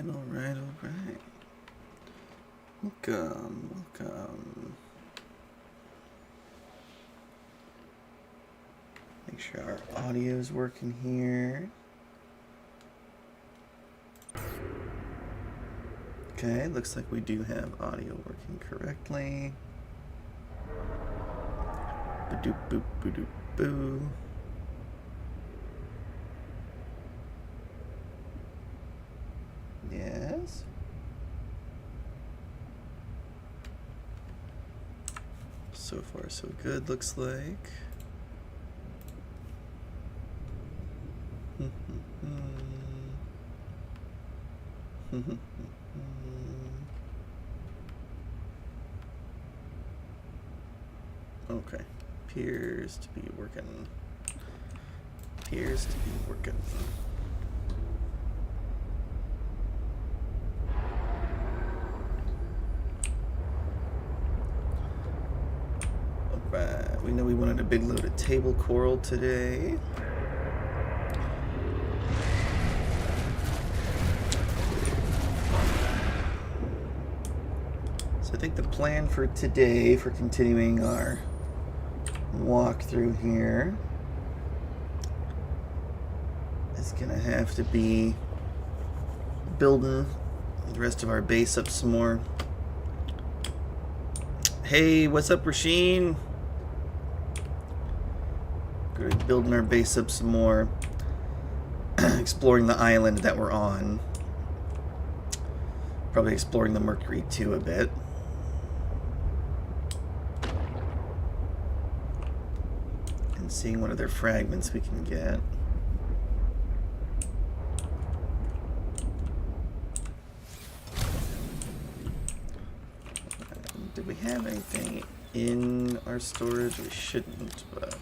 alright. Welcome. Make sure our audio is working here. Okay, looks like we do have audio working correctly. Ba-doop boop ba-doop boo. Yes. So far so good, looks like. Okay, appears to be working. Alright, we know we wanted a big load of table coral today. So I think the plan for today, for continuing our walk through here, is gonna have to be building the rest of our base up some more. Hey, what's up, Rasheen? Gonna be building our base up some more, exploring the island that we're on. Probably exploring the Marguerit too a bit. And seeing what other fragments we can get. Did we have anything in our storage? We shouldn't, but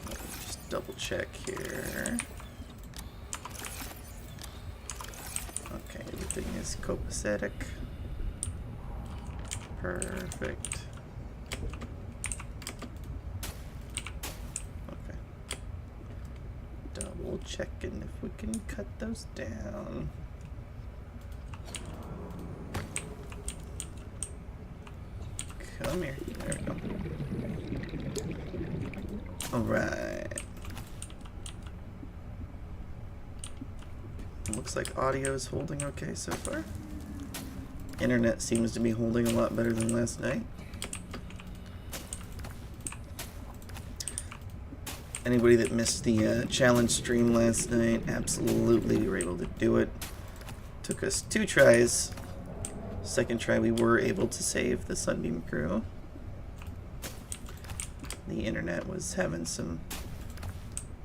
let me just double check here. Okay, everything is copacetic. Perfect. Okay. Double checking if we can cut those down. Come here. There we go. Alright. Looks like audio is holding okay so far. Internet seems to be holding a lot better than last night. Anybody that missed the challenge stream last night, absolutely we were able to do it. Took us 2 tries. Second try we were able to save the Sunbeam crew. The internet was having some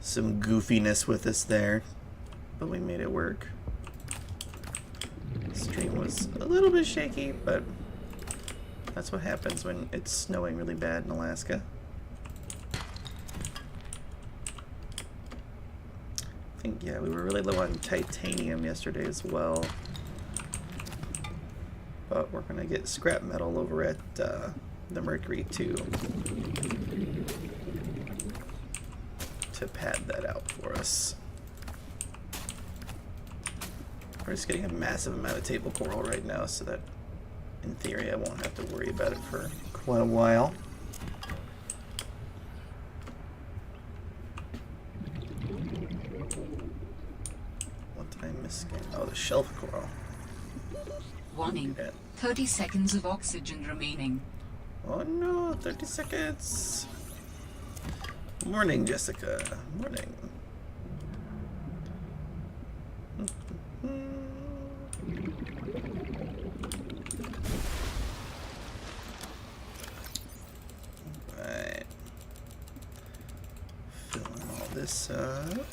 goofiness with us there, but we made it work. The stream was a little bit shaky, but that's what happens when it's snowing really bad in Alaska. I think, yeah, we were really low on titanium yesterday as well. But we're gonna get scrap metal over at the Marguerit too, to pad that out for us. We're just getting a massive amount of table coral right now, so that in theory I won't have to worry about it for quite a while. What did I miss again? Oh, the shelf coral. Warning. 30 seconds of oxygen remaining. Oh no, 30 seconds. Morning, Jessica. Morning. Alright. Filling all this up.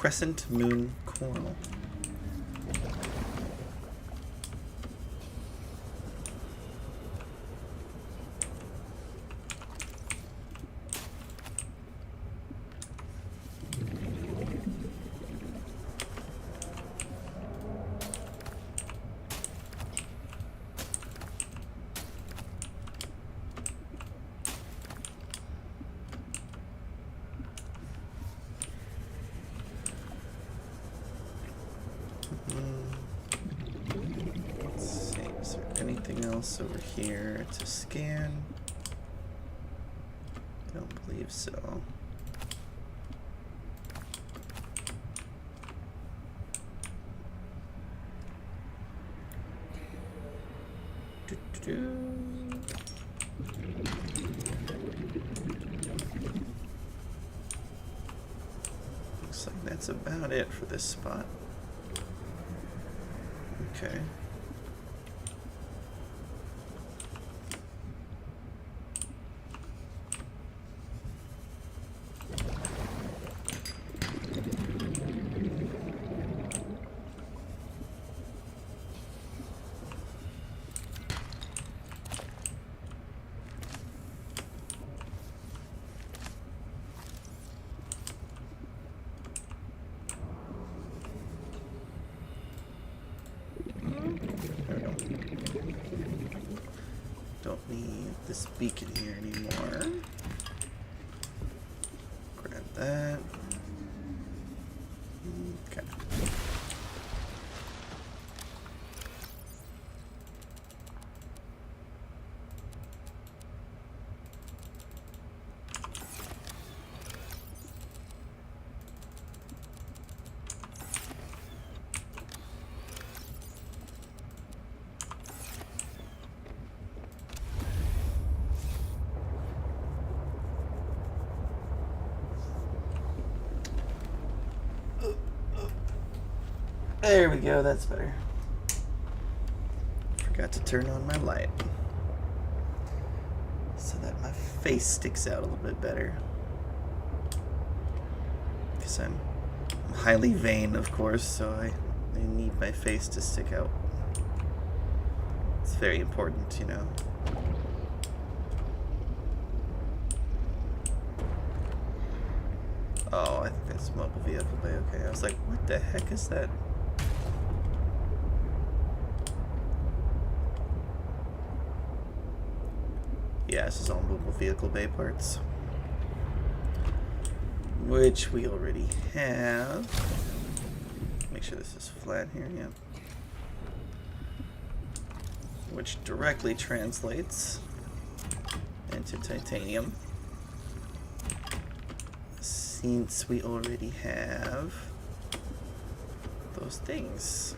Crescent Moon coral. Let's see, is there anything else over here to scan? I don't believe so. Looks like that's about it for this spot. Okay. Don't need this beacon here anymore. Grab that. Okay. There we go, that's better. Forgot to turn on my light so that my face sticks out a little bit better. Because I'm highly vain, of course, so I need my face to stick out. It's very important, you know. Oh, I think that's mobile vehicle bay. Okay, I was like, what the heck is that? Yeah, this is all mobile vehicle bay parts, which we already have. Make sure this is flat here, yeah. Which directly translates into titanium, since we already have those things.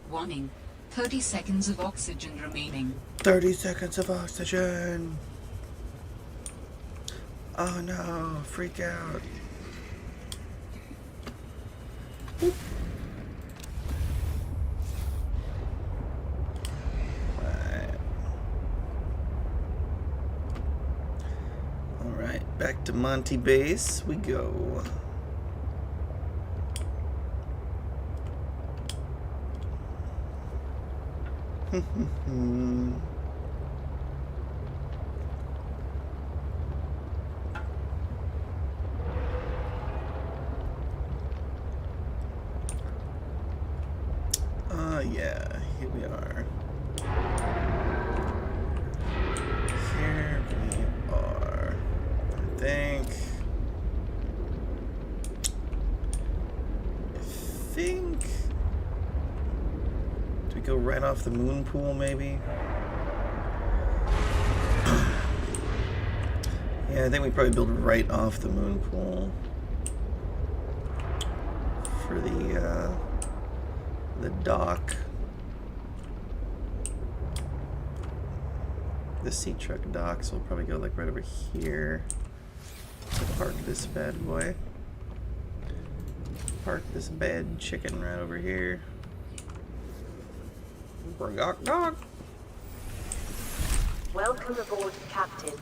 Warning. 30 seconds of oxygen remaining. 30 seconds of oxygen. Oh no, freak out. Boop. Back to Monty Base we go. Yeah, here we are. Here we are. I think. Do we go right off the moon pool, maybe? Yeah, I think we probably build right off the moon pool for the dock. The sea truck dock, so we'll probably go like right over here to park this bad boy. Park this bad chicken right over here. Gawk, gawk. Welcome aboard, Captain.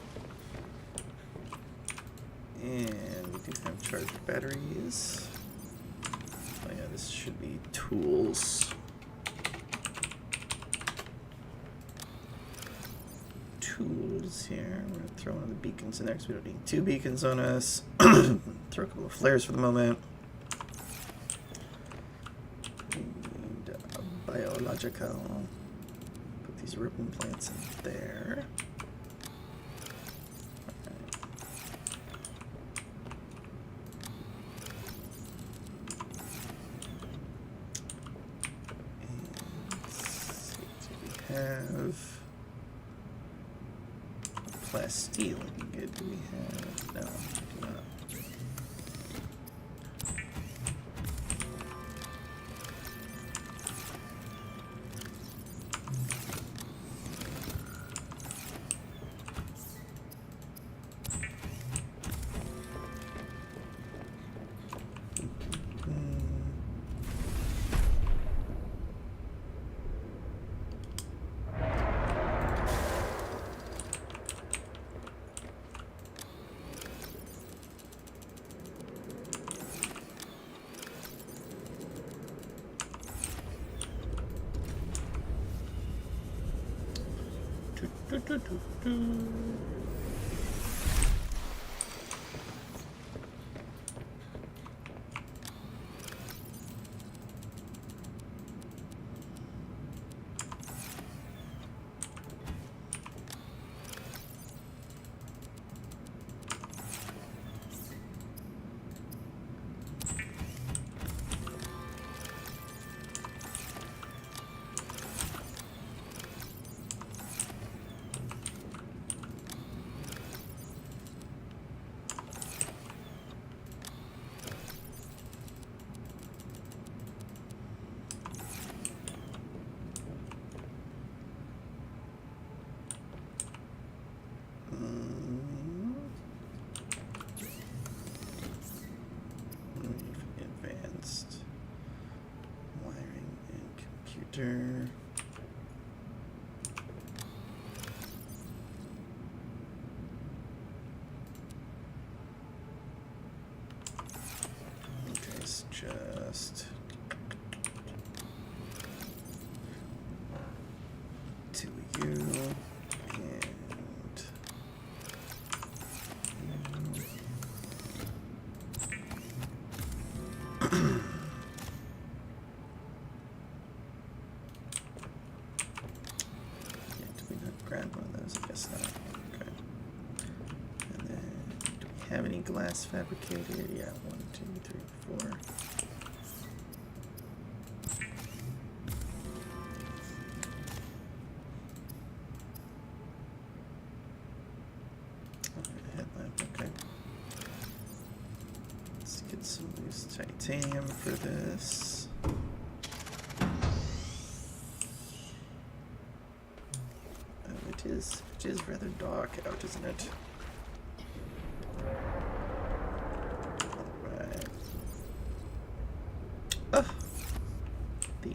And we do have charged batteries. Oh yeah, this should be tools. Tools here. We're gonna throw one of the beacons in there because we don't need 2 beacons on us. Throw a couple of flares for the moment. And biological. Put these ribbon plants in there. Have plasteel would be good. Do we have? No, we do not. Advanced wiring and computer. Okay, it's just to you and have any glass fabricated? Yeah, 1, 2, 3, 4. Headlamp, okay. Let's get some loose titanium for this. Oh, it is rather dark out, isn't it?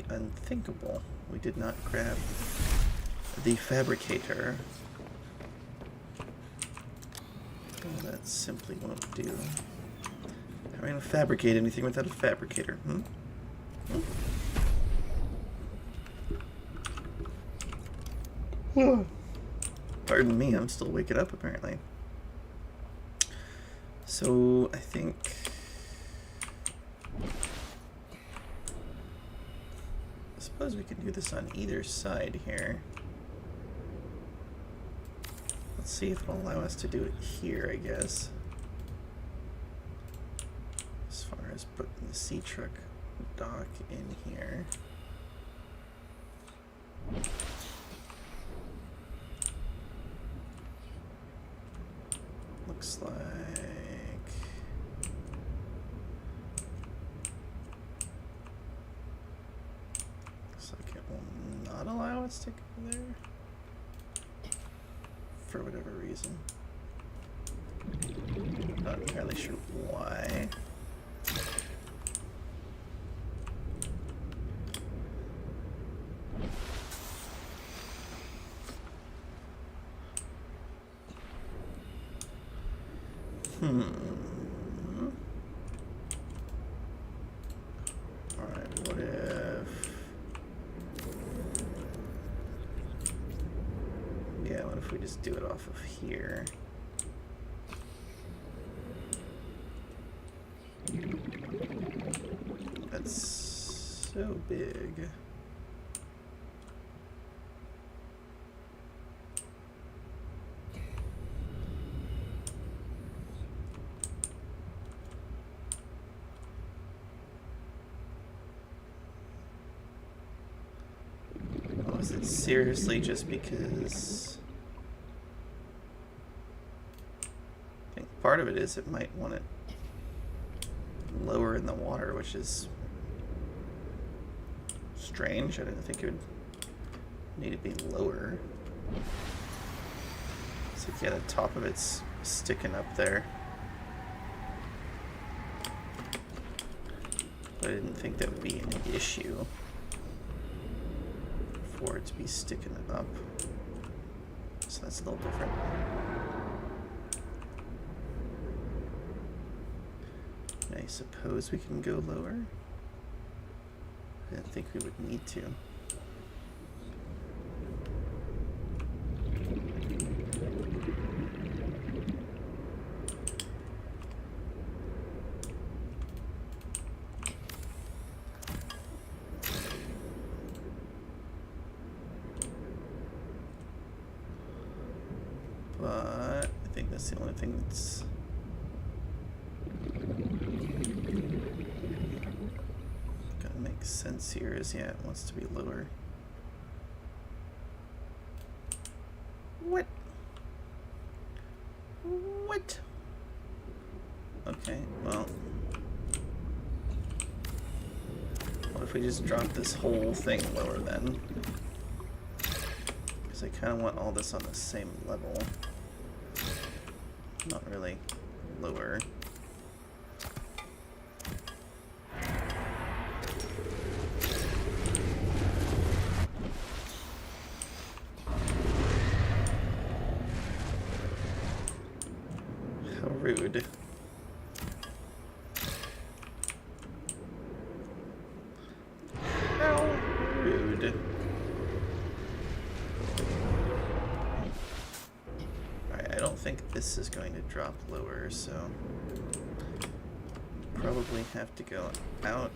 Unthinkable. We did not grab the fabricator. Well, that simply won't do. How am I going to fabricate anything without a fabricator? Pardon me, I'm still waking up apparently. So I think I suppose we could do this on either side here. Let's see if it'll allow us to do it here, I guess. As far as putting the sea truck dock in here. Looks like it will not allow us to go there for whatever reason. Not entirely sure why. Alright, what if... Yeah, what if we just do it off of here? That's so big. Is it seriously just because... I think part of it is it might want it lower in the water, which is strange. I didn't think it would need to be lower. It's like, yeah, the top of it's sticking up there. But I didn't think that would be an issue for it to be sticking up. So that's a little different. I suppose we can go lower. I didn't think we would need to. But I think that's the only thing that's gonna make sense here is, yeah, it wants to be lower. What? What? Okay, well, what if we just drop this whole thing lower then? Because I kind of want all this on the same level. Not really lower. How rude. How rude. I don't think this is going to drop lower, so probably have to go out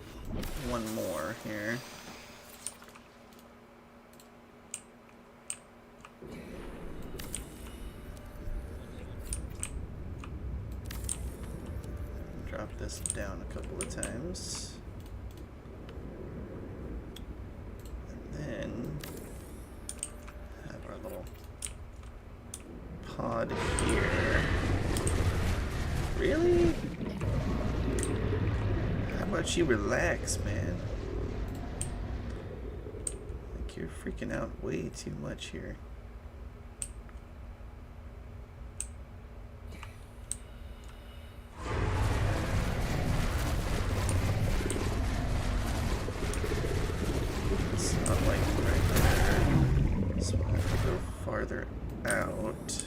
one more here. Drop this down a couple of times. And then have our little pod here. Really? How about you relax, man? Like you're freaking out way too much here. It's not like right there. So I have to go farther out.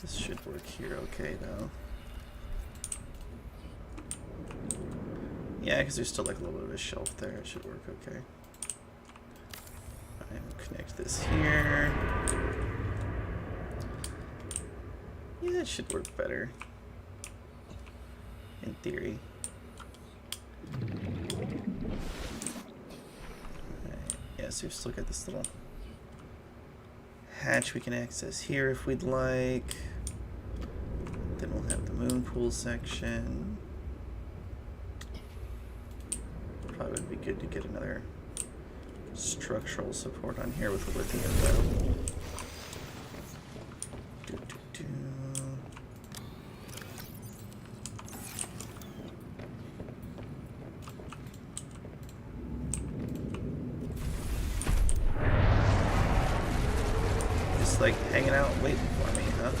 This should work here okay, though. Yeah, because there's still like a little bit of a shelf there. It should work okay. Alright, connect this here. Yeah, it should work better. In theory. Alright, yeah, so we've still got this little hatch we can access here if we'd like. Then we'll have the moon pool section. Probably would be good to get another structural support on here with the lithium though. Just like hanging out waiting for me, huh?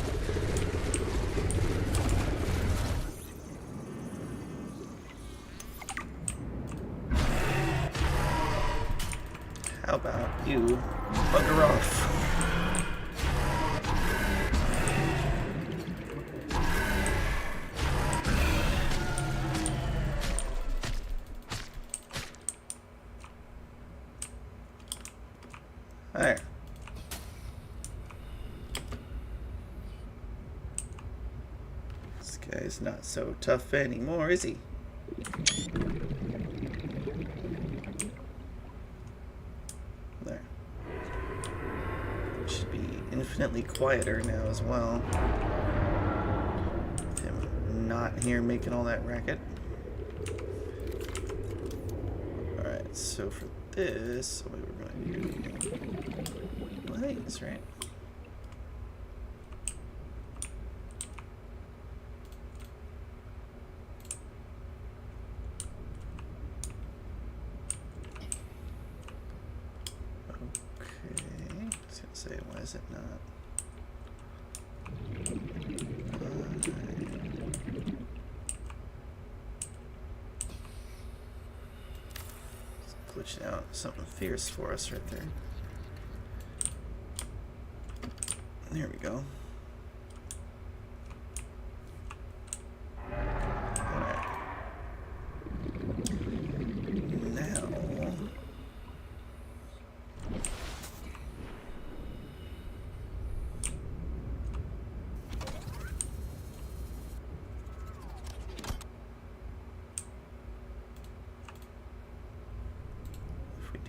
How about you bugger off? There. This guy's not so tough anymore, is he? There. Should be infinitely quieter now as well. With him not here making all that racket. Alright, so for this, what we're going to do lights, right? Say, why is it not? It's glitching out something fierce for us right there. There we go. Alright. Now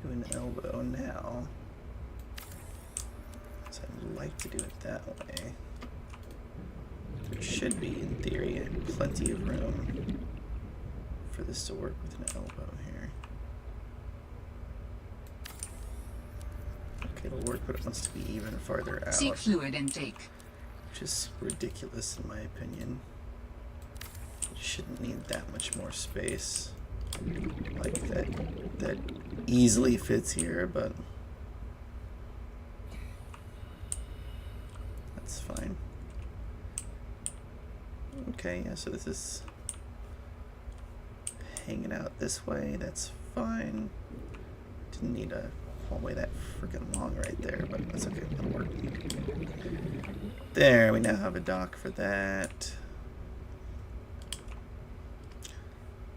do an elbow now. So I'd like to do it that way. There should be, in theory, plenty of room for this to work with an elbow here. Okay, it'll work, but it wants to be even farther out. Seek fluid intake. Which is ridiculous in my opinion. You shouldn't need that much more space. Like that easily fits here, but that's fine. Okay, yeah, so this is hanging out this way, that's fine. Didn't need a hallway that freaking long right there, but that's okay, that'll work. There, we now have a dock for that.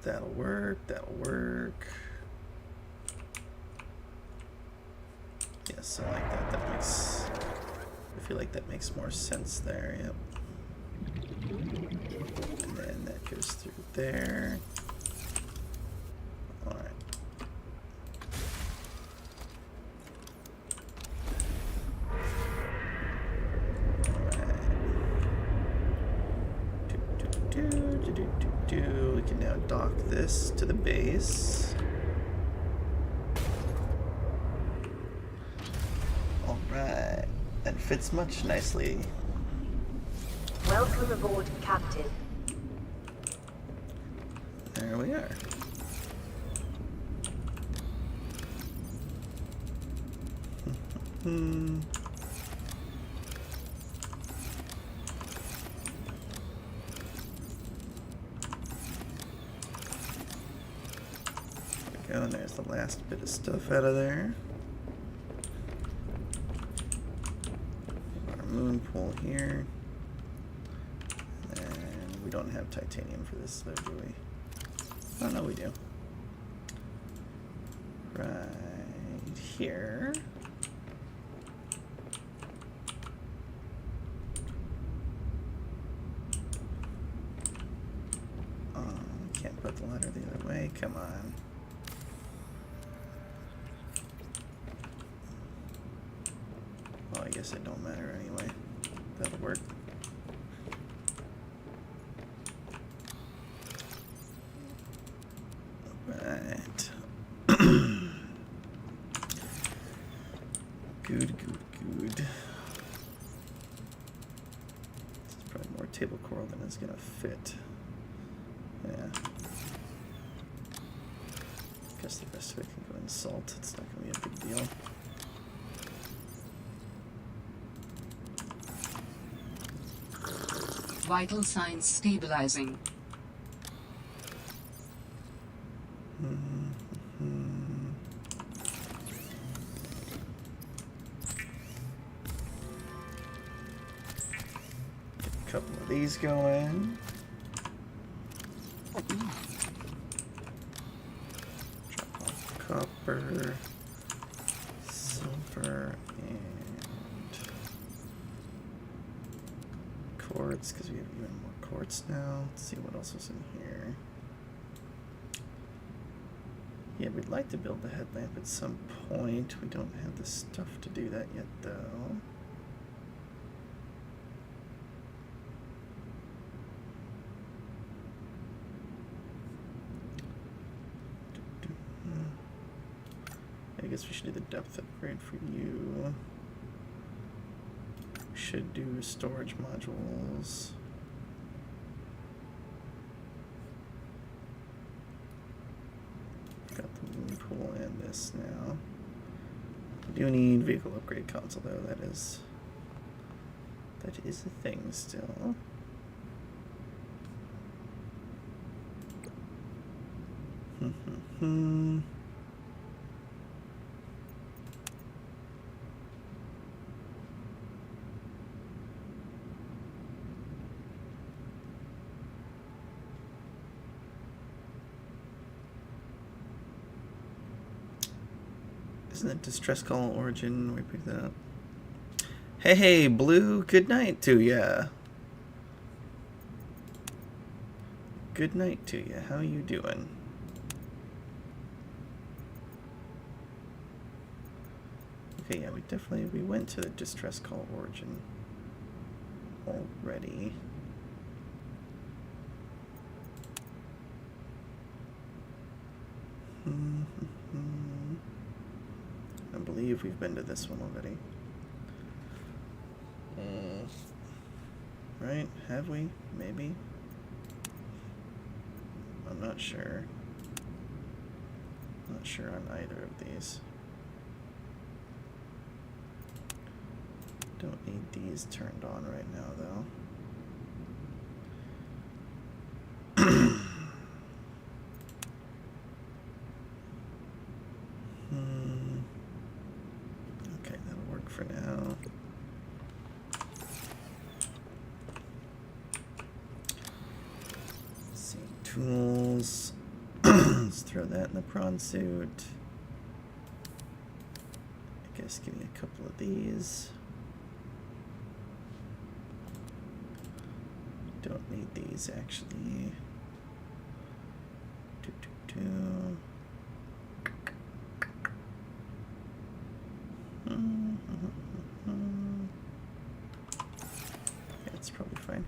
That'll work, that'll work. Yes, I like that. That makes, I feel like that makes more sense there, yep. And then that goes through there. Alright. We can now dock this to the base. Alright, that fits much nicely. Welcome aboard, Captain. There we are. Go, and there's the last bit of stuff out of there. Our moon pool here. we don't have titanium for this, though, do we? Oh, no, we do. Right here. Can't put the ladder the other way. Come on. Well, I guess it don't matter anyway. That'll work. Right. Good. This is probably more table coral than it's gonna fit. Yeah. Guess the rest of it can go in salt. It's not gonna be a big deal. Vital signs stabilizing. Get a couple of these going. Drop off copper, silver, and quartz, because we have even more quartz now. Let's see what else is in here. Yeah, we'd like to build the headlamp at some point. We don't have the stuff to do that yet, though. I guess we should do the depth upgrade for you. We should do storage modules. Got the moon pool and this now. We do need vehicle upgrade console though. That is a thing still. Isn't it distress call origin? We picked that up. Hey, Blue. Good night to ya. Good night to ya. How you doing? Okay, yeah, we went to the distress call origin already. I believe we've been to this one already. Right? Have we? Maybe? I'm not sure. Not sure on either of these. Don't need these turned on right now, though. Okay, that'll work for now. Let's see, tools. Let's throw that in the prawn suit. I guess give me a couple of these. Don't need these actually. Yeah, it's probably fine.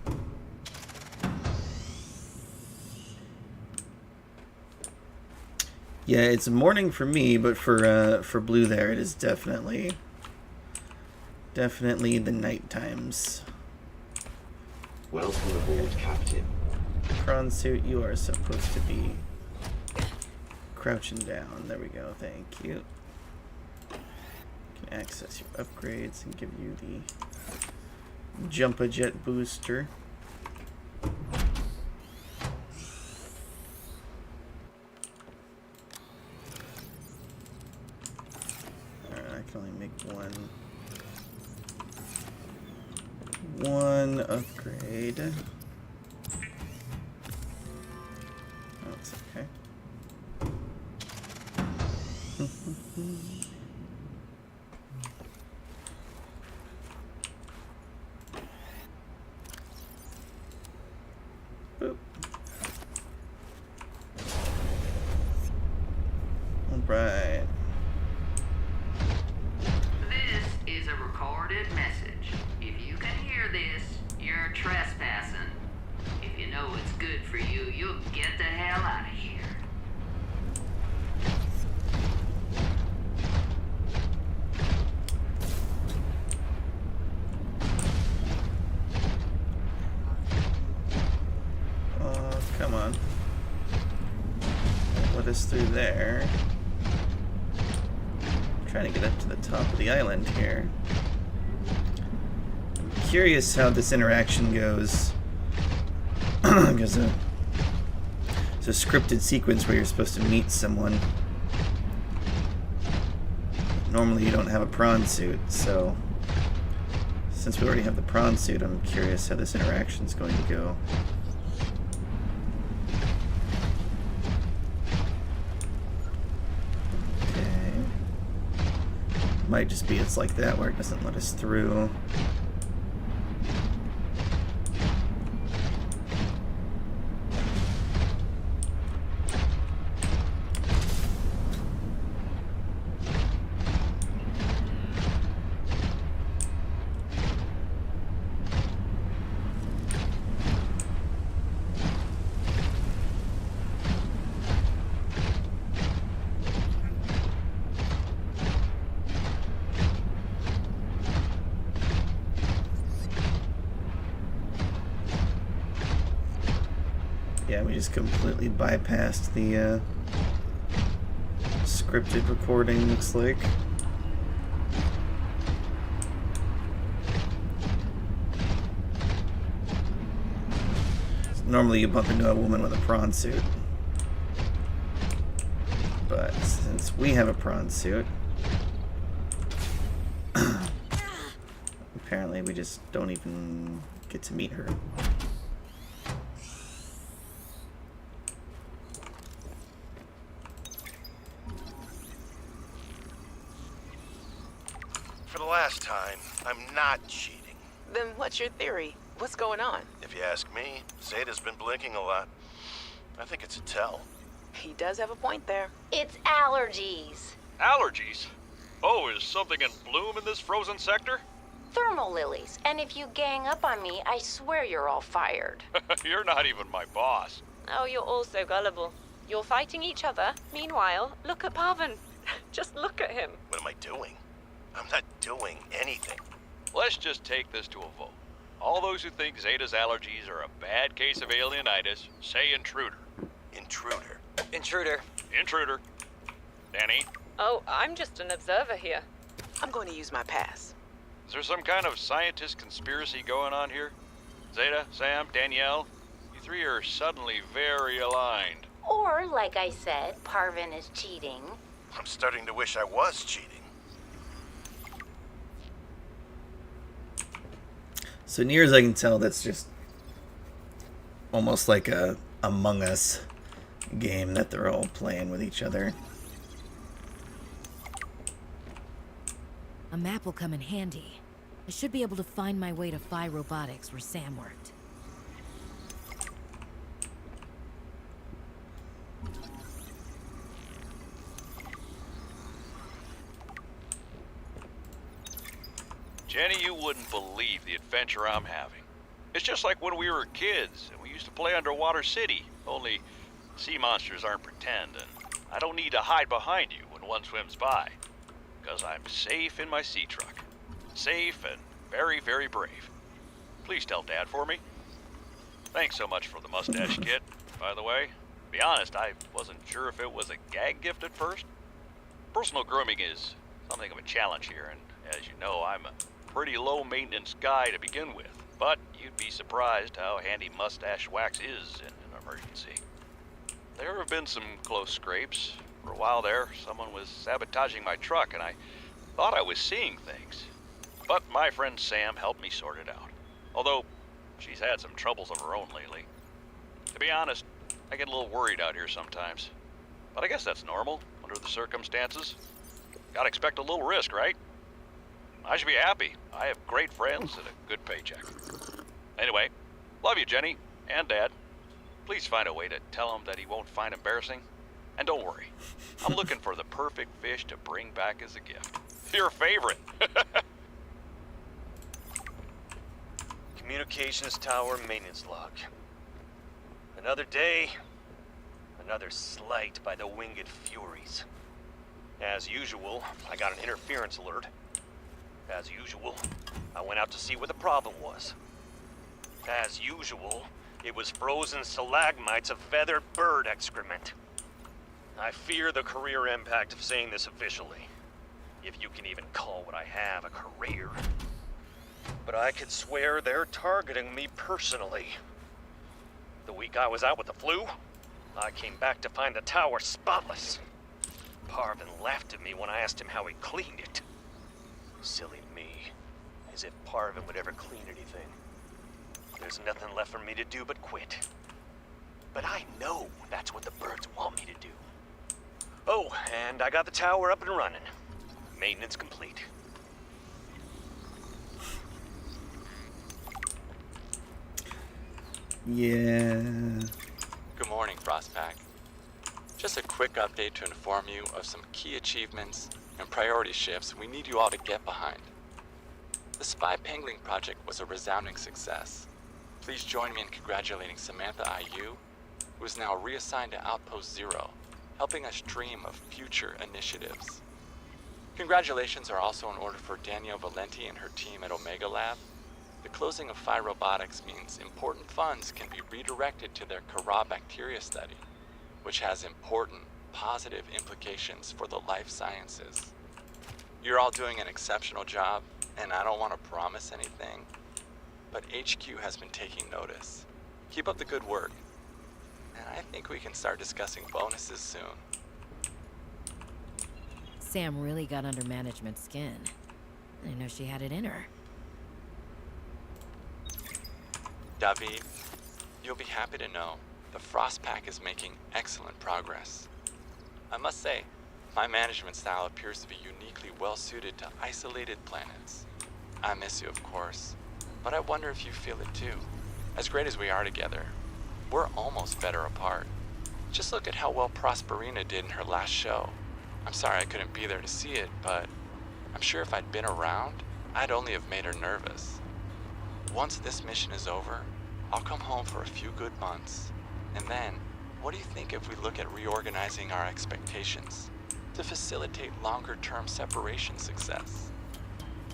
Yeah, it's morning for me, but for Blue there, it is definitely the night times. Welcome aboard, Captain. Prawn suit, you are supposed to be crouching down. There we go. Thank you. Can access your upgrades and give you the Jump-a-Jet booster. Alright, I can only make one upgrade. It's okay. Boop. Alright. This is a recorded message. If you can hear this, you're trespassing. If you know it's good for you, you'll get the hell out of here. Oh, come on. Let us through there. I'm trying to get up to the top of the island here. I'm curious how this interaction goes. Because it's a scripted sequence where you're supposed to meet someone. Normally you don't have a prawn suit, so since we already have the prawn suit, I'm curious how this interaction is going to go. Okay. Might just be it's like that where it doesn't let us through. Yeah, we just completely bypassed the scripted recording, looks like. Normally you bump into a woman with a prawn suit. But since we have a prawn suit, apparently we just don't even get to meet her. For the last time, I'm not cheating. Then what's your theory? What's going on? If you ask me, Zeta's been blinking a lot. I think it's a tell. He does have a point there. It's allergies. Allergies? Oh, is something in bloom in this frozen sector? Thermal lilies. And if you gang up on me, I swear you're all fired. You're not even my boss. Oh, you're all so gullible. You're fighting each other. Meanwhile, look at Parvin. Just look at him. What am I doing? I'm not doing anything. Let's just take this to a vote. All those who think Zeta's allergies are a bad case of alienitis, say intruder. Intruder. Intruder. Intruder. Danny, Oh, I'm just an observer here. I'm going to use my pass. is there some kind of scientist conspiracy going on here? Zeta, Sam, Danielle, you three are suddenly very aligned. Or, like I said, Parvin is cheating. I'm starting to wish I was cheating. So near as I can tell, that's just almost like a Among Us game that they're all playing with each other. A map will come in handy. I should be able to find my way to Phi Robotics where Sam worked. Jenny, you wouldn't believe the adventure I'm having. It's just like when we were kids and we used to play Underwater City, only sea monsters aren't pretend, and I don't need to hide behind you when one swims by, because I'm safe in my sea truck. Safe and very, very brave. Please tell Dad for me. Thanks so much for the mustache kit, by the way. To be honest, I wasn't sure if it was a gag gift at first. Personal grooming is something of a challenge here, and as you know, I'm a pretty low-maintenance guy to begin with, but you'd be surprised how handy mustache wax is in an emergency. There have been some close scrapes. For a while there, someone was sabotaging my truck, and I thought I was seeing things. But my friend Sam helped me sort it out, although she's had some troubles of her own lately. To be honest, I get a little worried out here sometimes. But I guess that's normal, under the circumstances. Gotta expect a little risk, right? I should be happy. I have great friends and a good paycheck. Anyway, love you, Jenny, and Dad. Please find a way to tell him that he won't find embarrassing. And don't worry, I'm looking for the perfect fish to bring back as a gift. Your favorite. Communications tower maintenance log. Another day, another slight by the winged furies. As usual, I got an interference alert. As usual, I went out to see what the problem was. As usual, it was frozen stalagmites of feathered bird excrement. I fear the career impact of saying this officially, if you can even call what I have a career. But I could swear they're targeting me personally. The week I was out with the flu, I came back to find the tower spotless. Parvin laughed at me when I asked him how he cleaned it. Silly me. As if Parvin would ever clean anything. There's nothing left for me to do but quit. But I know that's what the birds want me to do. Oh, and I got the tower up and running. Maintenance complete. Yeah. Good morning, Frostpack. Just a quick update to inform you of some key achievements and priority shifts we need you all to get behind. The Spy Pangling project was a resounding success. Please join me in congratulating Samantha IU, who is now reassigned to Outpost Zero, helping us dream of future initiatives. Congratulations are also in order for Danielle Valenti and her team at Omega Lab. The closing of Phi Robotics means important funds can be redirected to their Kara bacteria study, which has important, positive implications for the life sciences. You're all doing an exceptional job, and I don't want to promise anything, but HQ has been taking notice. Keep up the good work, and I think we can start discussing bonuses soon. Sam really got under management's skin. I didn't know she had it in her. David, you'll be happy to know the Frostpack is making excellent progress. I must say, my management style appears to be uniquely well suited to isolated planets. I miss you, of course, but I wonder if you feel it too. As great as we are together, we're almost better apart. Just look at how well Prosperina did in her last show. I'm sorry I couldn't be there to see it, but I'm sure if I'd been around, I'd only have made her nervous. Once this mission is over, I'll come home for a few good months. And then, what do you think if we look at reorganizing our expectations to facilitate longer-term separation success?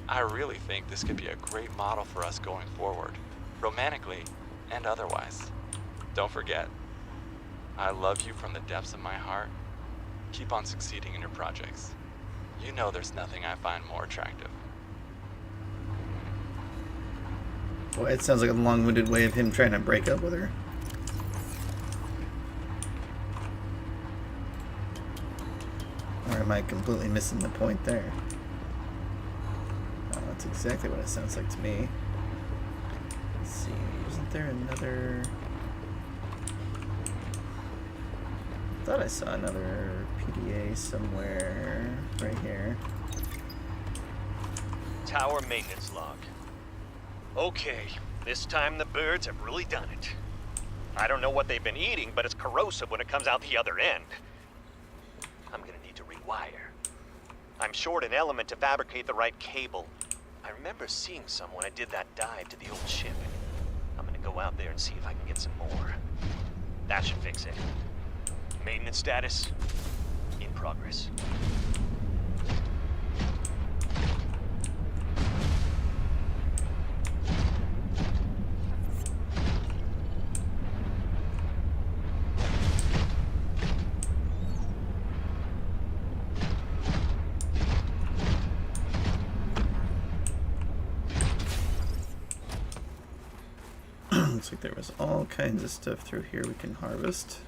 I really think this could be a great model for us going forward, romantically and otherwise. Don't forget, I love you from the depths of my heart. Keep on succeeding in your projects. You know there's nothing I find more attractive. Boy, it sounds like a long-winded way of him trying to break up with her. Or am I completely missing the point there? Oh, that's exactly what it sounds like to me. Let's see, wasn't there another... I thought I saw another PDA somewhere right here. Tower maintenance log. Okay, this time the birds have really done it. I don't know what they've been eating, but it's corrosive when it comes out the other end. I'm gonna need to rewire. I'm short an element to fabricate the right cable. I remember seeing some when I did that dive to the old ship. I'm gonna go out there and see if I can get some more. That should fix it. Maintenance status in progress. Looks like there was all kinds of stuff through here we can harvest.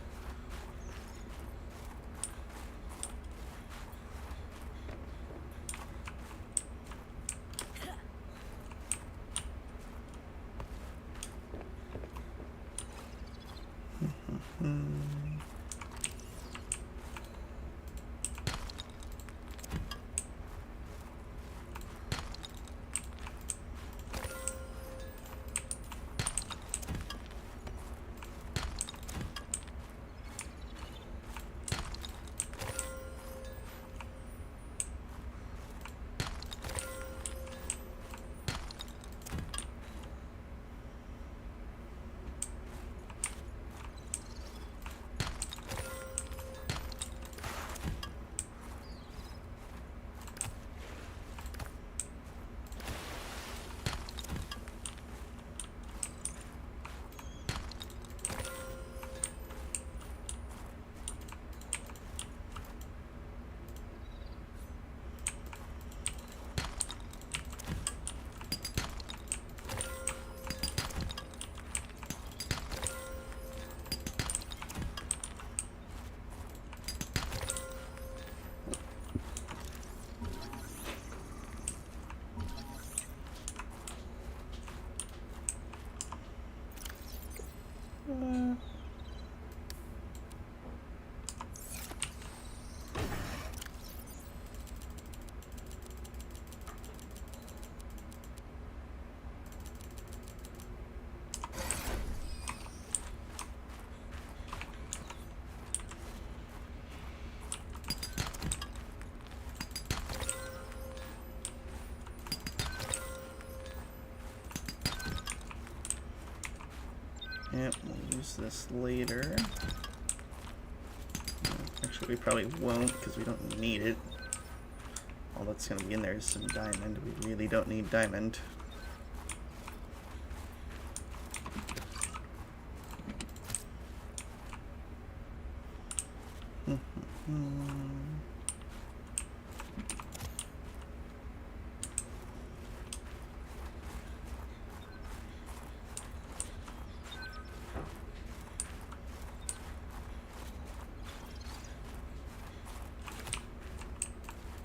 Yep, we'll use this later. Actually, we probably won't because we don't need it. All that's going to be in there is some diamond. We really don't need diamond.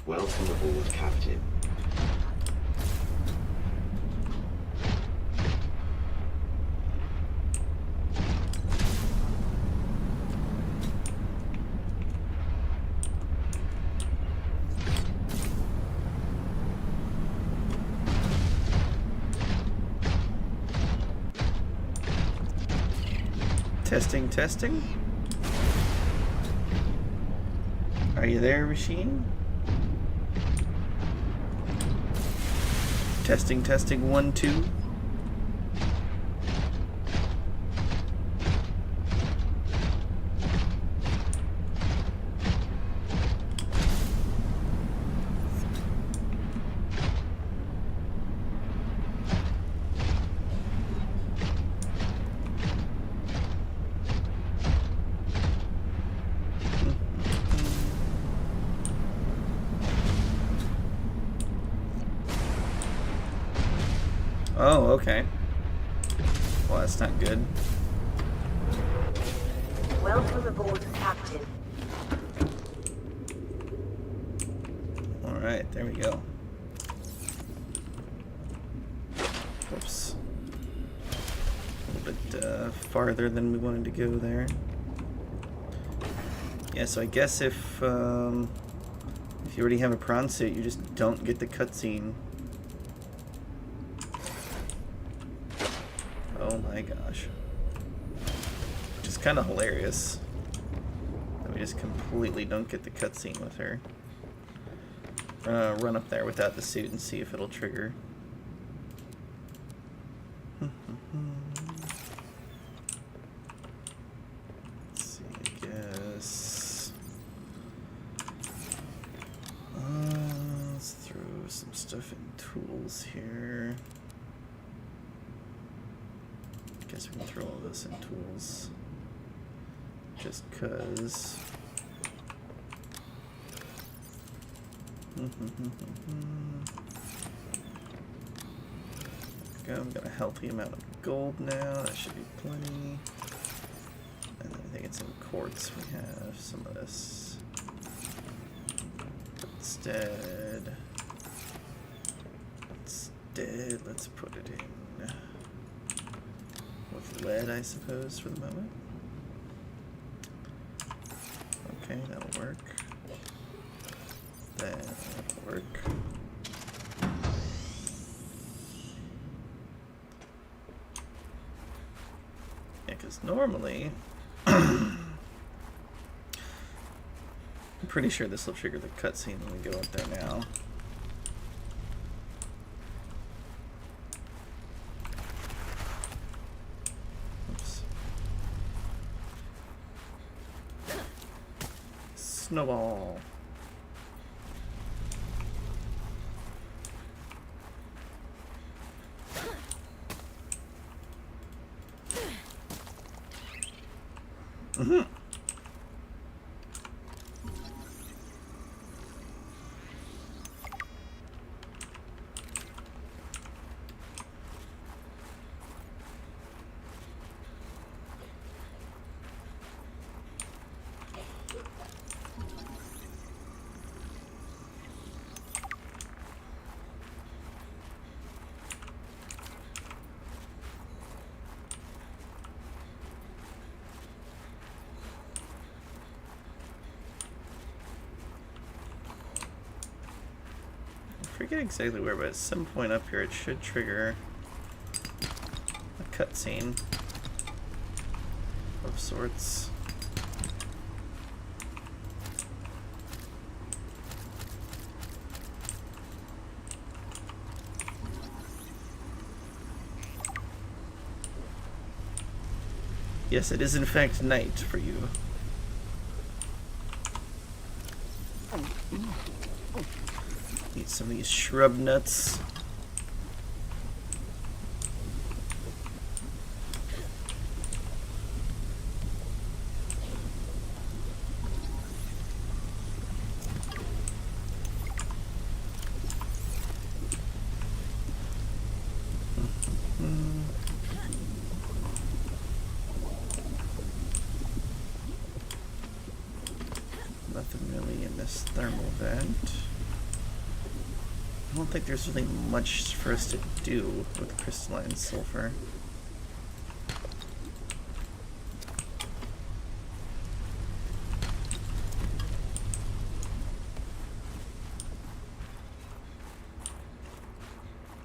Welcome aboard, Captain. Testing, testing. Are you there, machine? Testing, testing, 1, 2. Oh, okay. Well, that's not good. Welcome aboard, Captain. Alright, there we go. Whoops. A little bit farther than we wanted to go there. Yeah, so I guess if you already have a prawn suit, you just don't get the cutscene. Oh my gosh. Which is kind of hilarious. That we just completely don't get the cutscene with her. We're gonna run up there without the suit and see if it'll trigger. Let's see, I guess. Let's throw some stuff in tools here. Guess we can throw all this in tools. Just cause. Go, I've got a healthy amount of gold now. That should be plenty. And then I think it's in quartz. We have some of this. Instead, let's put it in with lead, I suppose, for the moment. Okay, that'll work. That'll work. Yeah, because normally, I'm pretty sure this will trigger the cutscene when we go up there now. Snowball. I forget exactly where, but at some point up here it should trigger a cutscene of sorts. Yes, it is in fact night for you. Eat some of these shrub nuts. Nothing really in this thermal vent. I don't think there's really much for us to do with crystalline sulfur.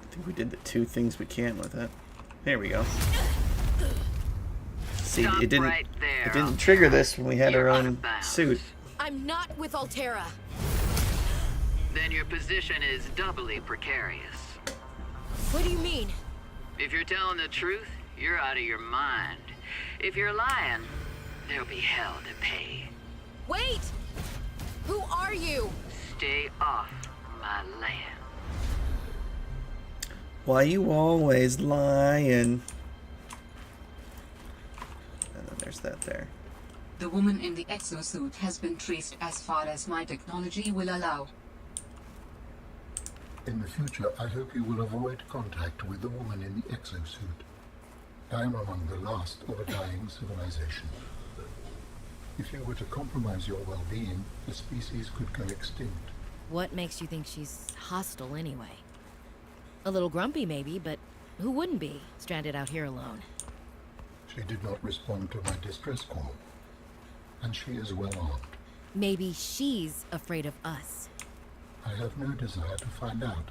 I think we did the two things we can with it. There we go. See, it didn't trigger this when we had our own suit. I'm not with Altera. Then your position is doubly precarious. What do you mean? If you're telling the truth, you're out of your mind. If you're lying, there'll be hell to pay. Wait! Who are you? Stay off my land. Why you always lying? And then there's that there. The woman in the exosuit has been traced as far as my technology will allow. In the future, I hope you will avoid contact with the woman in the exosuit. I am among the last of a dying civilization. If you were to compromise your well-being, the species could go extinct. What makes you think she's hostile anyway? A little grumpy maybe, but who wouldn't be, stranded out here alone? She did not respond to my distress call, and she is well armed. Maybe she's afraid of us. I have no desire to find out.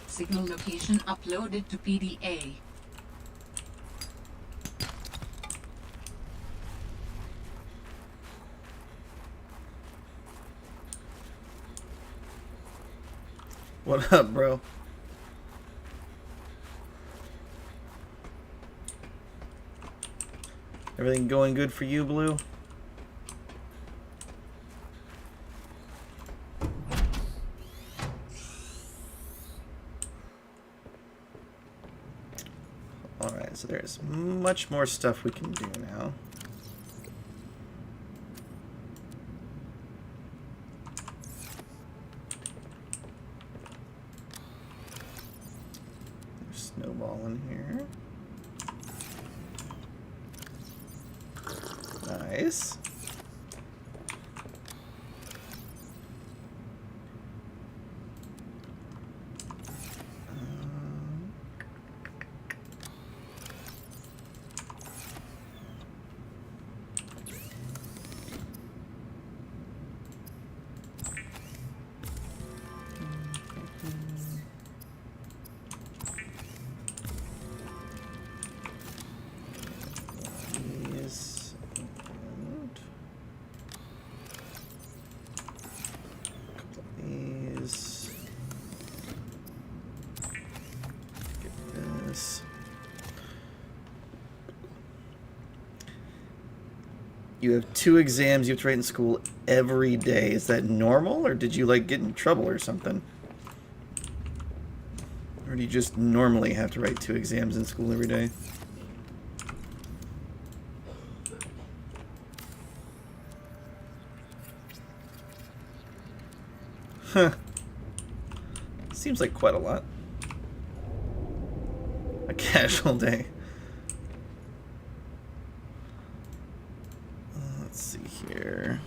Signal location uploaded to PDA. What up, bro? Everything going good for you, Blue? Alright, so there's much more stuff we can do now. There's Snowball in here. Nice. You have 2 exams you have to write in school every day. Is that normal, or did you like get in trouble or something? Or do you just normally have to write 2 exams in school every day? Huh. Seems like quite a lot. A casual day. Let's see here.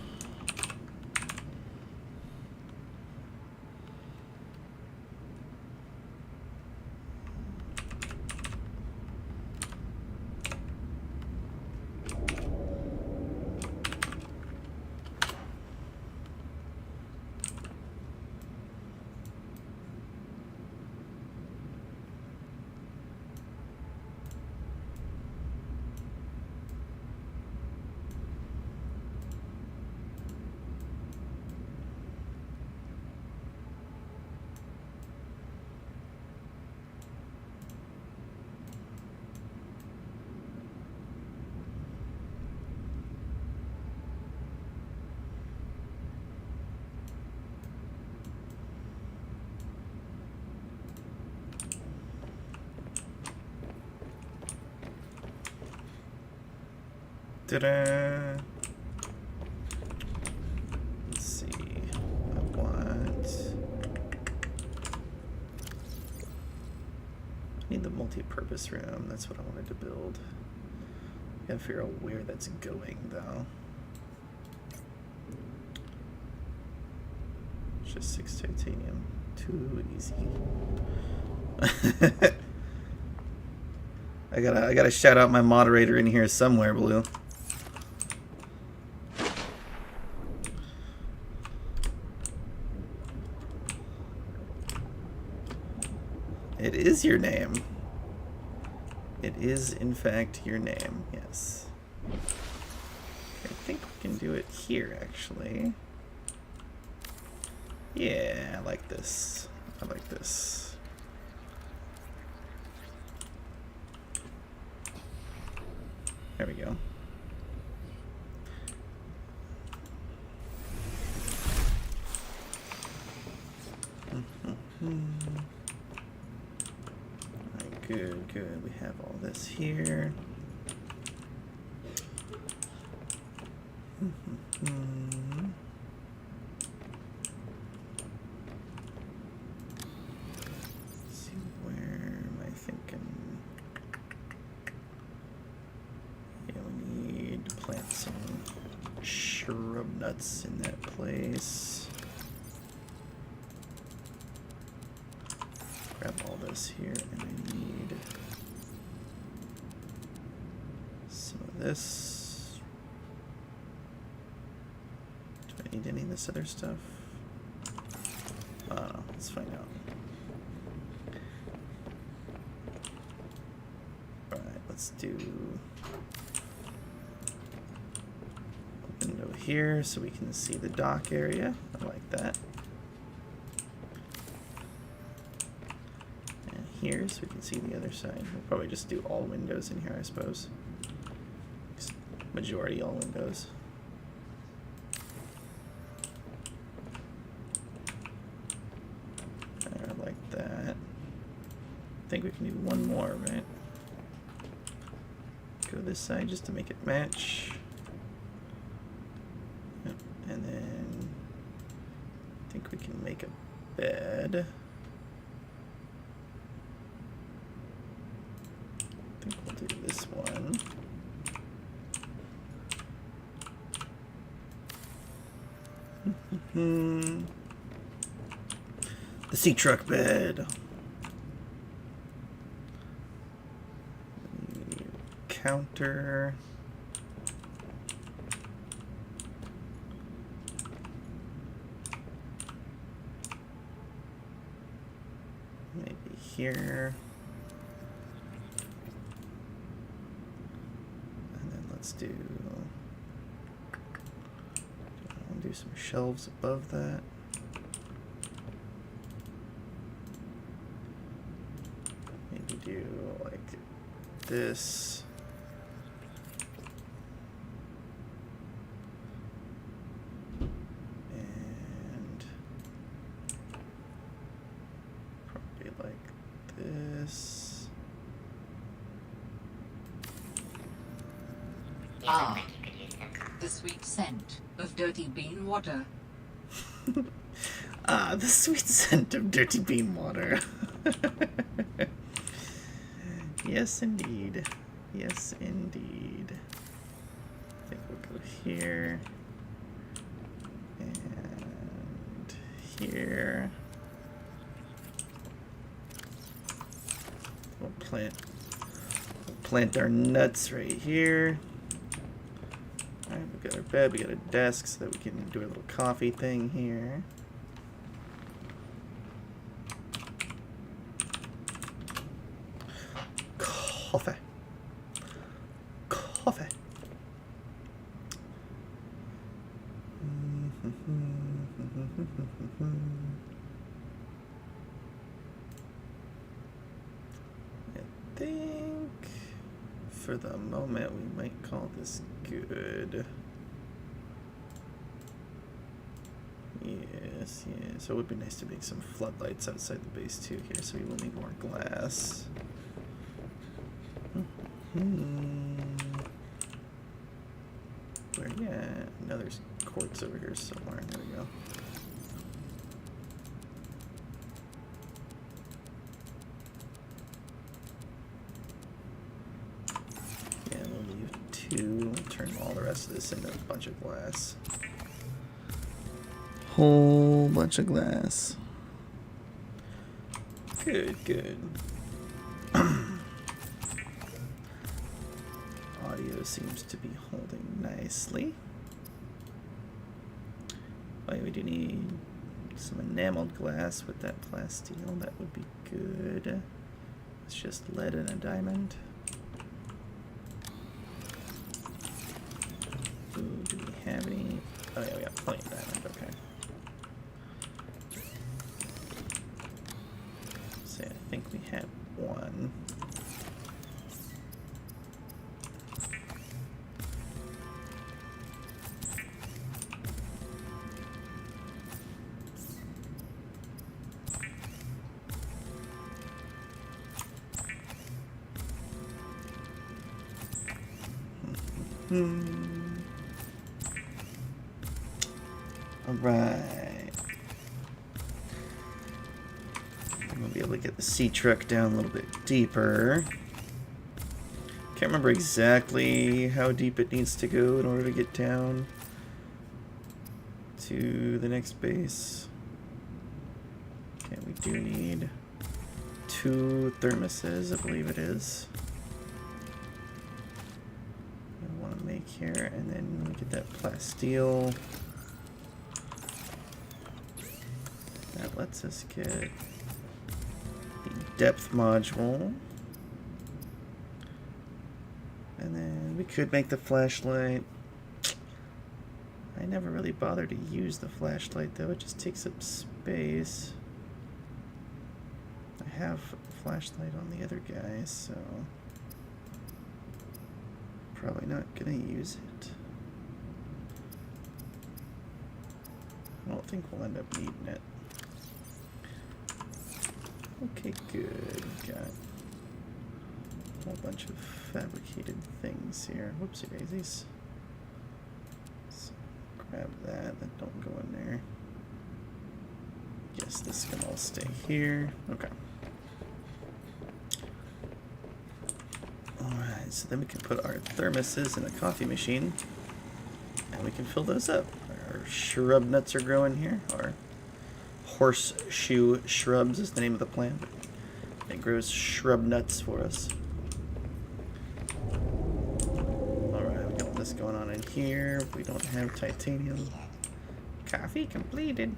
Ta-da! Let's see. I need the multi-purpose room. That's what I wanted to build. Gotta figure out where that's going, though. It's just 6 titanium. Too easy. I gotta shout out my moderator in here somewhere, Blue. It is your name. It is, in fact, your name, yes. I think we can do it here, actually. Yeah, I like this. I like this. There we go. Alright, good. We have all this here. See, where am I thinking? Yeah, we need to plant some shrub nuts in that place. Grab all this here, and I need some of this. Do I need any of this other stuff? I don't know. Let's find out. Alright, let's do a window here so we can see the dock area. I like that. And here so we can see the other side. We'll probably just do all windows in here, I suppose. Majority all windows. I like that. I think we can do one more, right? Go this side just to make it match. Yep. And then I think we can make a bed. I think we'll do this one. The sea truck bed. Counter. Maybe here. And then let's do some shelves above that. Maybe do like this. And probably like this. Ah, the sweet scent of dirty bean water. Ah, the sweet scent of dirty bean water. Yes, indeed. Yes, indeed. I think we'll go here. And here. We'll plant our nuts right here. Alright, we got our bed, we got a desk so that we can do a little coffee thing here. Coffee. Coffee. I think for the moment we might call this good. Yes, so it would be nice to make some floodlights outside the base too here, so we will need more glass. Where, yeah, no, there's quartz over here somewhere. There we go. Yeah, we'll leave 2. We'll turn all the rest of this into a bunch of glass. Whole bunch of glass. Good, good. Audio seems to be holding nicely. Oh, yeah, we do need some enameled glass with that plasteel. That would be good. It's just lead and a diamond. Ooh, do we have any? Oh yeah, we got plenty of diamond. Okay. So I think we have 1. Alright. I'm gonna be able to get the sea truck down a little bit deeper. Can't remember exactly how deep it needs to go in order to get down to the next base. Okay, we do need 2 thermoses, I believe it is. Here, and then we get that plasteel. That lets us get the depth module. And then we could make the flashlight. I never really bothered to use the flashlight though, it just takes up space. I have a flashlight on the other guy, so probably not gonna use it. I don't think we'll end up needing it. Okay, good. We've got a whole bunch of fabricated things here. Whoopsie daisies. Let's grab that. That don't go in there. Guess this can all stay here. Okay. Alright, so then we can put our thermoses in a coffee machine and we can fill those up. Our shrub nuts are growing here. Our horseshoe shrubs is the name of the plant. It grows shrub nuts for us. Alright, we got this going on in here. We don't have titanium. Coffee completed.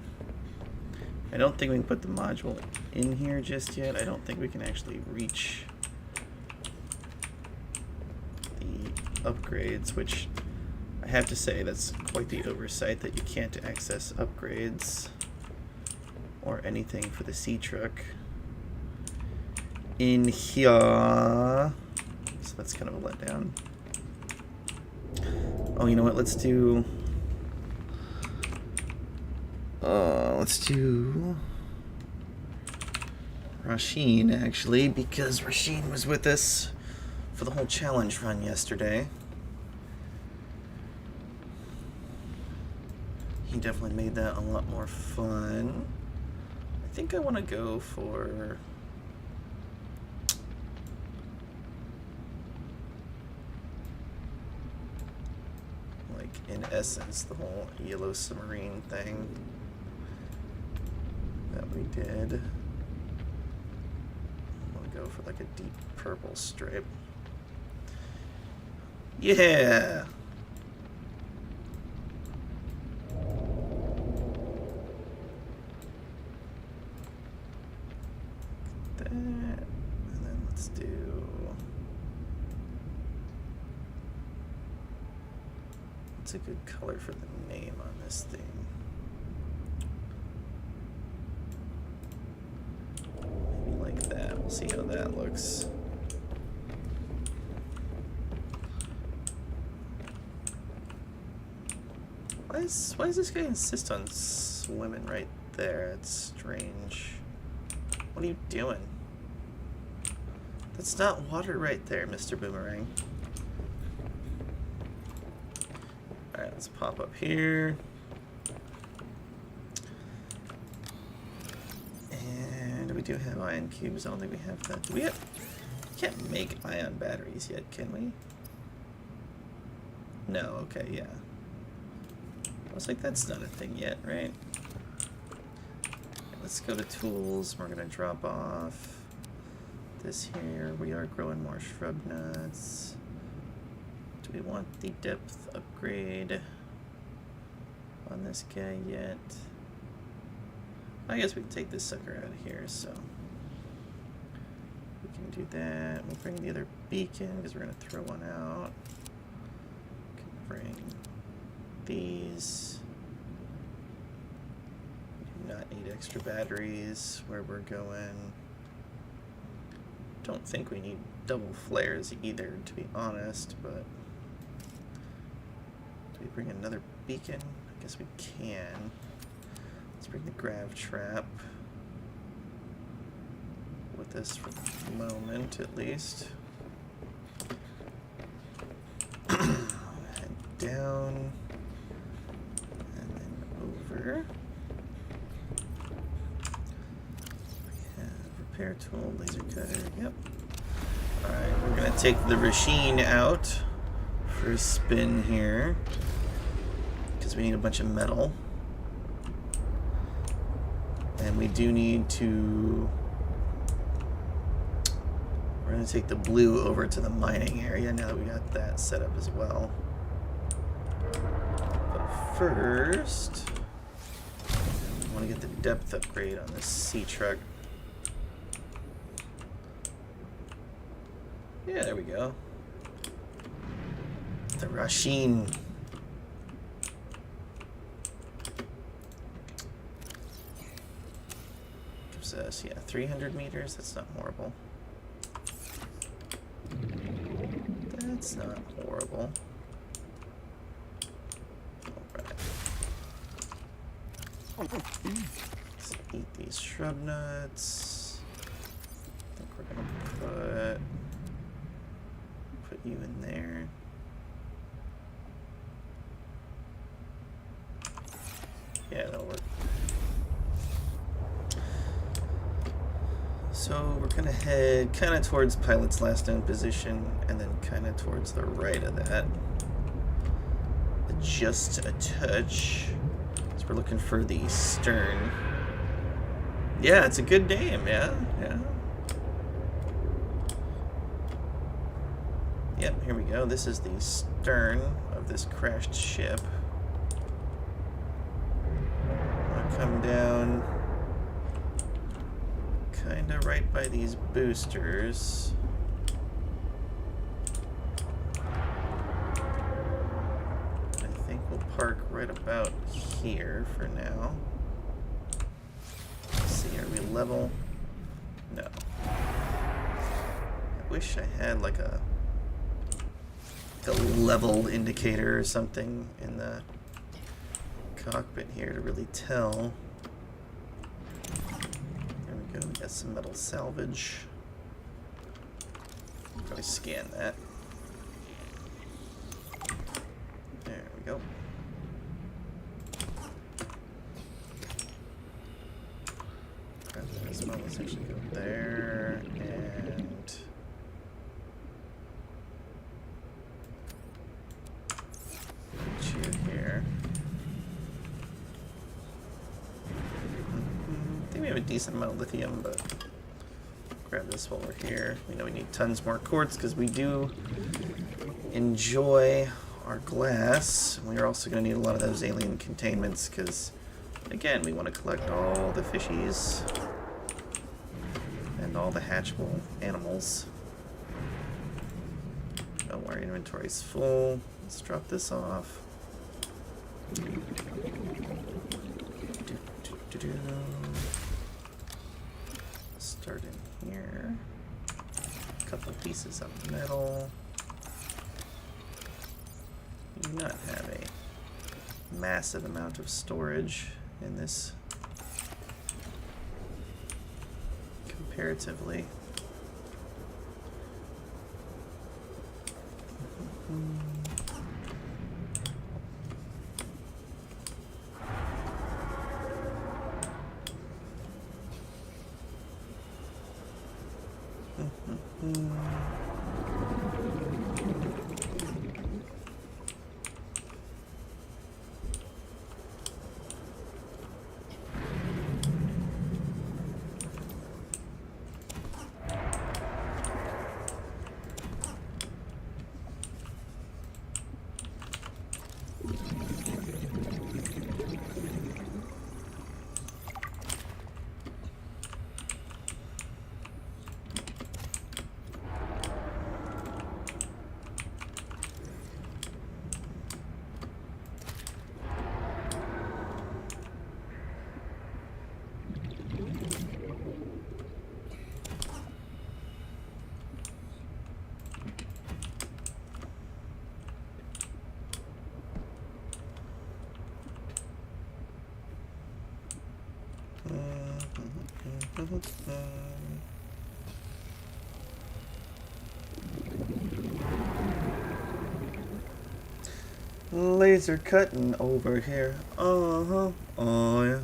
I don't think we can put the module in here just yet. I don't think we can actually reach upgrades, which I have to say that's quite the oversight that you can't access upgrades or anything for the sea truck in here, so that's kind of a letdown. Oh, you know what, let's do Rasheen actually, because Rasheen was with us for the whole challenge run yesterday. He definitely made that a lot more fun. I think I want to go for like, in essence, the whole yellow submarine thing that we did. I want to go for like a deep purple stripe. Yeah! That, and then let's do what's a good color for the name on this thing? Maybe like that. We'll see how that looks. Why does this guy insist on swimming right there? It's strange. What are you doing? That's not water right there, Mr. Boomerang. Let's pop up here. And we do have ion cubes. I don't think we have that. Do we have... Can't make ion batteries yet, can we? No, okay, yeah. I was like, that's not a thing yet, right? Let's go to tools. We're gonna drop off this here. We are growing more shrub nuts. Do we want the depth upgrade on this guy yet? I guess we can take this sucker out of here, so we can do that. We'll bring the other beacon because we're gonna throw one out. We can bring these. We do not need extra batteries where we're going. Don't think we need double flares either, to be honest, but do we bring another beacon? I guess we can. Let's bring the grav trap with us for the moment, at least. Head down and then over. We have repair tool, laser cutter. Yep. All right, we're gonna take the machine out for a spin here because we need a bunch of metal. And we do need to... We're going to take the blue over to the mining area now that we got that set up as well. But first, I want to get the depth upgrade on this sea truck. Yeah, there we go. The Rasheen. Us, yeah, 300 meters. That's not horrible. That's not horrible. Alright. Let's eat these shrub nuts. I think we're gonna put you in there. Yeah, that'll work. So we're gonna head kind of towards pilot's last known position and then kind of towards the right of that. Just a touch. So we're looking for the stern. Yeah, it's a good name, yeah. Yep, here we go. This is the stern of this crashed ship. I'll come down kind of right by these boosters. I think we'll park right about here for now. Let's see, are we level? No. I wish I had like a level indicator or something in the cockpit here to really tell. We got some metal salvage. Probably scan that. There we go. This one, let's actually go there and put you here. I think we have a decent amount of lithium, but grab this while we're here. We know we need tons more quartz because we do enjoy our glass. We are also going to need a lot of those alien containments because, again, we want to collect all the fishies and all the hatchable animals. Oh, our inventory's full. Let's drop this off. Start in here. A couple pieces of metal. We do not have a massive amount of storage in this comparatively. Laser cutting over here. Oh yeah.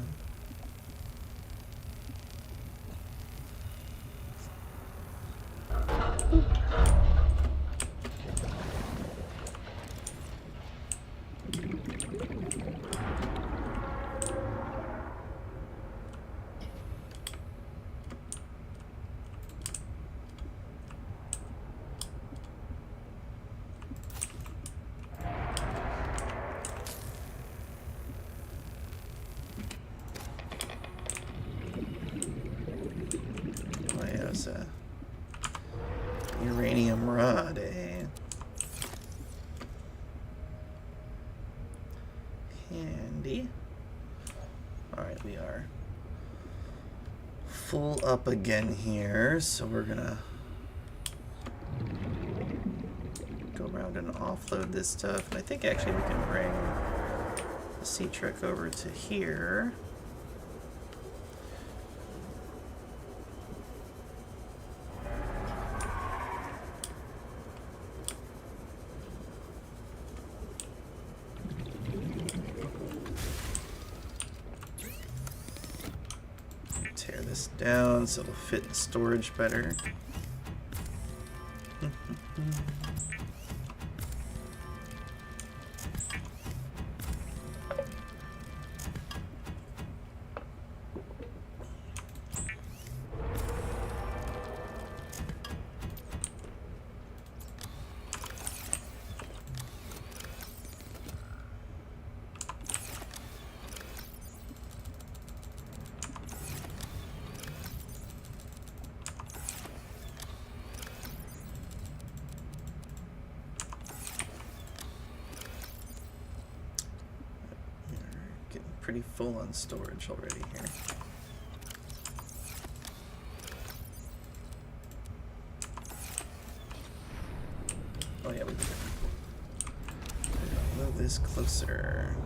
Uranium rod, eh? Handy. Alright, we are full up again here, so we're gonna go around and offload this stuff. And I think actually we can bring the sea truck over to here. Down so it'll fit in storage better. Pretty full on storage already here. Oh yeah, we can move this closer.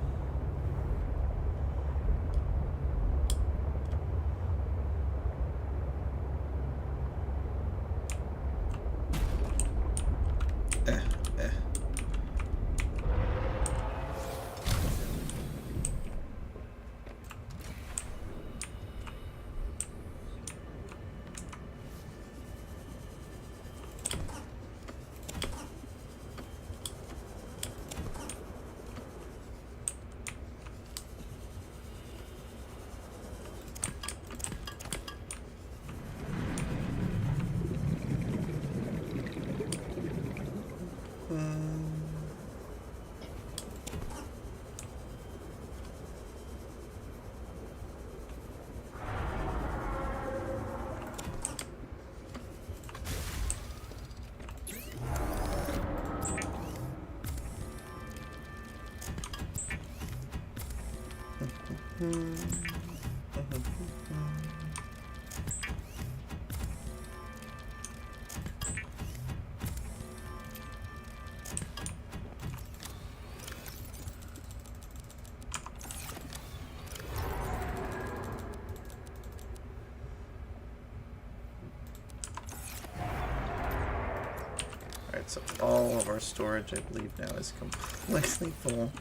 So all of our storage, I believe, now is completely full.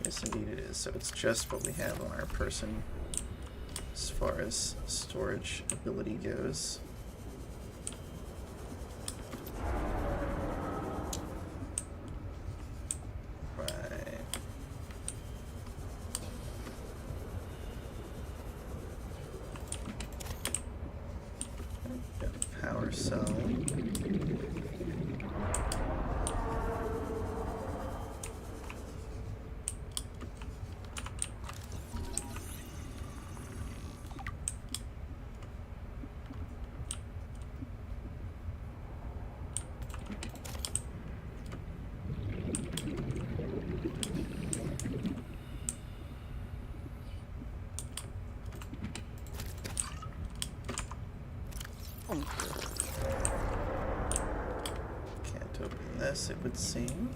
Yes, indeed it is. So it's just what we have on our person as far as storage ability goes. Right. Got a power cell. Can't open this, it would seem.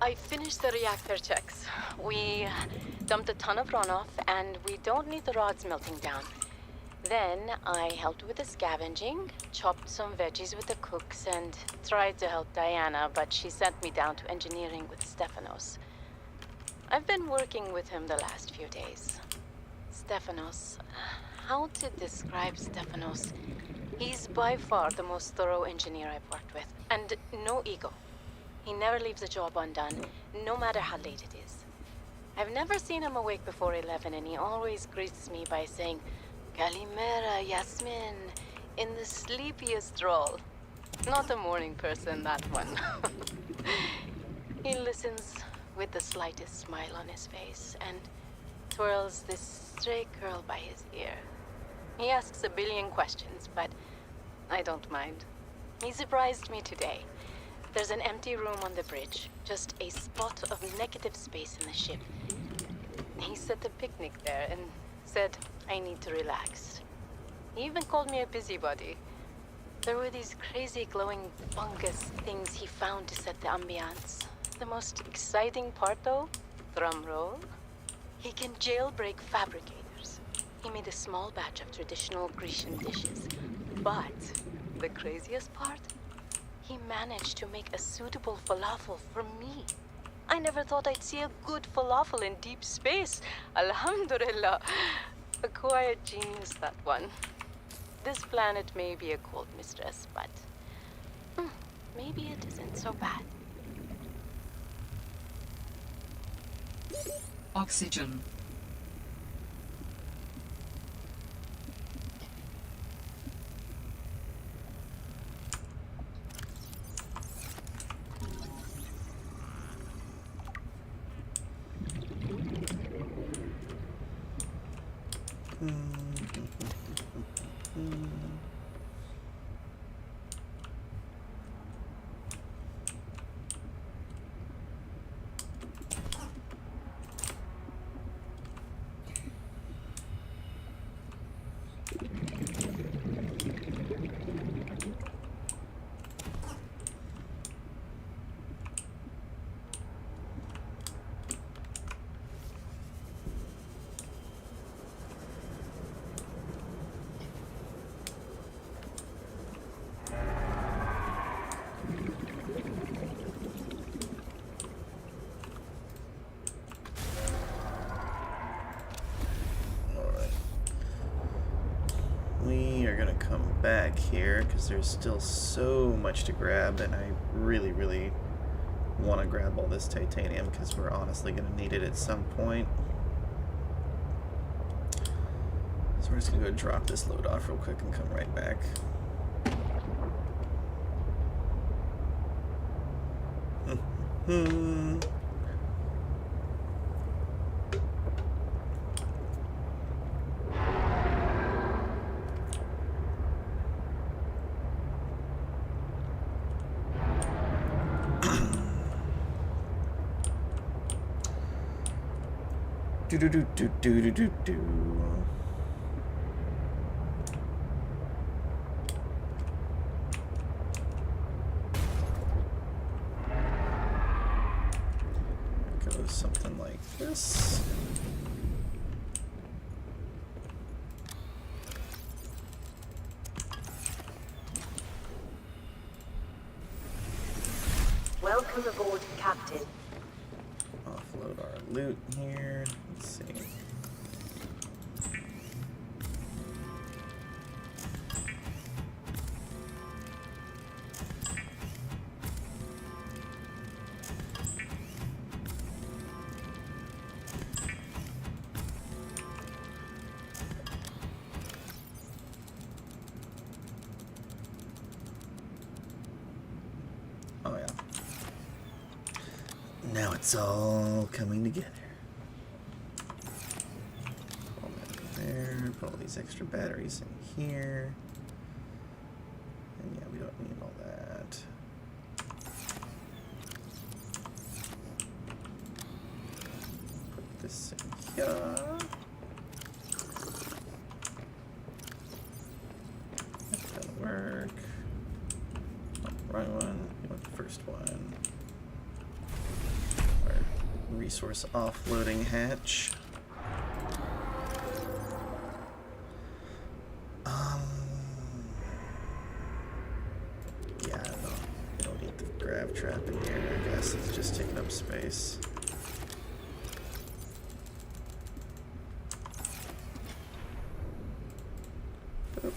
I finished the reactor checks. We dumped a ton of runoff, and we don't need the rods melting down. Then I helped with the scavenging, chopped some veggies with the cooks, and tried to help Diana, but she sent me down to engineering with Stefanos. I've been working with him the last few days. Stefanos. How to describe Stefanos? He's by far the most thorough engineer I've worked with, and no ego. He never leaves a job undone, no matter how late it is. I've never seen him awake before 11, and he always greets me by saying, Kalimera, Yasmin, in the sleepiest drawl. Not a morning person, that one. He listens with the slightest smile on his face, and twirls this stray curl by his ear. He asks a billion questions, but I don't mind. He surprised me today. There's an empty room on the bridge, just a spot of negative space in the ship. He set a picnic there and said I need to relax. He even called me a busybody. There were these crazy glowing fungus things he found to set the ambiance. The most exciting part though, drum roll, he can jailbreak fabricators. He made a small batch of traditional Grecian dishes. But the craziest part? He managed to make a suitable falafel for me. I never thought I'd see a good falafel in deep space. Alhamdulillah. A quiet genius, that one. This planet may be a cold mistress, but maybe it isn't so bad. Oxygen. Back here because there's still so much to grab, and I really want to grab all this titanium because we're honestly going to need it at some point. So we're just going to go drop this load off real quick and come right back. Do. something like this. Welcome aboard, Captain. Offload our loot here. Let's see. Oh yeah. Now it's all coming together. All that in there. Put all these extra batteries in here. And yeah, we don't need all that. Put this in here. That's gonna work. Oh, wrong one. You want the first one. Our resource offloading hatch. Yeah, no. We don't need the grav trap in here. I guess it's just taking up space. Boop.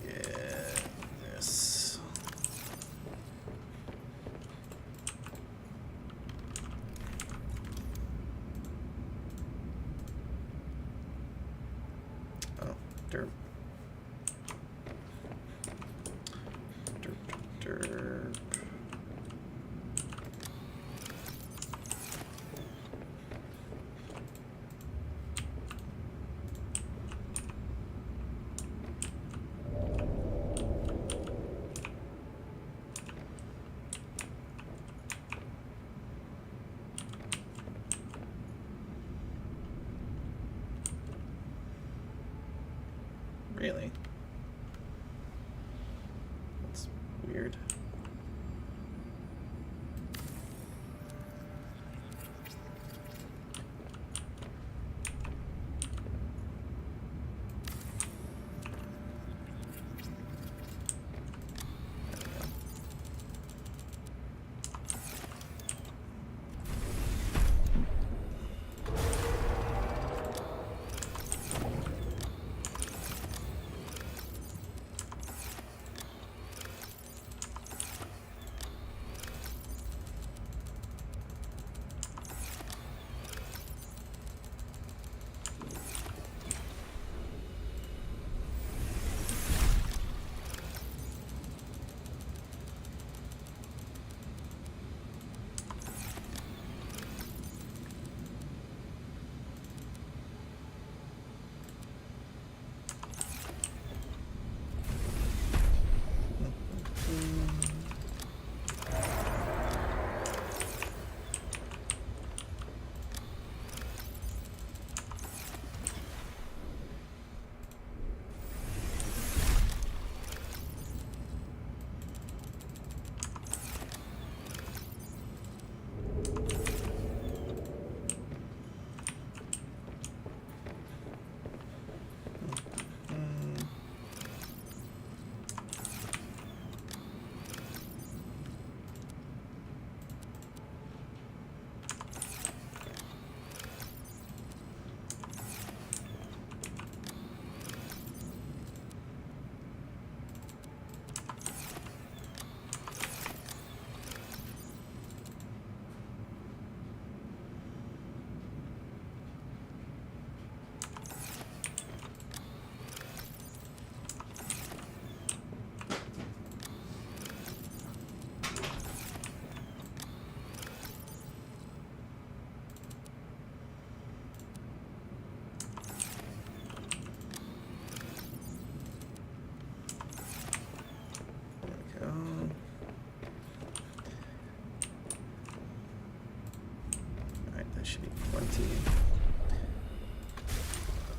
Get this. Oh, derp. Derp, derp. Really? That's weird.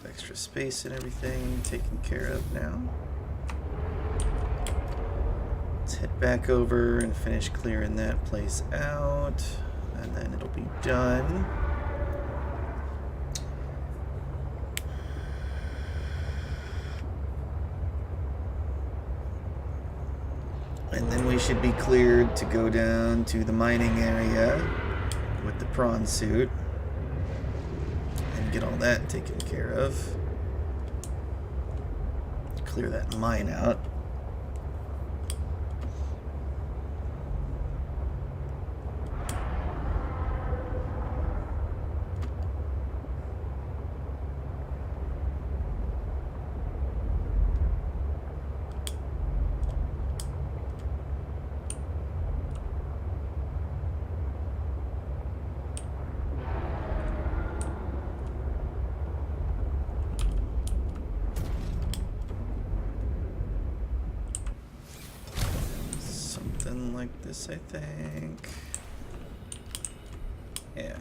Extra space and everything taken care of now. Let's head back over and finish clearing that place out, and then it'll be done. And then we should be cleared to go down to the mining area with the prawn suit and get all that taken care of. Clear that mine out. Like this, I think. Yeah.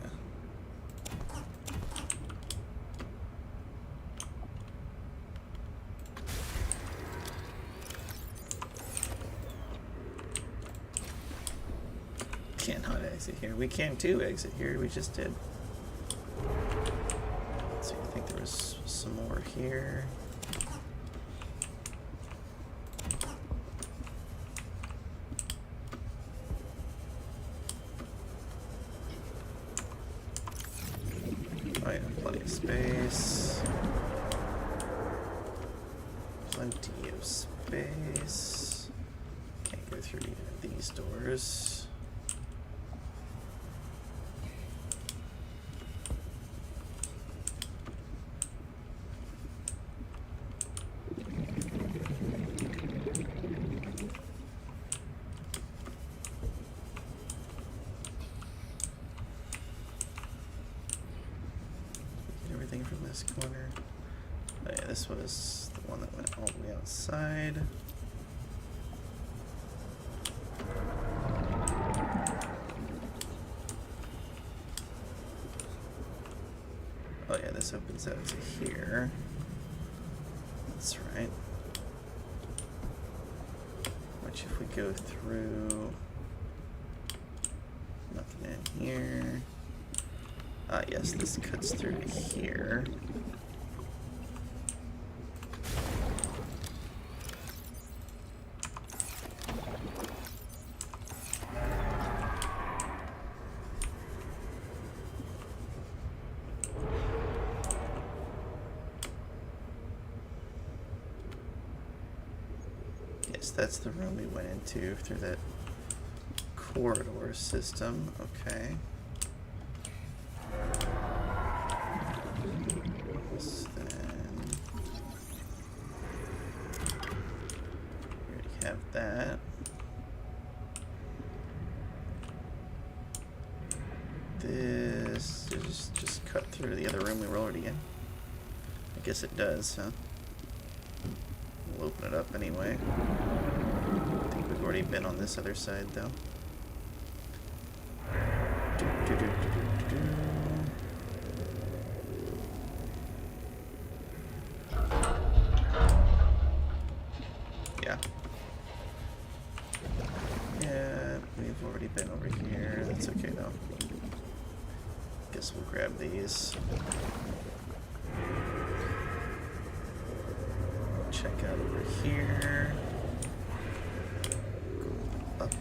Can't not exit here. We can too exit here. We just did. Let's see. I think there was some more here. Space. Plenty of space. Can't go through either of these doors. From this corner. Oh yeah, this was the one that went all the way outside. Oh yeah, this opens out to here. That's right. Which if we go through, nothing in here. Ah, yes, this cuts through to here. Yes, that's the room we went into through that corridor system. Okay. That. This is just cut through the other room we were already in. I guess it does, huh? We'll open it up anyway. I think we've already been on this other side, though. Yeah. Yeah, we've already been over here. That's okay, though. Guess we'll grab these. Check out over here. Go up.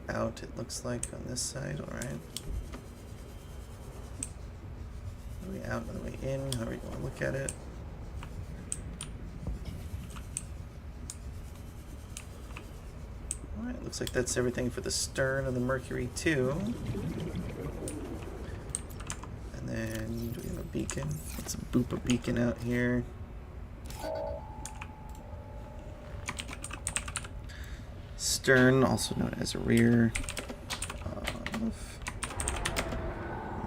Out, it looks like, on this side. Alright. Another way out, another way in, however you want to look at it. Alright, looks like that's everything for the stern of the Marguerit 2. And then, do we have a beacon? Let's boop a beacon out here. Stern, also known as rear of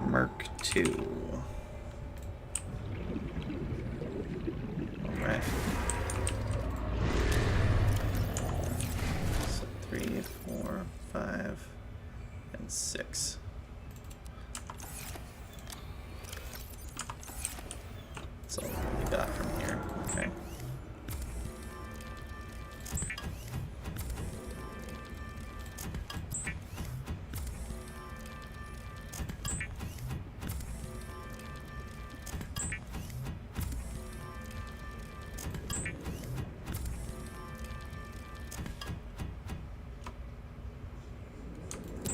Merc 2. Alright. So 3, 4, 5, and 6. That's all we got from here. Okay.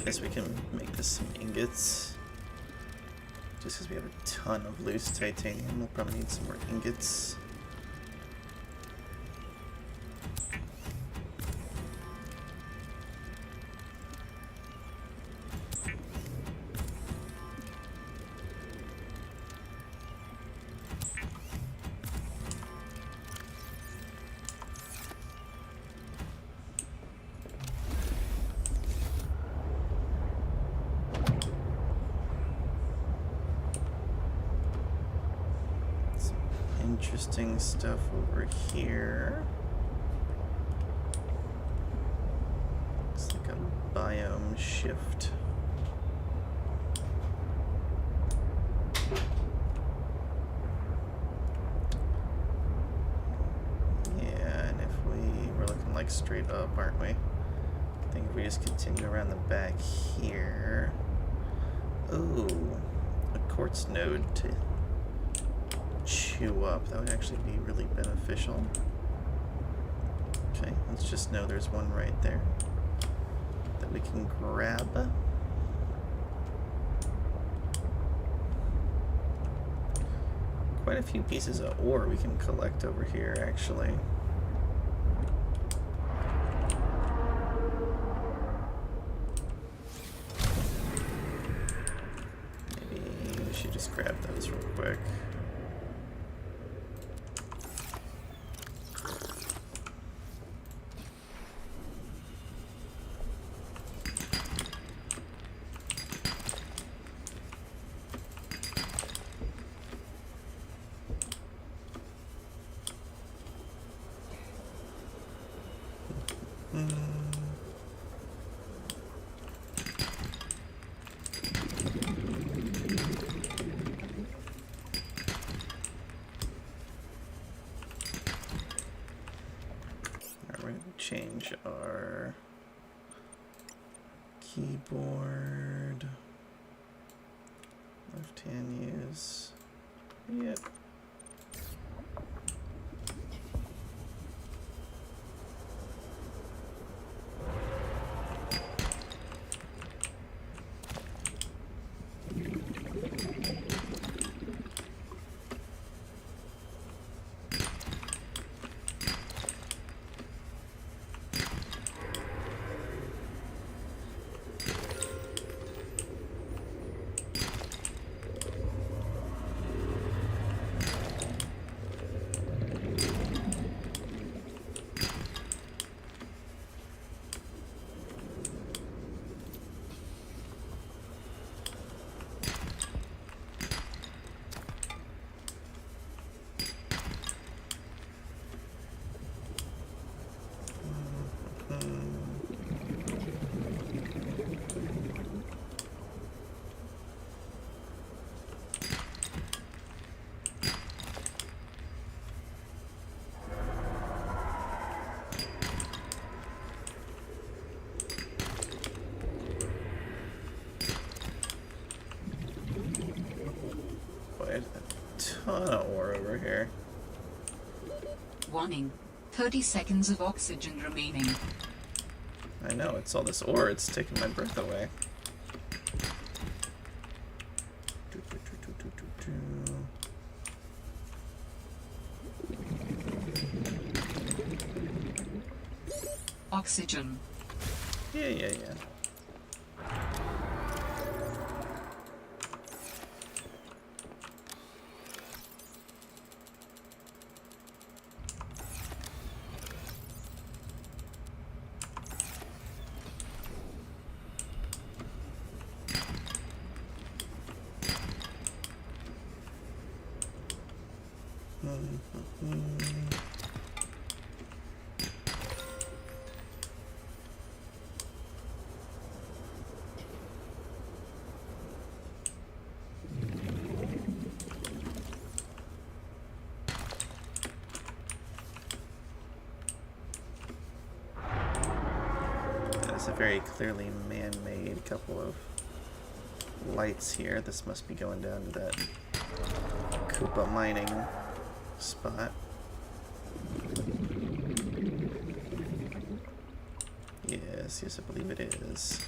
Guess we can make this some ingots. Just because we have a ton of loose titanium, we'll probably need some more ingots. Interesting stuff over here. Looks like a biome shift. Yeah, and if we're looking like straight up, aren't we? I think if we just continue around the back here. Ooh, a quartz node to chew up. That would actually be really beneficial. Okay, let's just know there's one right there that we can grab. Quite a few pieces of ore we can collect over here, actually. Maybe we should just grab those real quick. Change our keyboard. Left hand use. Yep. Ton of ore over here. Warning. 30 seconds of oxygen remaining. I know, it's all this ore, it's taking my breath away. Oxygen. Yeah. That's a very clearly man-made couple of lights here. This must be going down to that Koopa mining spot. Yes, I believe it is.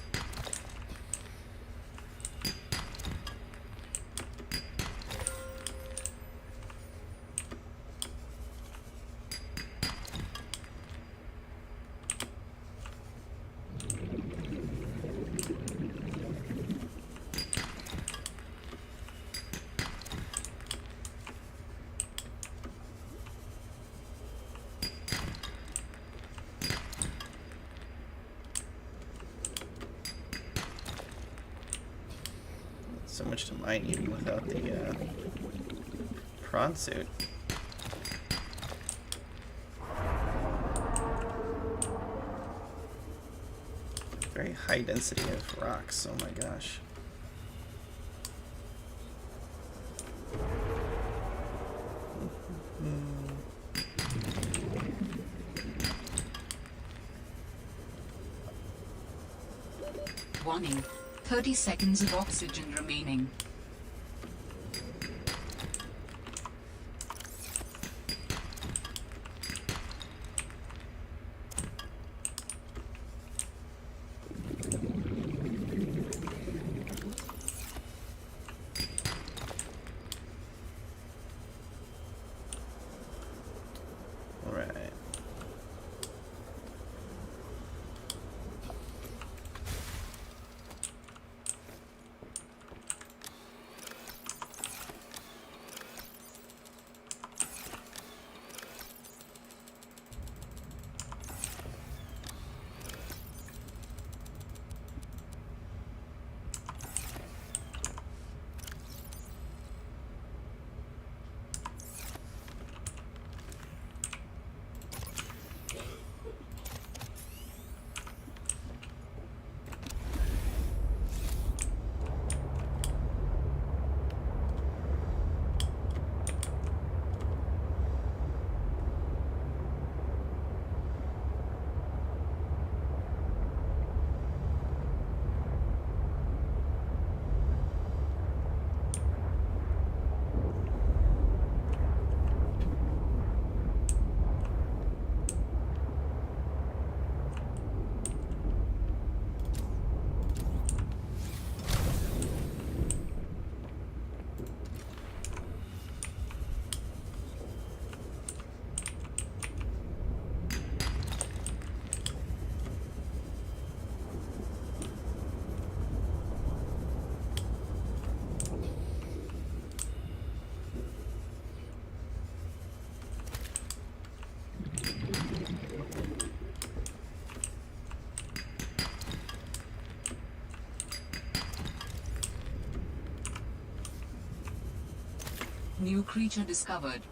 So much to mine even without the prawn suit. Very high density of rocks, oh my gosh. Warning. 30 seconds of oxygen remaining. All right. New creature discovered.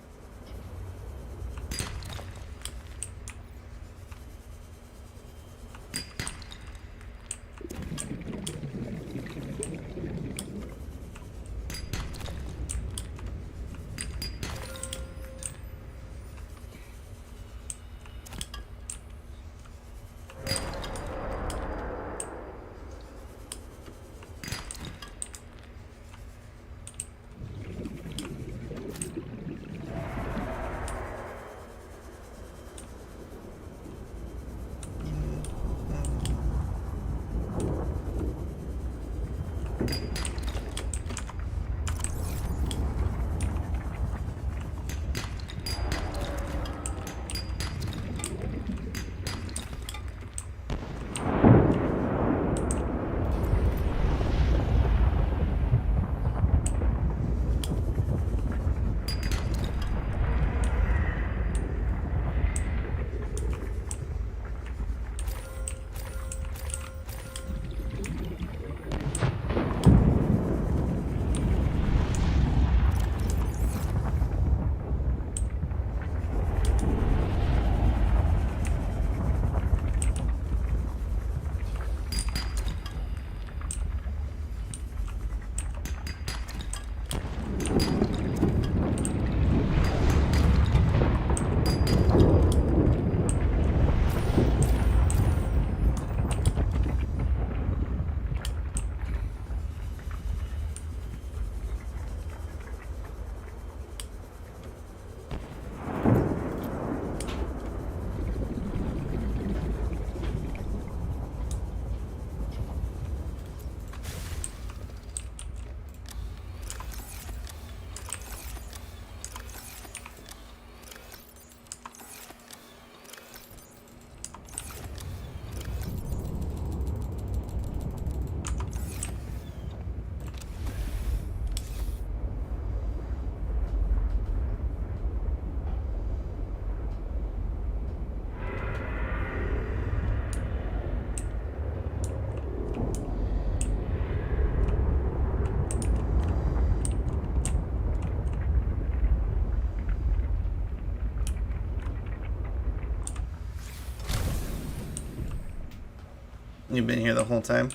You've been here the whole time?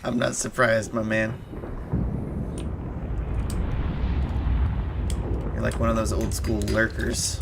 I'm not surprised, my man. You're like one of those old school lurkers.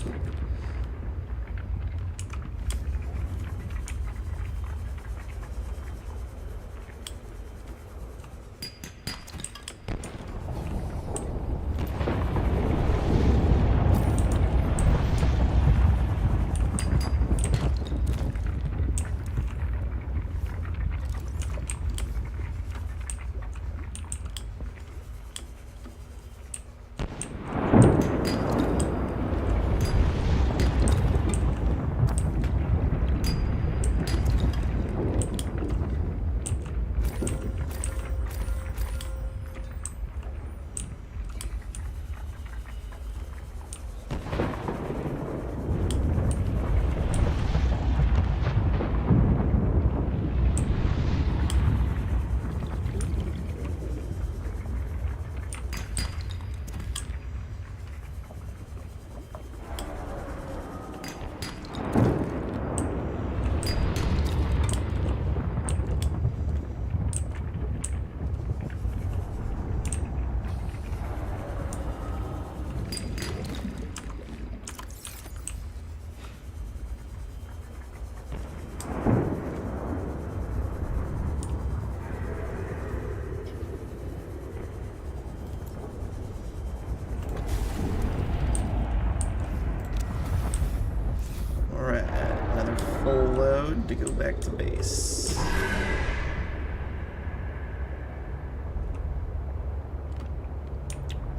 To go back to base.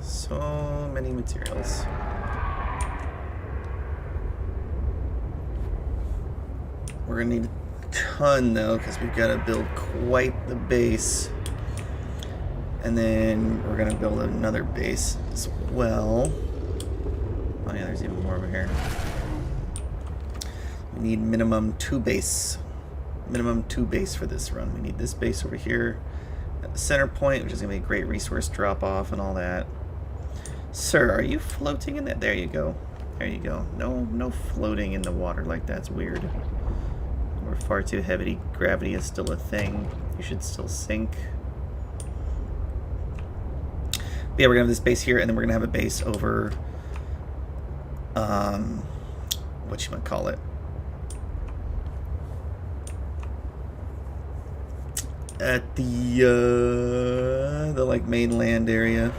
So many materials. We're gonna need a ton though, because we've got to build quite the base. And then we're gonna build another base as well. Oh yeah, there's even more over here. We need minimum 2 base. Minimum 2 base for this run. We need this base over here at the center point, which is going to be a great resource drop off and all that. Sir, are you floating in that? There you go. There you go. No floating in the water like that's weird. We're far too heavy. Gravity is still a thing. You should still sink. But yeah, we're going to have this base here, and then we're going to have a base over, whatchamacallit? At the like mainland area.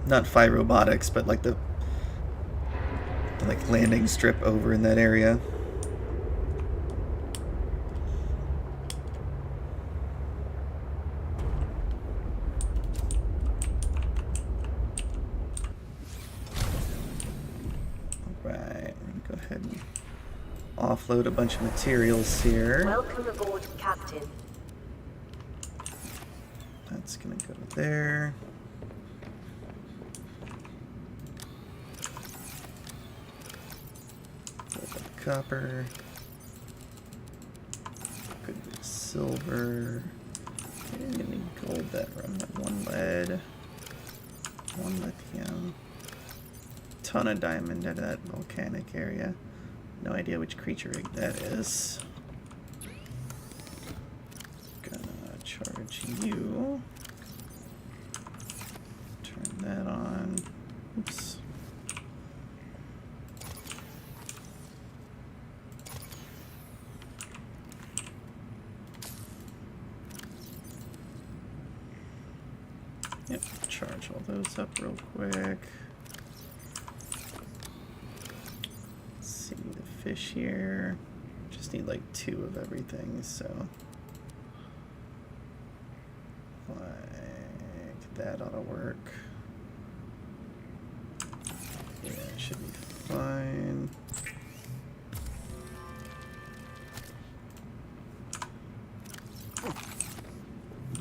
Not Phi Robotics, but like the like landing strip over in that area. Alright, we're gonna go ahead and offload a bunch of materials here. Welcome aboard, Captain. That's gonna go there. Copper. Good bit of silver. I didn't get any gold that run. Had 1 lead. 1 lithium. Ton of diamond out of that volcanic area. No idea which creature rig that is. Gonna charge you. Turn that on. Oops. Yep, charge all those up real quick. Let's see the fish here. Just need like 2 of everything, so like that ought to work. Yeah, it should be fine.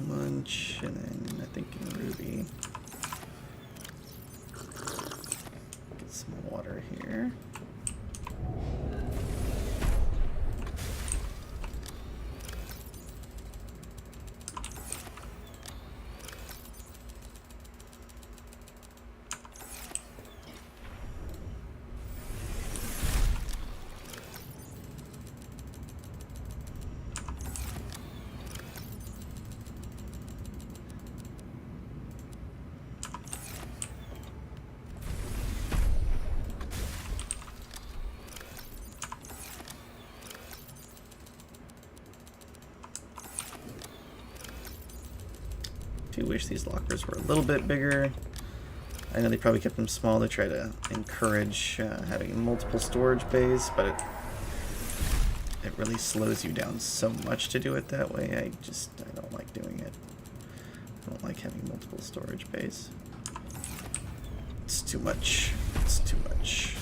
Munch, and then I think in Ruby. Get some water here. do wish these lockers were a little bit bigger. I know they probably kept them small to try to encourage having multiple storage bays, but it really slows you down so much to do it that way. I don't like doing it. I don't like having multiple storage bays. It's too much. It's too much.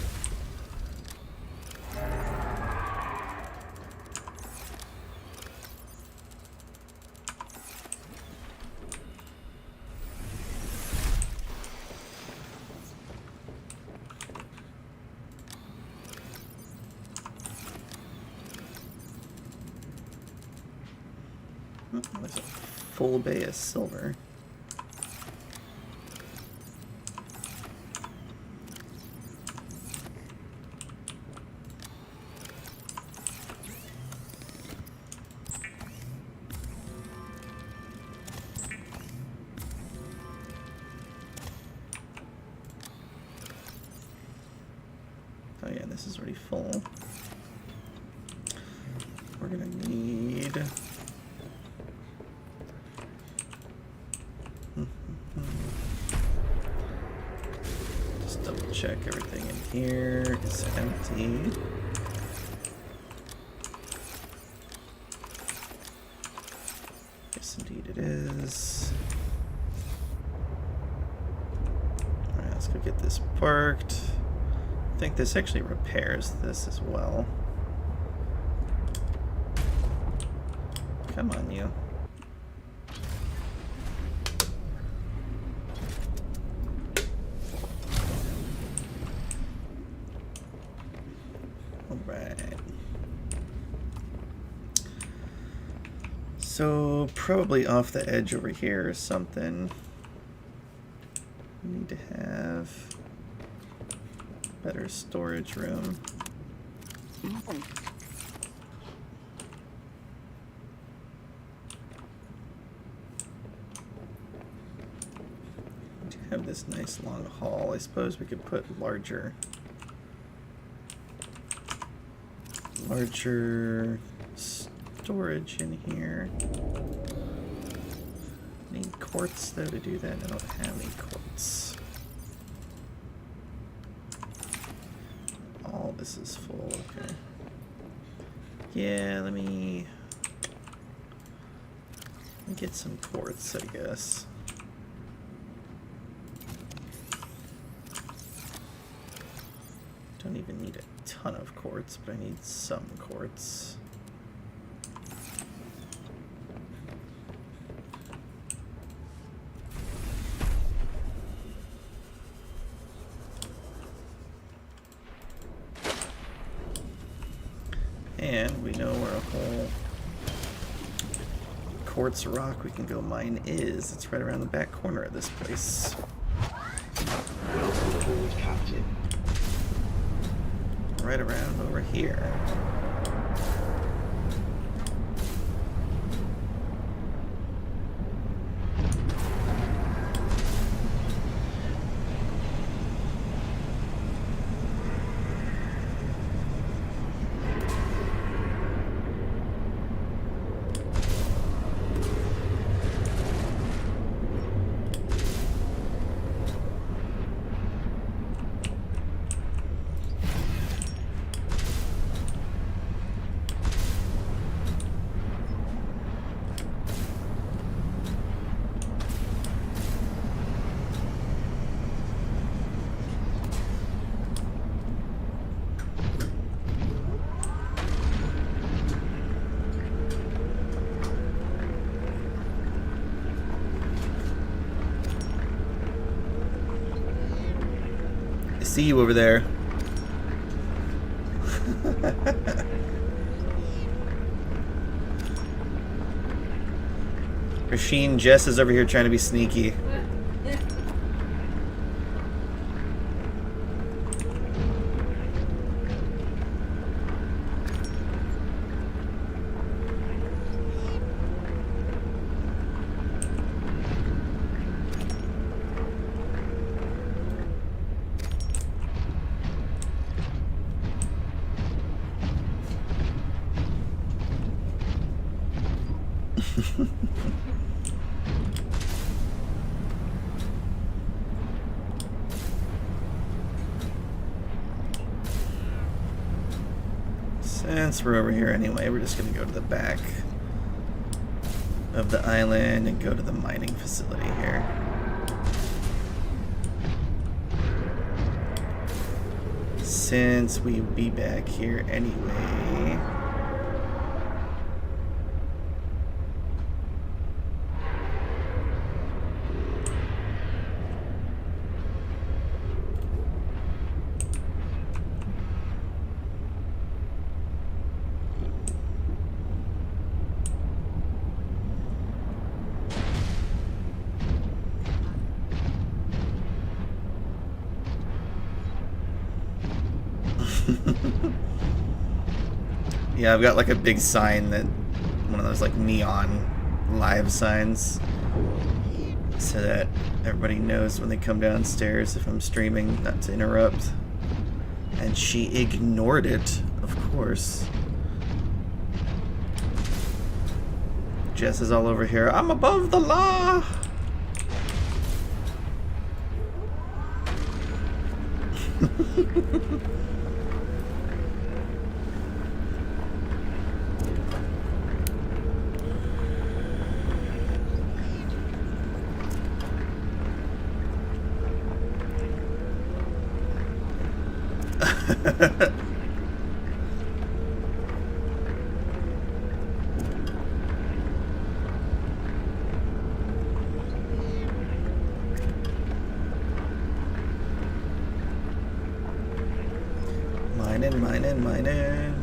There's a full bay of silver. Oh yeah, this is already full. We're gonna need... Just double check everything in here is empty. Yes, indeed it is. Alright, let's go get this parked. I think this actually repairs this as well. Come on, you. Alright. So, probably off the edge over here or something. We need to have better storage room. To have this nice long hall, I suppose we could put larger storage in here. Need quartz though to do that. I don't have any quartz. All this is full, okay. Yeah, let me get some quartz, I guess. Don't even need a ton of quartz, but I need some quartz. And we know where a whole quartz rock we can go mine is. It's right around the back corner of this place. Welcome aboard, Captain. Right around over here. See you over there. Rasheen, Jess is over here trying to be sneaky. Since we're over here anyway, we're just gonna go to the back of the island and go to the mining facility here. Since we'll be back here anyway. Yeah, I've got like a big sign that one of those like neon live signs so that everybody knows when they come downstairs if I'm streaming not to interrupt. And she ignored it, of course. Jess is all over here. I'm above the law. Mining.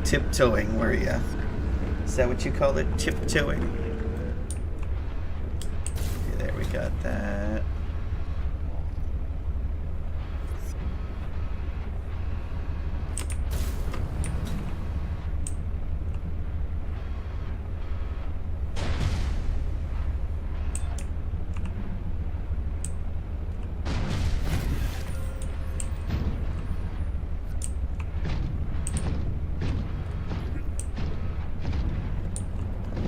Tiptoeing, were ya? Is that what you call it? Tiptoeing. Okay, there we got that.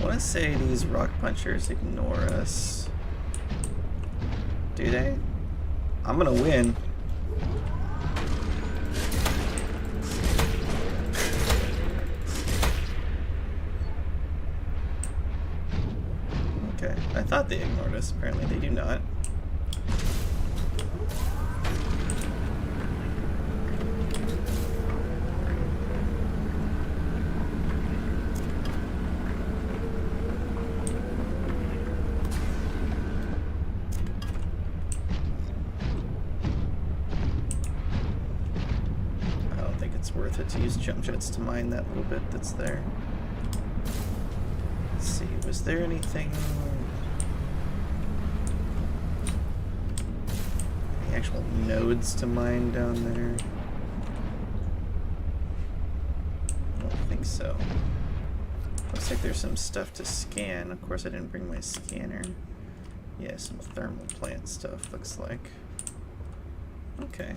I say these rock punchers ignore us. Do they? I'm gonna win. Okay, I thought they ignored us. Apparently they do not. Worth it to use jump jets to mine that little bit that's there. Let's see, was there anything? Any actual nodes to mine down there? I don't think so. Looks like there's some stuff to scan. Of course I didn't bring my scanner. Yeah, some thermal plant stuff looks like. Okay.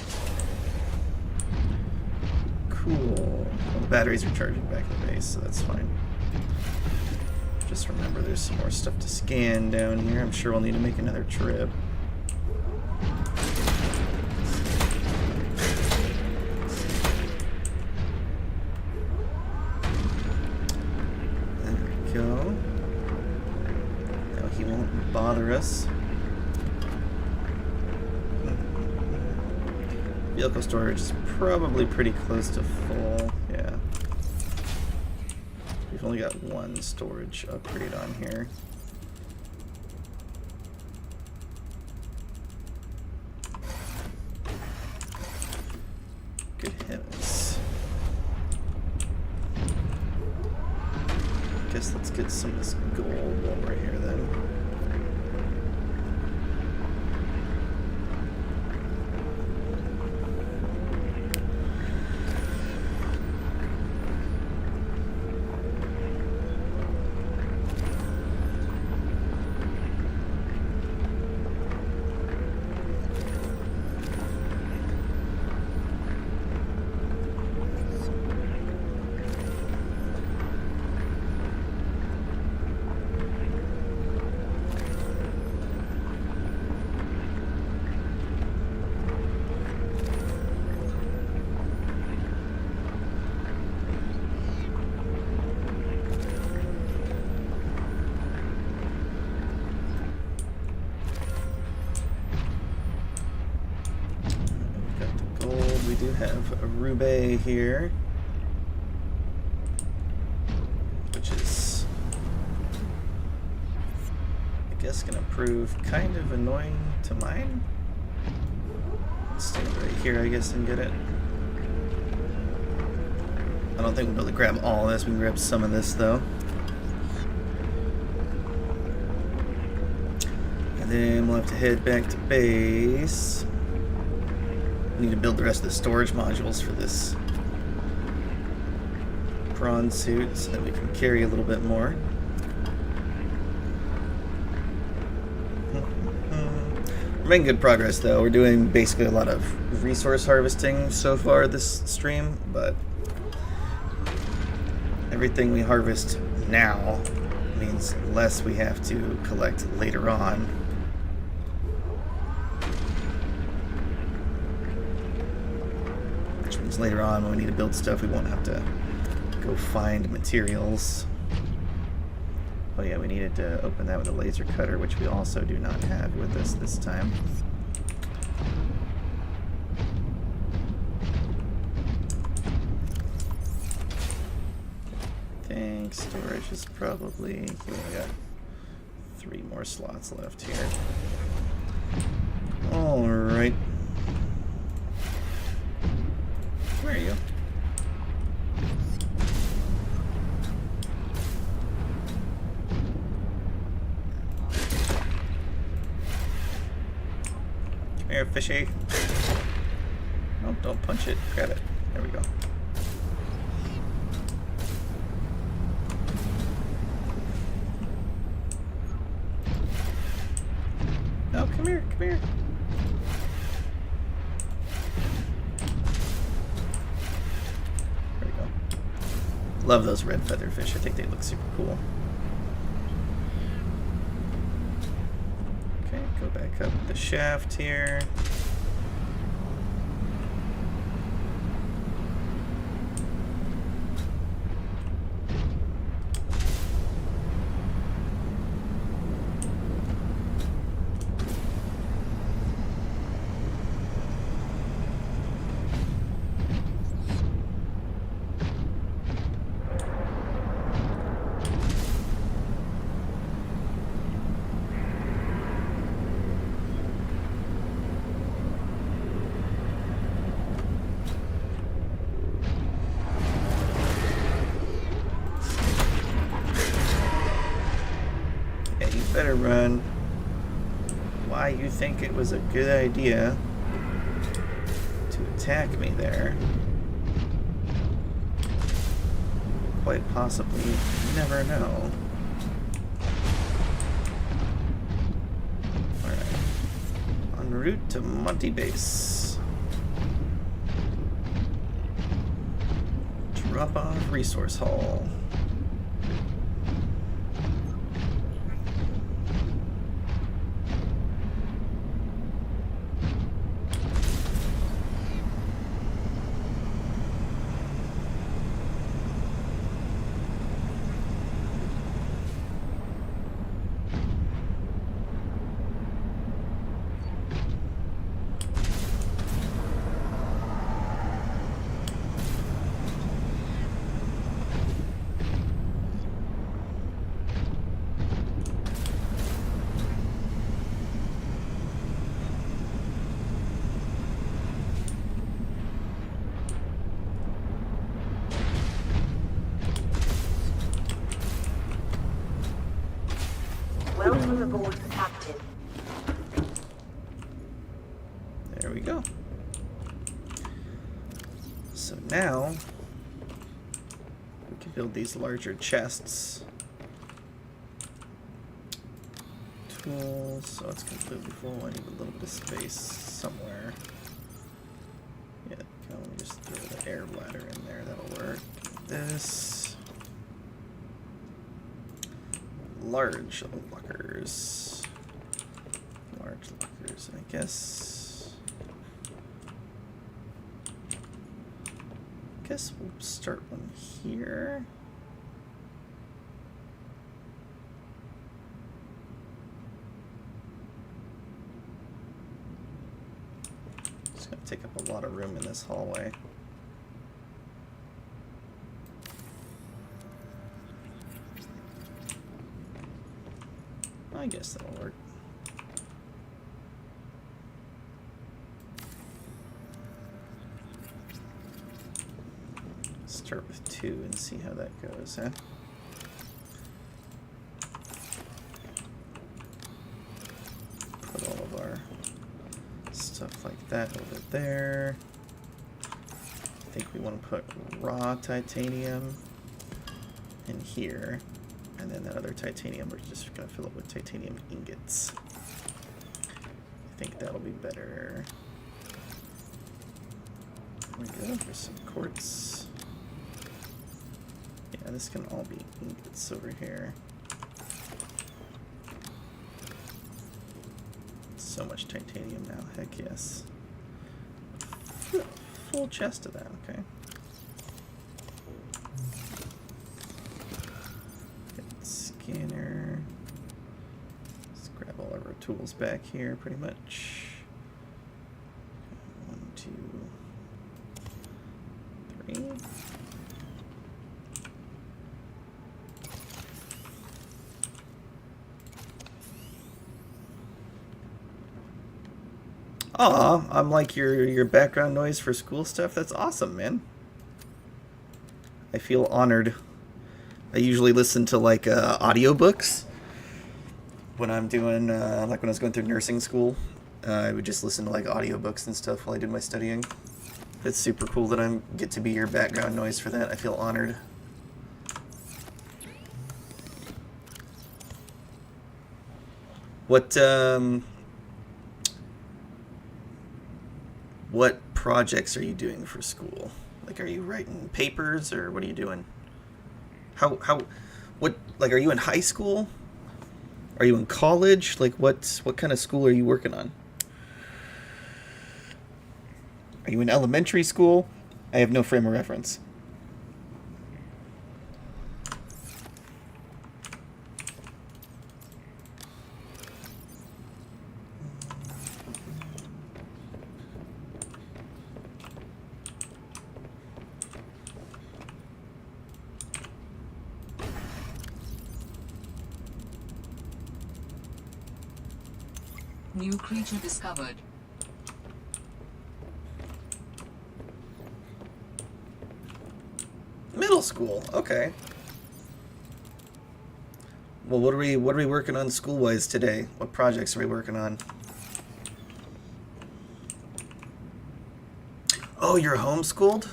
Cool. Well, the batteries are charging back in the base, so that's fine. Just remember there's some more stuff to scan down here. I'm sure we'll need to make another trip. There we go. Now he won't bother us. Vehicle storage is probably pretty close to full, yeah. We've only got one storage upgrade on here. Good heavens. Guess let's get some of this gold while we're here then. Rube here, which is, I guess, gonna prove kind of annoying to mine. Stand right here, I guess, and get it. I don't think we'll be able to grab all of this. We can grab some of this, though. And then we'll have to head back to base. We need to build the rest of the storage modules for this prawn suit so that we can carry a little bit more. We're making good progress, though. We're doing basically a lot of resource harvesting so far this stream, but everything we harvest now means less we have to collect later on. Which means later on, when we need to build stuff, we won't have to go find materials. Oh yeah, we needed to open that with a laser cutter, which we also do not have with us this time. Storage is probably, here we got 3 more slots left here. Alright. Where are you? Come here, fishy. Oh, don't punch it. Grab it. There we go. Oh, come here, come here. There we go. Love those red featherfish. I think they look super cool. Okay, go back up the shaft here. Better run. Why you think it was a good idea to attack me there? Quite possibly, you never know. Alright. En route to Monty Base. Drop off resource haul. Welcome aboard, Captain. There we go. So now we can build these larger chests. Tools, so it's completely full. I need a little bit of space somewhere. Yeah, let me just throw the air bladder in there, that'll work. This. Large lockers. Large lockers, I guess. Guess we'll start one here. It's gonna take up a lot of room in this hallway. I guess that'll work. Start with 2 and see how that goes, huh? Put all of our stuff like that over there. I think we want to put raw titanium in here, and then that other titanium we're just going to fill it with titanium ingots. I think that'll be better. There we go, there's some quartz. Yeah, this can all be ingots over here. So much titanium now, heck yes. Full chest of that, okay. Get the scanner. Let's grab all of our tools back here, pretty much. 1, 2, 3. Aw, I'm like your background noise for school stuff. That's awesome, man. I feel honored. I usually listen to like audiobooks when I'm doing like when I was going through nursing school. I would just listen to like audiobooks and stuff while I did my studying. It's super cool that I get to be your background noise for that. I feel honored. What projects are you doing for school? Like, are you writing papers or what are you doing? Like, are you in high school? Are you in college? Like, what kind of school are you working on? Are you in elementary school? I have no frame of reference. New creature discovered. Middle school, okay. Well, what are we working on school-wise today? What projects are we working on? Oh, you're homeschooled?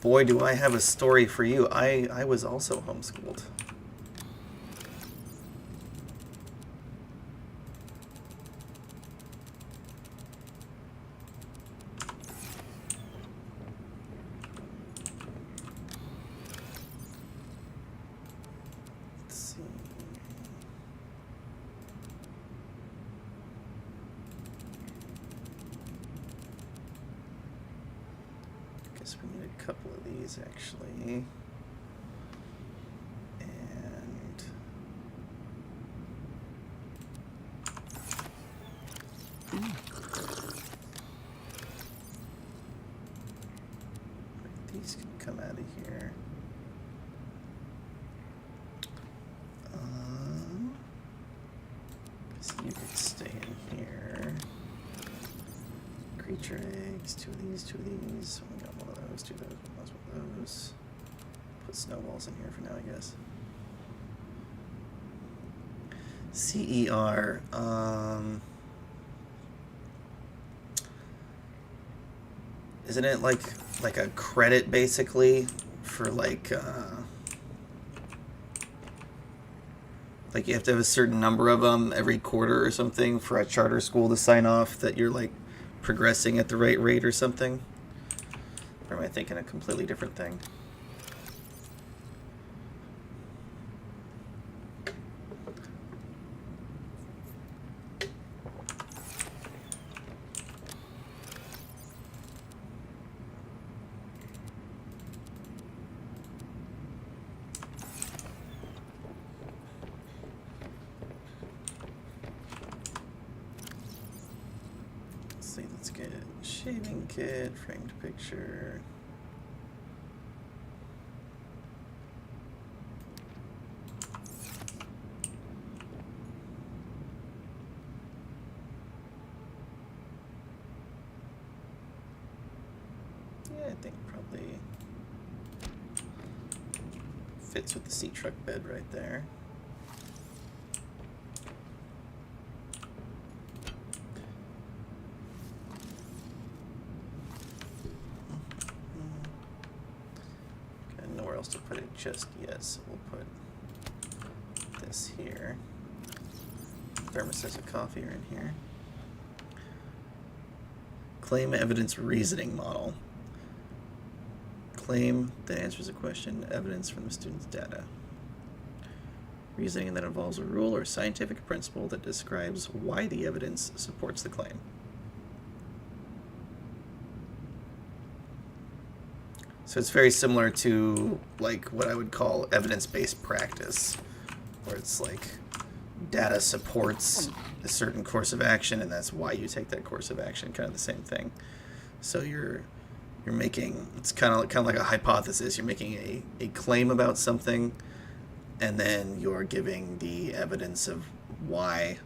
Boy, do I have a story for you. I was also homeschooled. Let's see. Guess we need a couple of these actually. And these can come out of here. So you could stay in here. Creature eggs, 2 of these, 2 of these. We got 1 of those, 2 of those, 1 of those. Put snowballs in here for now, I guess. CER. Isn't it like a credit basically for like you have to have a certain number of them every quarter or something for a charter school to sign off that you're like progressing at the right rate or something? Or am I thinking a completely different thing? complete. Let's get shaving kit, framed picture. Yeah, I think probably fits with the sea truck bed right there. Nowhere else to put it just yet, so we'll put this here. Thermoses of coffee are in here. Claim evidence reasoning model. Claim that answers a question, evidence from the student's data. Reasoning that involves a rule or scientific principle that describes why the evidence supports the claim. So it's very similar to like what I would call evidence-based practice, where it's like data supports a certain course of action, and that's why you take that course of action. Kind of the same thing. So you're making, it's kind of like a hypothesis. You're making a claim about something, and then you're giving the evidence of why,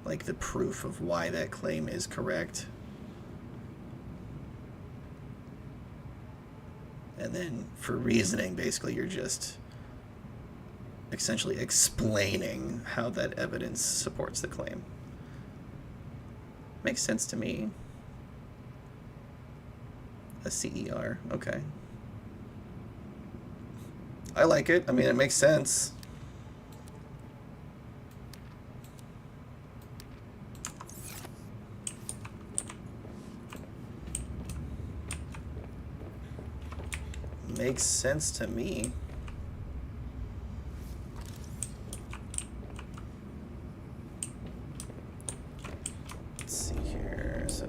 like the proof of why that claim is correct. And then for reasoning, basically, you're just essentially explaining how that evidence supports the claim. Makes sense to me. A CER, okay. I like it. I mean, it makes sense. Makes sense to me. Let's see here. So,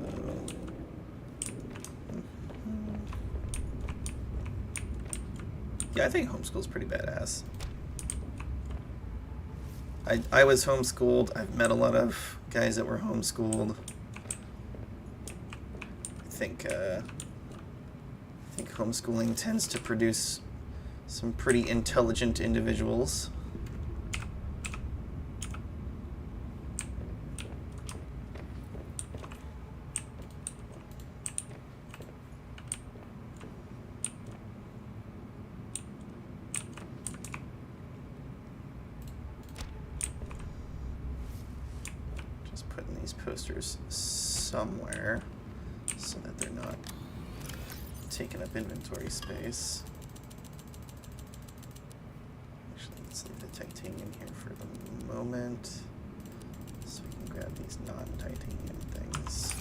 yeah, I think homeschool's pretty badass. I was homeschooled. I've met a lot of guys that were homeschooled. I think homeschooling tends to produce some pretty intelligent individuals. Just putting these posters somewhere so that they're not taking up inventory space. Actually, let's leave the titanium here for the moment, so we can grab these non-titanium things.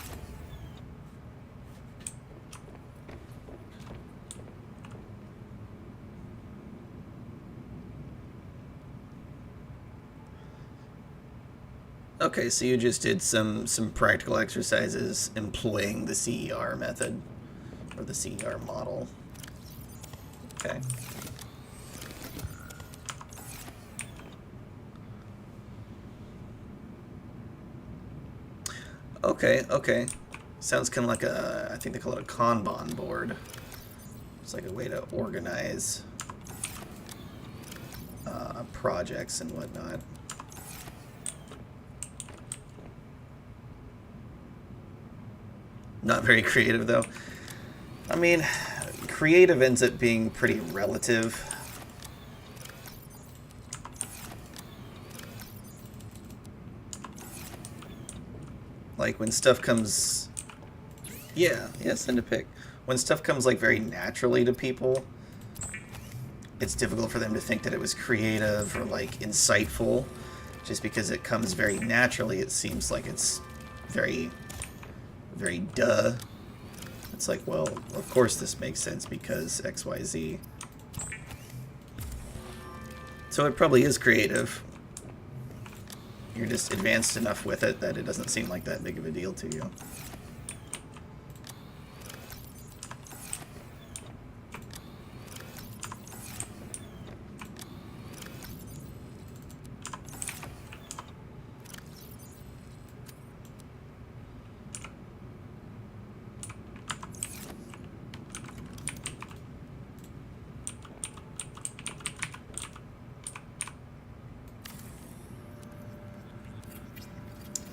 Okay, so you just did some practical exercises employing the CER method. Or the CER model. Okay. Okay. Sounds kind of like a, I think they call it a Kanban board. It's like a way to organize projects and whatnot. Not very creative, though. I mean, creative ends up being pretty relative. Like when stuff comes, yeah, send a pic. When stuff comes like very naturally to people, it's difficult for them to think that it was creative or like insightful. Just because it comes very naturally, it seems like it's very, very duh. It's like, well, of course this makes sense because XYZ. So it probably is creative. You're just advanced enough with it that it doesn't seem like that big of a deal to you.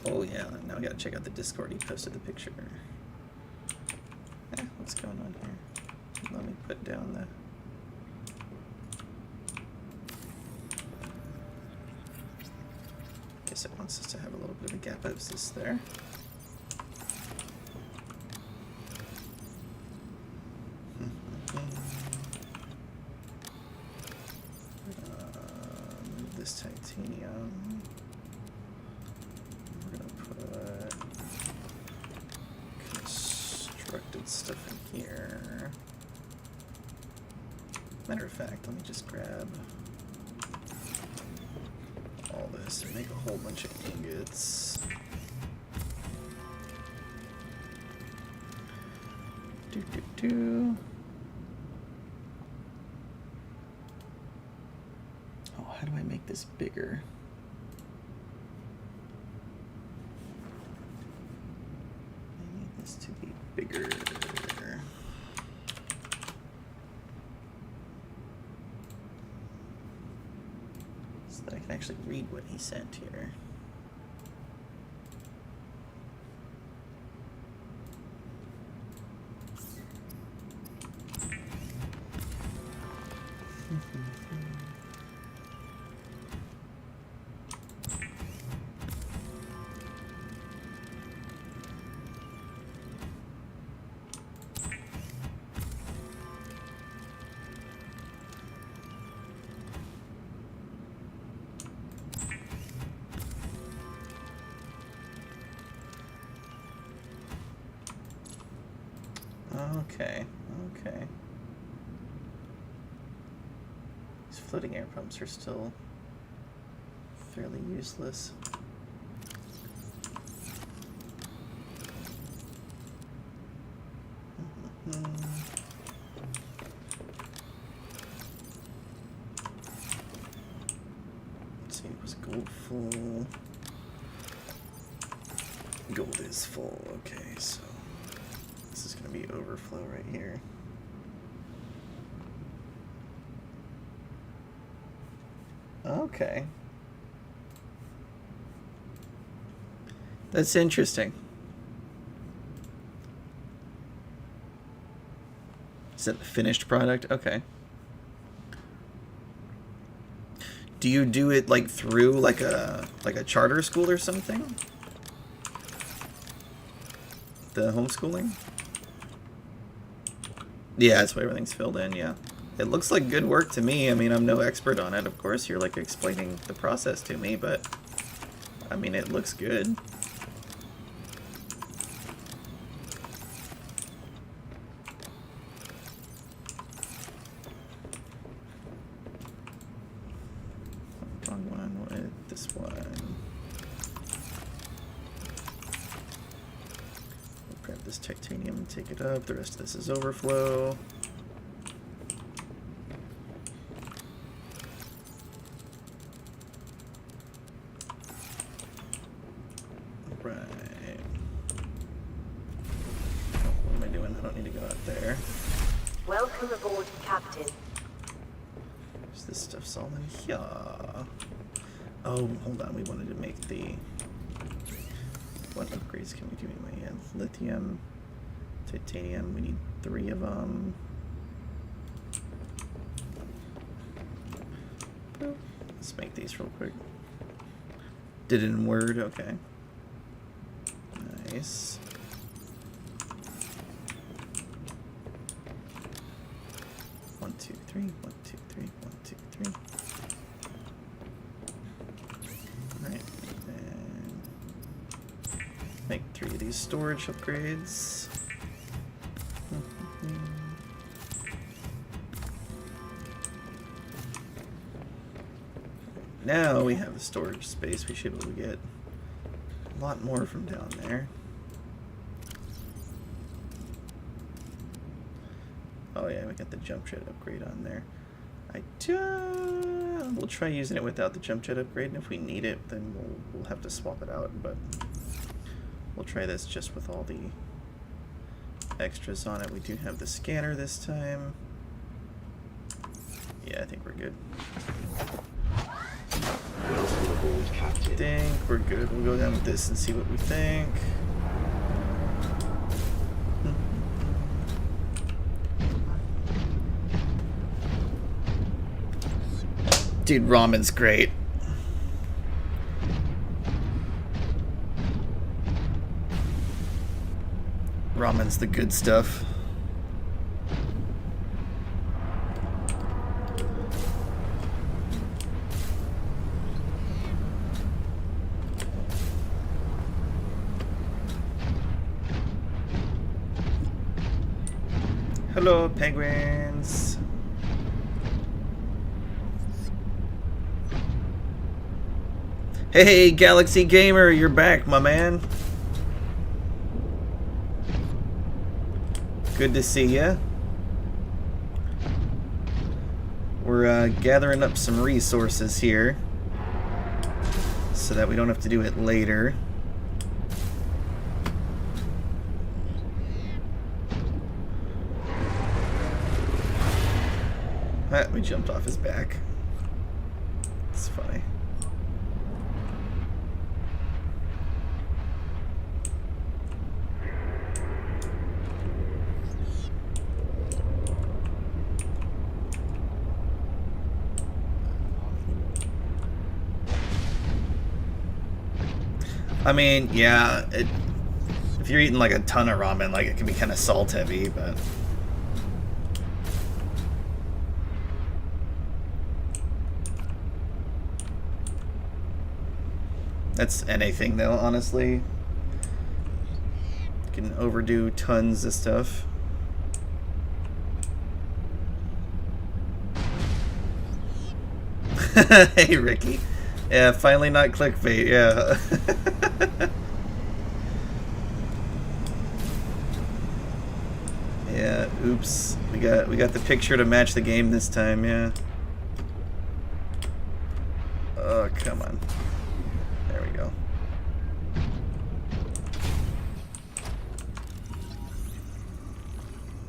Oh yeah, now I gotta check out the Discord. He posted the picture. What's going on here? Let me put down the... Guess it wants us to have a little bit of a gap of this there. Move this titanium. We're gonna put constructed stuff in here. Matter of fact, let me just grab all this and make a whole bunch of ingots. Oh, how do I make this bigger? I need this to be bigger. So that I can actually read what he sent here. Okay, okay. These floating air pumps are still fairly useless. Let's see, was gold full? Gold is full, okay, so this is going to be overflow right here. Okay. That's interesting. Is that the finished product? Okay. Do you do it like through like a charter school or something? The homeschooling? Yeah, that's why everything's filled in, yeah. It looks like good work to me. I mean, I'm no expert on it, of course. You're like explaining the process to me, but I mean, it looks good. Wrong one, with this one. We'll grab this titanium and take it up. The rest of this is overflow. Welcome aboard, Captain. This stuff's all in here. Oh, hold on. We wanted to make the... What upgrades can we do anyway? Yeah, lithium, titanium. We need 3 of them. Let's make these real quick. Did it in Word? Okay. Nice. One, two, three. 1, 2, 3. 1, 2, 3. Alright, and make 3 of these storage upgrades. Now we have the storage space. We should be able to get a lot more from down there. Oh yeah, we got the jump jet upgrade on there. We'll try using it without the jump jet upgrade, and if we need it, then we'll have to swap it out. But we'll try this just with all the extras on it. We do have the scanner this time. Yeah, I think we're good. Welcome aboard, I Captain. think we're good. We'll go down with this and see what we think. Dude, ramen's great. Ramen's the good stuff. Hello, penguins. Hey, Galaxy Gamer, you're back, my man. Good to see ya. We're gathering up some resources here so that we don't have to do it later. Ah, we jumped off his back. It's funny. I mean, yeah, if you're eating like a ton of ramen, like it can be kind of salt heavy, but that's anything though, honestly. You can overdo tons of stuff. Hey, Ricky. Yeah, finally not clickbait, yeah. Yeah, oops. We got the picture to match the game this time, yeah. Oh, come on. There we go.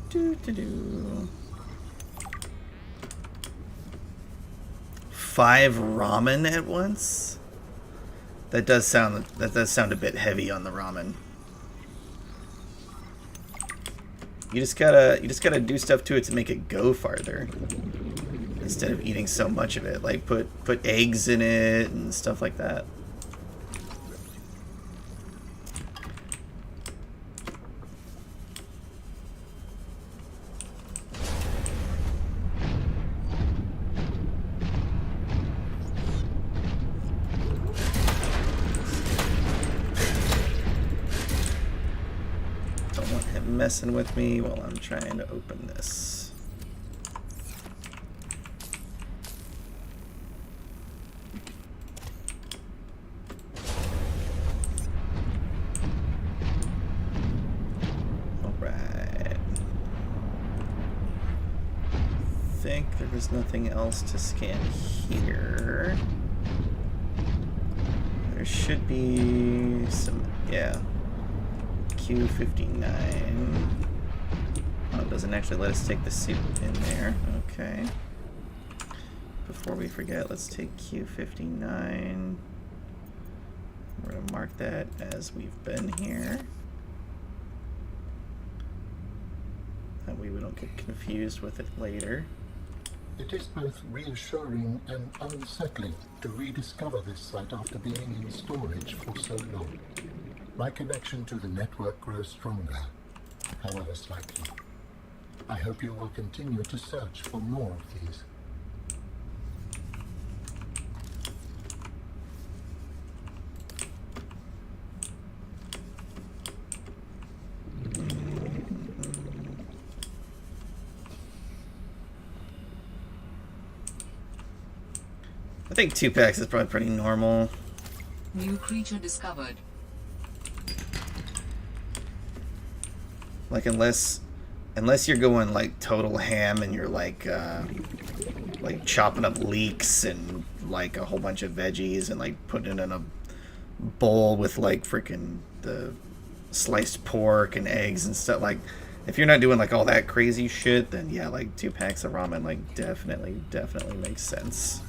Do. 5 ramen at once? That does sound a bit heavy on the ramen. You just gotta do stuff to it to make it go farther. Instead of eating so much of it. Like put eggs in it and stuff like that. Messing with me while I'm trying to open this. Alright. I think there's nothing else to scan here. There should be some, yeah. Q59. Oh, it doesn't actually let us take the suit in there. Okay. Before we forget, let's take Q59. We're going to mark that as we've been here. That way we don't get confused with it later. It is both reassuring and unsettling to rediscover this site after being in storage for so long. My connection to the network grows stronger, however slightly. I hope you will continue to search for more of these. I think 2 packs is probably pretty normal. New creature discovered. Like unless you're going like total ham and you're like chopping up leeks and like a whole bunch of veggies and like putting it in a bowl with like freaking the sliced pork and eggs and stuff. Like if you're not doing like all that crazy shit, then yeah, like 2 packs of ramen like definitely makes sense.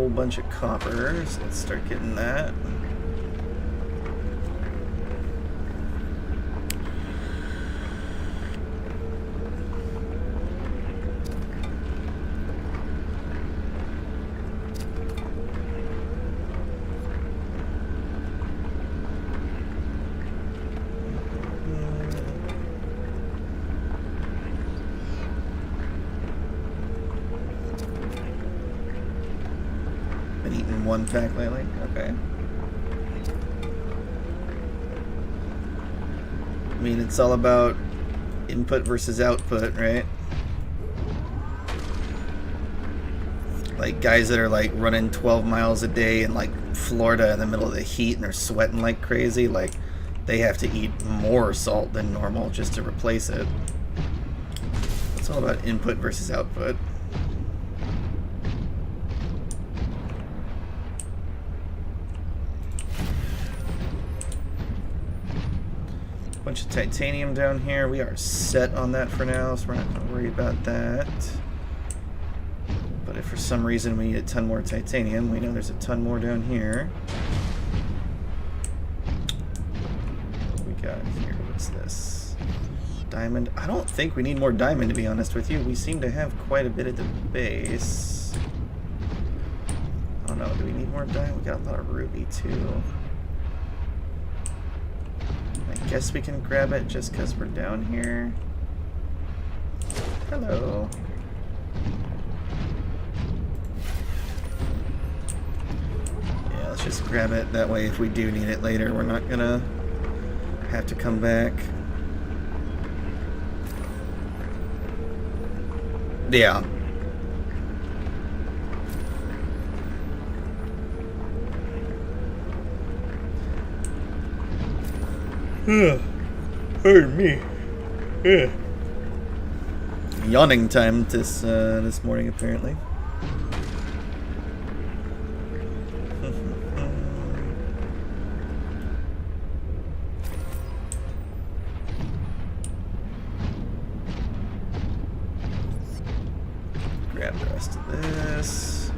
whole bunch of copper, so let's start getting that. Been eating one pack lately? Okay. I mean, it's all about input versus output, right? Like guys that are like running 12 miles a day in like Florida in the middle of the heat and they're sweating like crazy, like they have to eat more salt than normal just to replace it. It's all about input versus output. Bunch of titanium down here. We are set on that for now, so we're not going to worry about that. But if for some reason we need a ton more titanium, we know there's a ton more down here. What we got here? What's this? Diamond. I don't think we need more diamond, to be honest with you. We seem to have quite a bit at the base. I don't know. Do we need more diamond? We got a lot of ruby, too. I guess we can grab it just because we're down here. Hello. Yeah, let's just grab it. That way if we do need it later, we're not gonna have to come back. Yeah. Pardon me. Yawning time this morning, apparently. Grab the rest of this.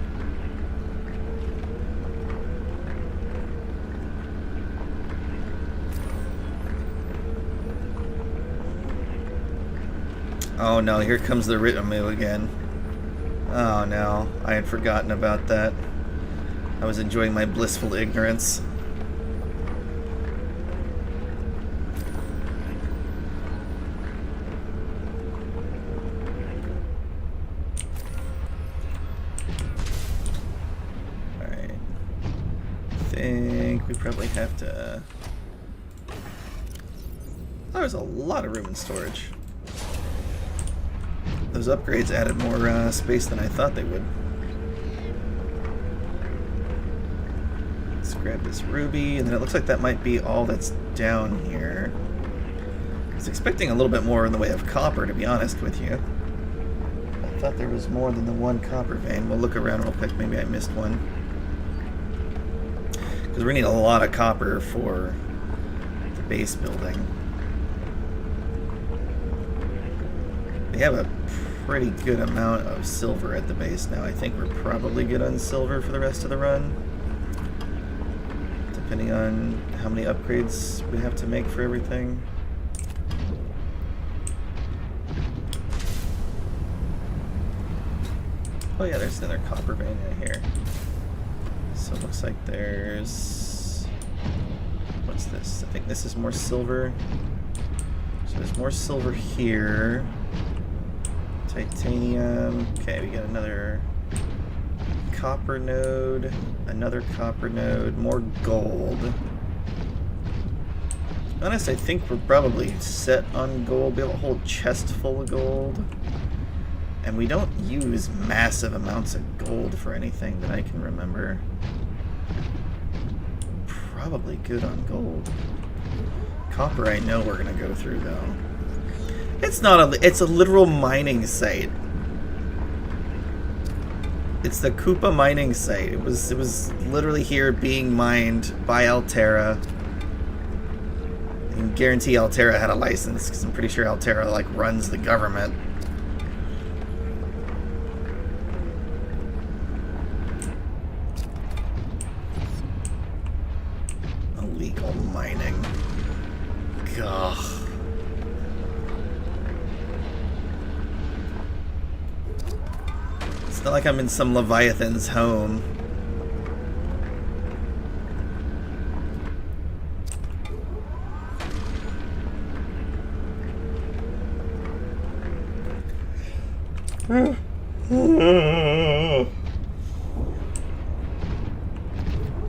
Oh no, here comes the Ritamu again. Oh no, I had forgotten about that. I was enjoying my blissful ignorance. Alright. I think we probably have to... Oh, there's a lot of room in storage. Those upgrades added more space than I thought they would. Let's grab this ruby, and then it looks like that might be all that's down here. I was expecting a little bit more in the way of copper, to be honest with you. I thought there was more than the one copper vein. We'll look around real quick, maybe I missed one. Because we need a lot of copper for the base building. We have a pretty good amount of silver at the base now. I think we're probably good on silver for the rest of the run, depending on how many upgrades we have to make for everything. Oh yeah, there's another copper vein right here. So it looks like there's... What's this? I think this is more silver. So there's more silver here. Titanium. Okay, we got another copper node, another copper node, more gold. To be honest, I think we're probably set on gold. We have a whole chest full of gold. And we don't use massive amounts of gold for anything that I can remember. Probably good on gold. Copper I know we're gonna go through though. It's not a... It's a literal mining site. It's the Koopa mining site. It was literally here being mined by Alterra. I can guarantee Alterra had a license, because I'm pretty sure Alterra, like, runs the government. illegal mining. Gah. It's not like I'm in some Leviathan's home.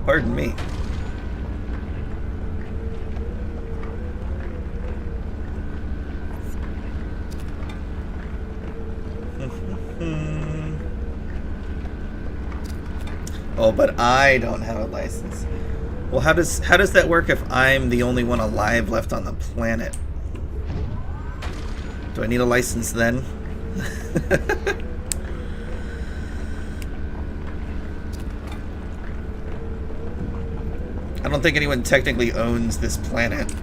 Pardon me. Oh, but I don't have a license. Well, how does that work if I'm the only one alive left on the planet? Do I need a license then? I don't think anyone technically owns this planet.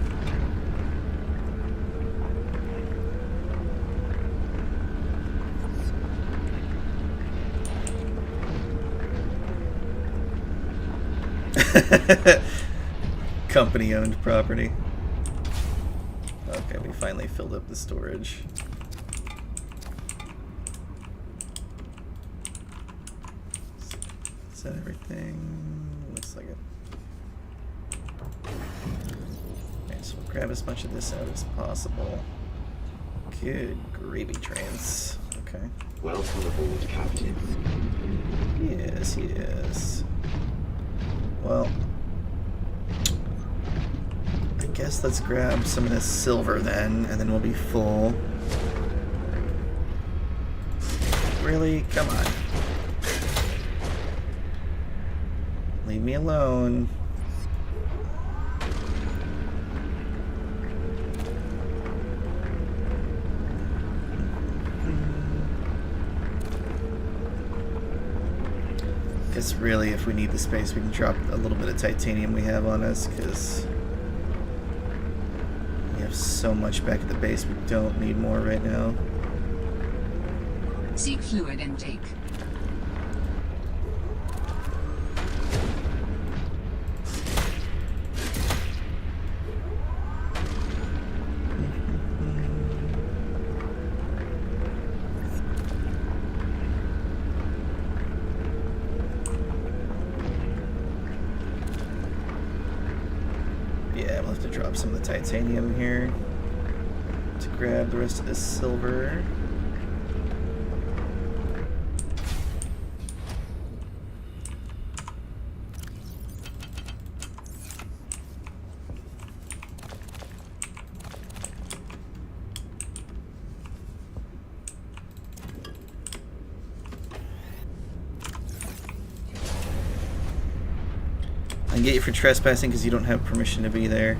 Company-owned property. Okay, we finally filled up the storage. Is that everything? Looks like it. Okay, so we'll grab as much of this out as possible. Good gravy trains. Okay. Welcome aboard, Captain. Yes, yes. Well, I guess let's grab some of this silver then, and then we'll be full. Really? Come on. Leave me alone. Guess really, if we need the space, we can drop a little bit of titanium we have on us, because we have so much back at the base. We don't need more right now. Seek fluid intake. Some of the titanium here to grab the rest of this silver. I can get you for trespassing because you don't have permission to be there.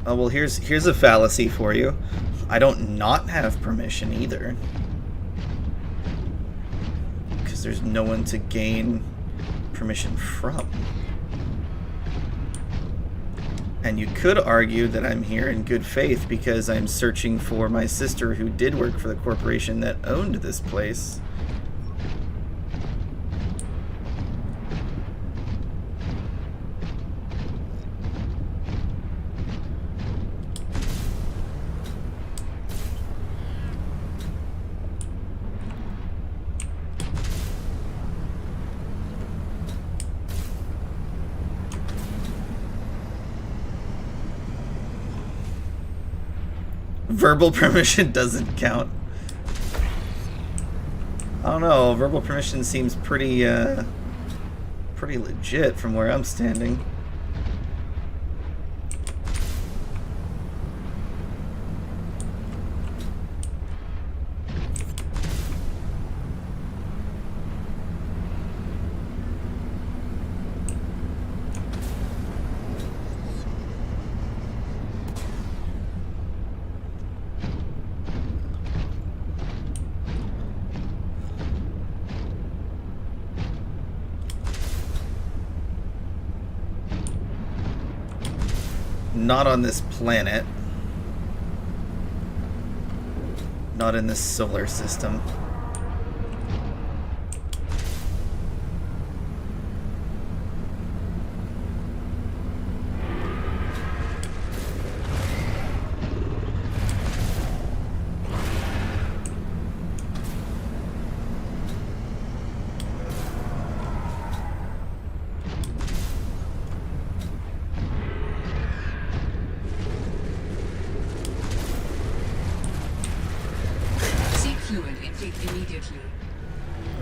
Oh, well, here's a fallacy for you. I don't not have permission either. Because there's no one to gain permission from. And you could argue that I'm here in good faith because I'm searching for my sister who did work for the corporation that owned this place. Verbal permission doesn't count. I don't know, verbal permission seems pretty legit from where I'm standing. Not on this planet. Not in this solar system.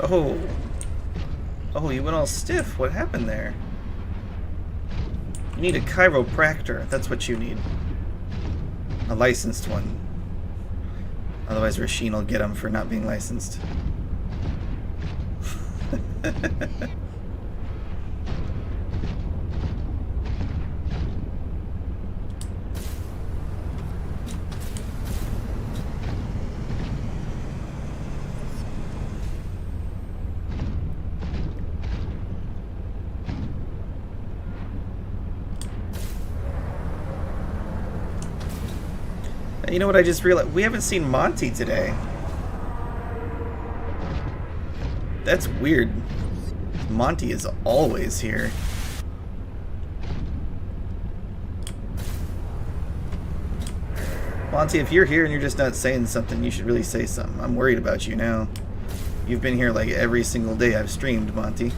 Oh. Oh, you went all stiff. What happened there? You need a chiropractor. That's what you need. A licensed one. Otherwise, Rasheen will get him for not being licensed. You know what I just realized? We haven't seen Monty today. That's weird. Monty is always here. Monty, if you're here and you're just not saying something, you should really say something. I'm worried about you now. You've been here like every single day I've streamed, Monty.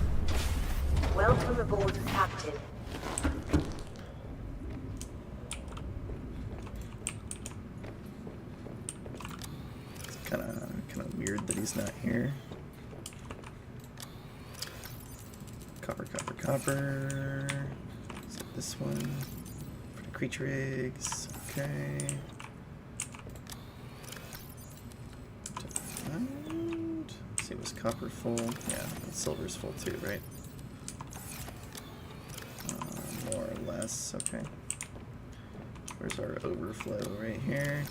Welcome aboard, Captain. Kind of weird that he's not here. Copper. Is it this one? For the creature eggs. Okay. And let's see, was copper full? Yeah, and silver's full too, right? More or less. Okay. Where's our overflow? Right here.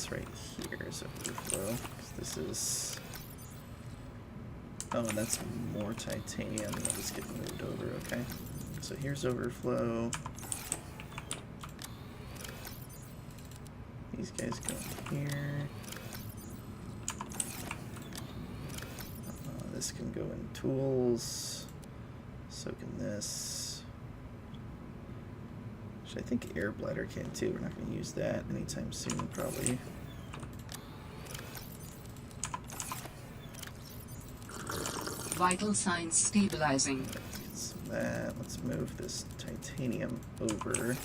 Right here is overflow. This is... Oh, and that's more titanium that was getting moved over. Okay. So here's overflow. These guys go in here. This can go in tools. So can this. Which I think air bladder can too. We're not going to use that anytime soon, probably. Vital signs stabilizing. Let's get some of that. Let's move this titanium over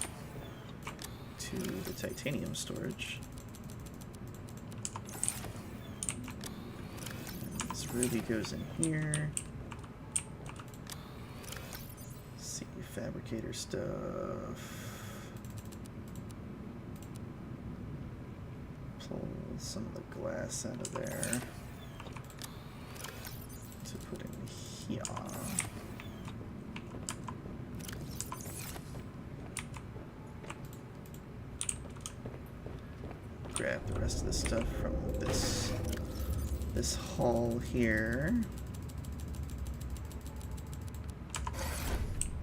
to the titanium storage. And this ruby goes in here. Let's see, fabricator stuff. Pull some of the glass out of there. Put in here. Grab the rest of the stuff from this haul here.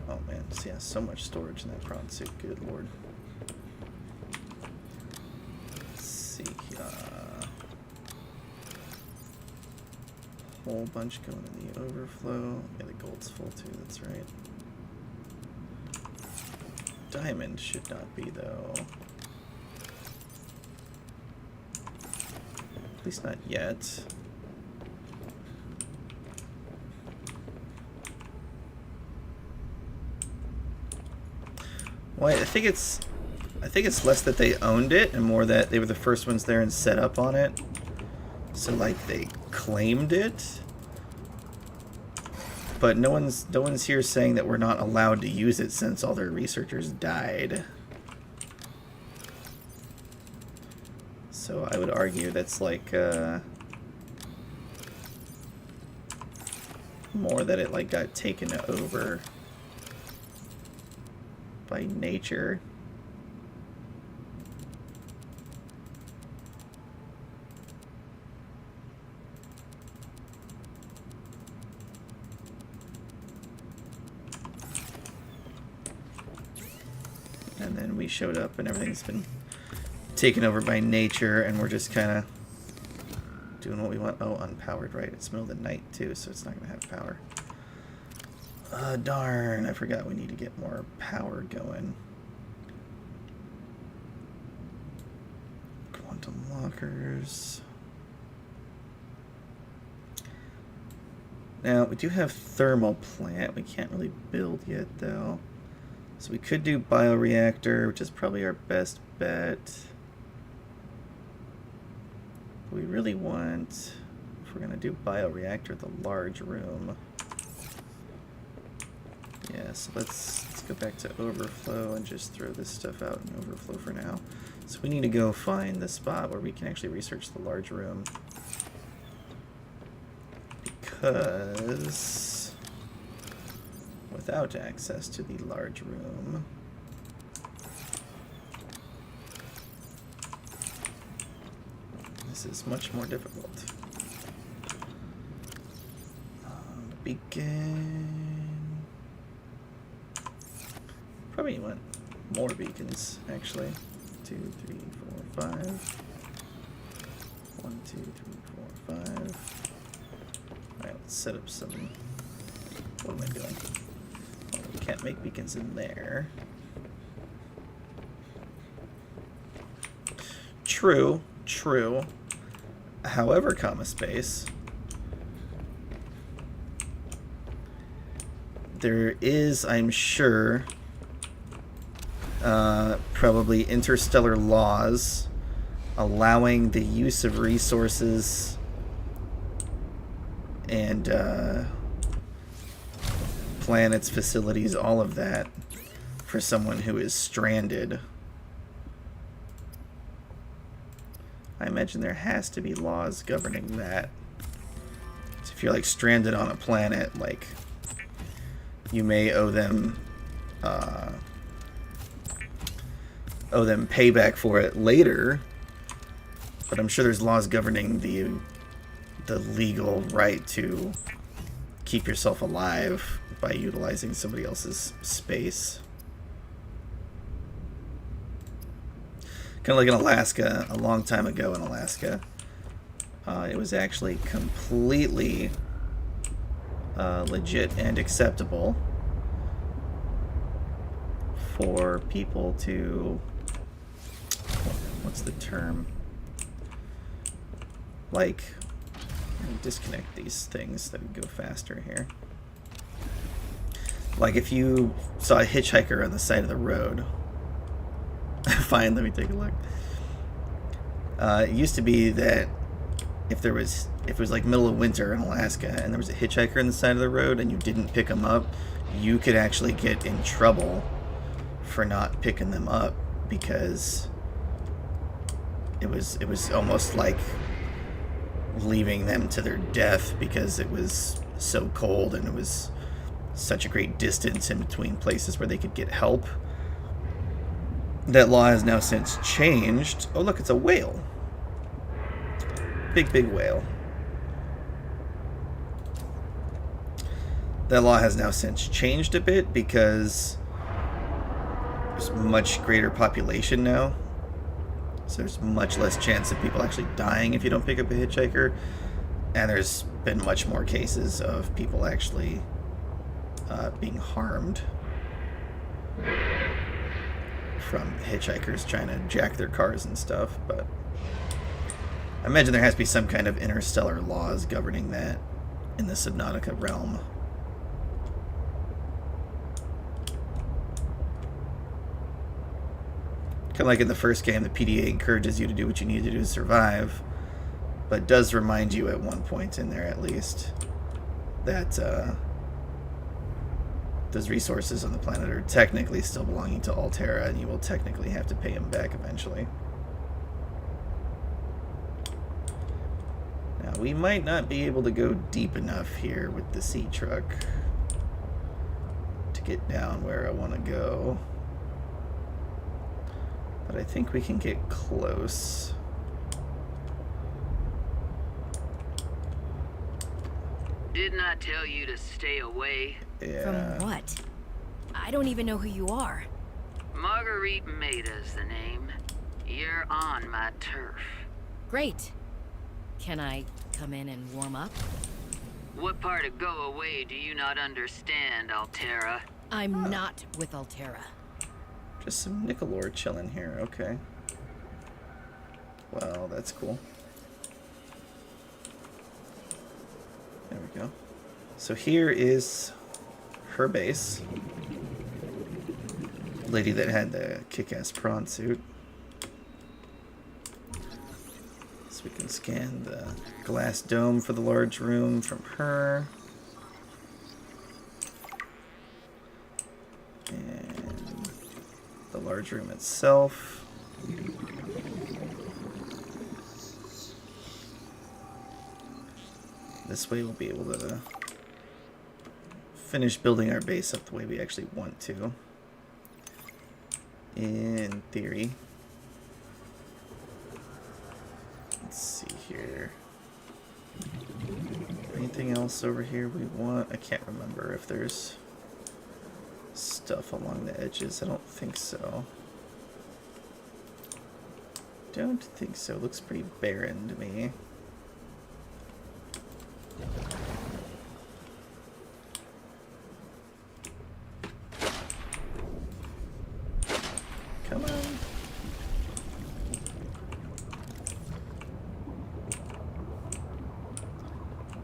Oh man, so yeah, so much storage in that prawn suit. Good lord. Let's see. Whole bunch going in the overflow. Yeah, the gold's full too, that's right. Diamond should not be though. At least not yet. Well, I think it's less that they owned it and more that they were the first ones there and set up on it. So like they claimed it, but no one's here saying that we're not allowed to use it since all their researchers died. So I would argue that's like more that it like got taken over by nature. And then we showed up and everything's been taken over by nature and we're just kind of doing what we want. Oh, unpowered, right? It's middle of the night too, so it's not going to have power. Darn, I forgot we need to get more power going. Quantum lockers. Now, we do have thermal plant. We can't really build yet, though. So we could do bioreactor, which is probably our best bet. We really want, if we're gonna do bioreactor, the large room. Yeah, so let's go back to overflow and just throw this stuff out in overflow for now. So we need to go find the spot where we can actually research the large room. Because without access to the large room, this is much more difficult. Beacon. Probably want more beacons, actually. 2, 3, 4, 5. 1, 2, 3, 4, 5. Alright, let's set up some. What am I doing? Oh, we can't make beacons in there. True, true. However, comma space. There is, I'm sure, probably interstellar laws allowing the use of resources and planets, facilities, all of that for someone who is stranded. I imagine there has to be laws governing that. So if you're like stranded on a planet, like you may owe them payback for it later, but I'm sure there's laws governing the legal right to keep yourself alive by utilizing somebody else's space. Kind of like in Alaska, a long time ago in Alaska, it was actually completely legit and acceptable for people to, what's the term? Like, let me disconnect these things that would go faster here. Like if you saw a hitchhiker on the side of the road. Fine, let me take a look. It used to be that if it was like middle of winter in Alaska and there was a hitchhiker on the side of the road and you didn't pick them up, you could actually get in trouble for not picking them up, because it was almost like leaving them to their death, because it was so cold and it was such a great distance in between places where they could get help. That law has now since changed. Oh look, it's a whale. Big whale. That law has now since changed a bit because there's much greater population now. So there's much less chance of people actually dying if you don't pick up a hitchhiker. And there's been much more cases of people actually being harmed from hitchhikers trying to jack their cars and stuff. But I imagine there has to be some kind of interstellar laws governing that in the Subnautica realm. Kind of like in the first game, the PDA encourages you to do what you need to do to survive, but does remind you at one point in there at least that those resources on the planet are technically still belonging to Alterra, and you will technically have to pay them back eventually. Now, we might not be able to go deep enough here with the sea truck to get down where I want to go. But I think we can get close. Didn't I tell you to stay away? Yeah. From what? I don't even know who you are. Marguerite Maida's the name. You're on my turf. Great. Can I come in and warm up? What part of go away do you not understand, Alterra? I'm not with Alterra. Just some nickel ore chilling here, okay. Well, that's cool. There we go. So here is her base. Lady that had the kick-ass prawn suit. So So we can scan the glass dome for the large room from her. And the large room itself. This way we'll be able to finish building our base up the way we actually want to. In theory. Let's see here. Anything else over here we want? I can't remember if there's stuff along the edges. I don't think so. Don't think so. Looks pretty barren to me. Come on.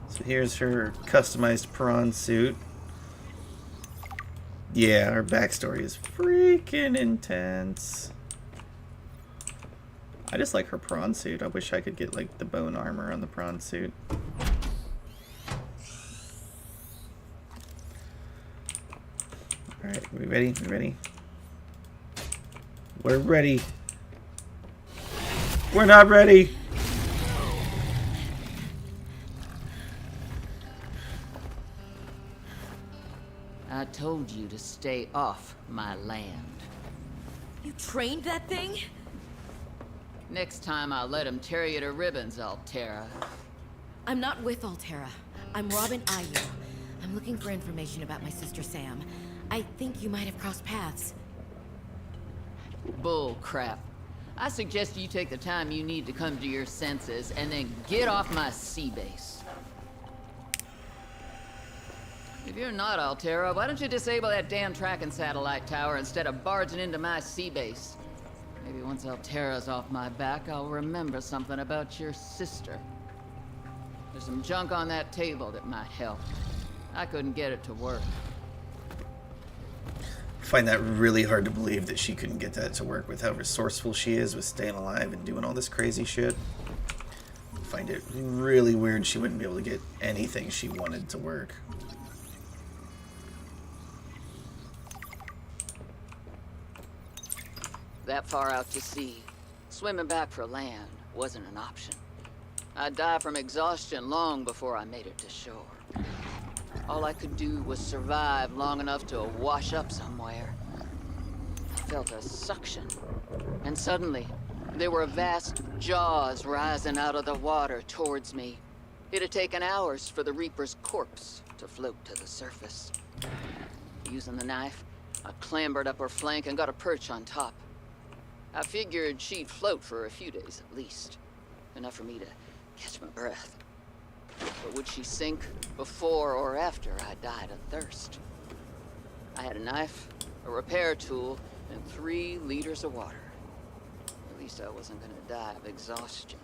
So here's her customized prawn suit. Yeah, her backstory is freaking intense. I just like her prawn suit. I wish I could get like the bone armor on the prawn suit. Alright, we ready? We ready? We're ready. We're not ready. I told you to stay off my land. You trained that thing? Next time I'll let him tear you to ribbons, Altera. I'm not with Altera. I'm Robin Ayu. I'm looking for information about my sister Sam. I think you might have crossed paths. Bull crap. I suggest you take the time you need to come to your senses and then get off my sea base. If you're not Altera, why don't you disable that damn tracking satellite tower instead of barging into my sea base? Maybe once Altera's off my back, I'll remember something about your sister. There's some junk on that table that might help. I couldn't get it to work. I find that really hard to believe that she couldn't get that to work with how resourceful she is with staying alive and doing all this crazy shit. I find it really weird she wouldn't be able to get anything she wanted to work. That far out to sea, swimming back for land wasn't an option. I'd die from exhaustion long before I made it to shore. All I could do was survive long enough to wash up somewhere. I felt a suction, and suddenly, there were vast jaws rising out of the water towards me. It had taken hours for the Reaper's corpse to float to the surface. Using the knife, I clambered up her flank and got a perch on top. I figured she'd float for a few days at least, enough for me to catch my breath. But would she sink before or after I died of thirst? I had a knife, a repair tool, and 3 liters of water. At least I wasn't gonna die of exhaustion.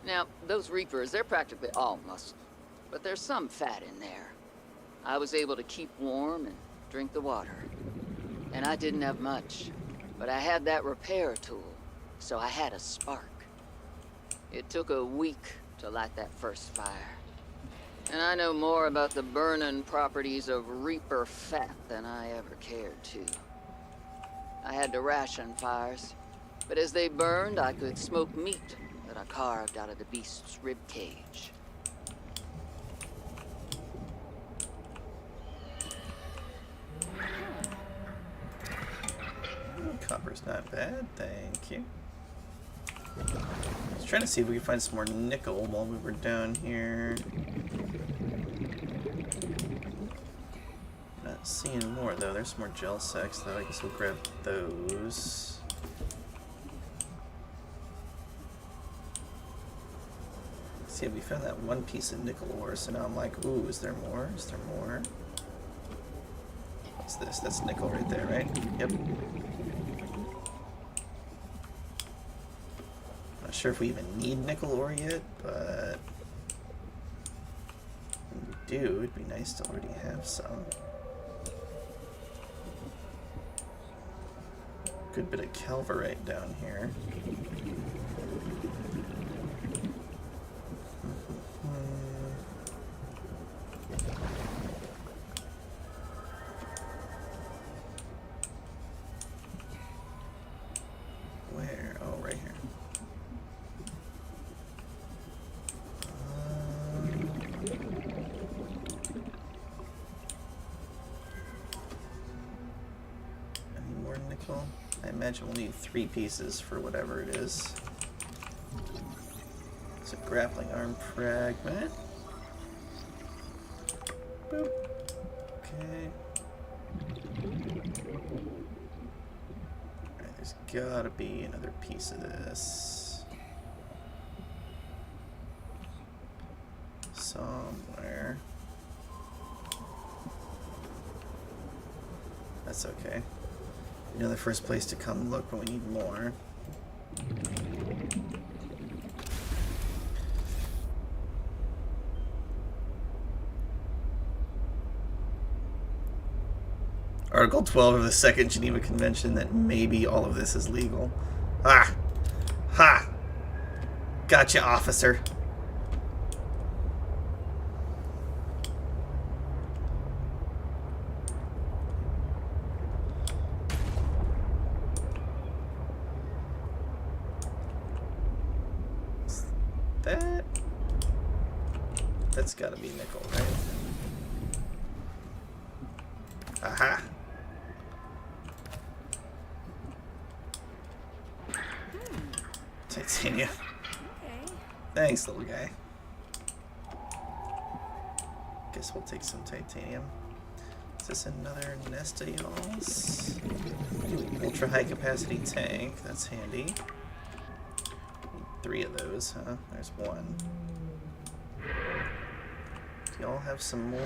Now, those Reapers, they're practically all muscle, but there's some fat in there. I was able to keep warm and drink the water. And I didn't have much, but I had that repair tool, so I had a spark. It took a week to light that first fire. And I know more about the burning properties of Reaper fat than I ever cared to. I had to ration fires, but as they burned, I could smoke meat that I carved out of the beast's rib cage. Copper's not bad, thank you. I was trying to see if we could find some more nickel while we were down here. Not seeing more though. There's some more gel sacks though. I guess we'll grab those. See, we found that one piece of nickel ore, so now I'm like, ooh, is there more? Is there more? What's this? That's nickel right there, right? Yep. Not sure if we even need nickel ore yet, but when we do, it'd be nice to already have some. Good bit of calverite down here. imagine we'll need 3 pieces for whatever it is. It's a grappling arm fragment. Boop. Okay. Alright, there's gotta be another piece of this. Somewhere. That's okay. You know the first place to come look when we need more. Article 12 of the Second Geneva Convention that maybe all of this is legal. Ah! Ha! Gotcha, officer. That's gotta be nickel, right? Aha! Titanium. Okay. Thanks, little guy. Guess we'll take some titanium. Is this another nest of y'all's? Ultra high capacity tank. That's handy. Need 3 of those, huh? There's 1. Do y'all have some more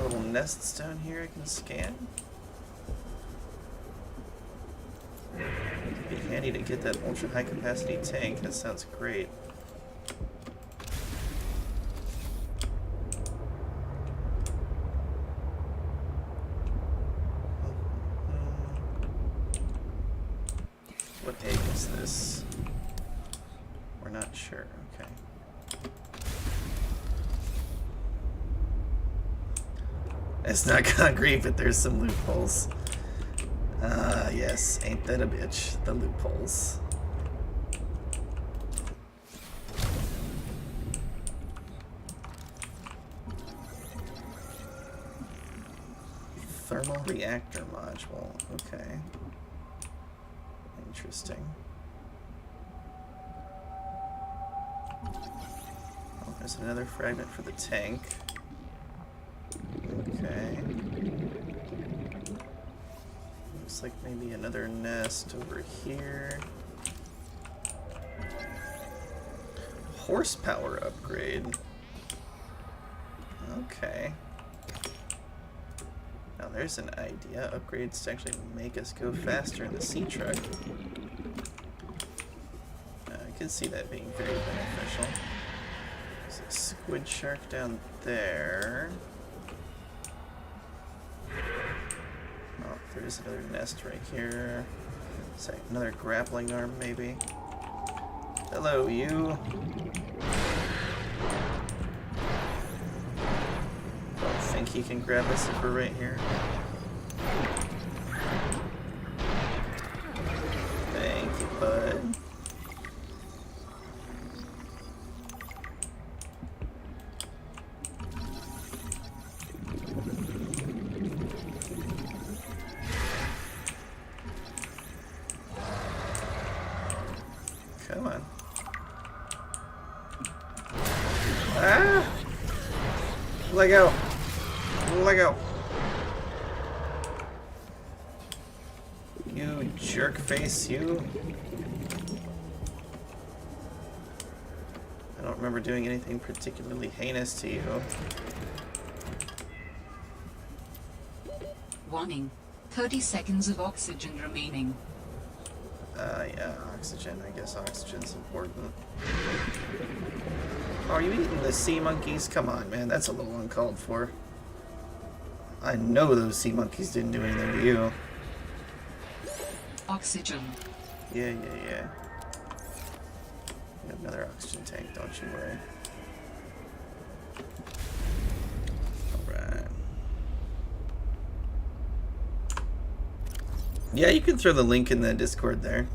little nests down here I can scan? It'd be handy to get that ultra high capacity tank. That sounds great. What egg is this? We're not sure. Okay. It's not concrete, but there's some loopholes. Yes, ain't that a bitch? The loopholes. Thermal reactor module. Okay. Interesting. Oh, there's another fragment for the tank. Okay. Looks like maybe another nest over here. Horsepower upgrade. Okay. Now there's an idea. Upgrades to actually make us go faster in the sea truck. I can see that being very beneficial. There's a squid shark down there. Oh, there's another nest right here. It's like another grappling arm, maybe. Hello, you. Don't think he can grab us if we're right here. Thank you, bud. Come on. Ah! Let go. Let go. You jerk face, you. I don't remember doing anything particularly heinous to you. Warning. 30 seconds of oxygen remaining. Yeah, oxygen. I guess oxygen's important. Oh, are you eating the sea monkeys? Come on, man. That's a little uncalled for. I know those sea monkeys didn't do anything to you. Oxygen. Yeah. You have another oxygen tank, don't you worry. Alright. Yeah, you can throw the link in the Discord there.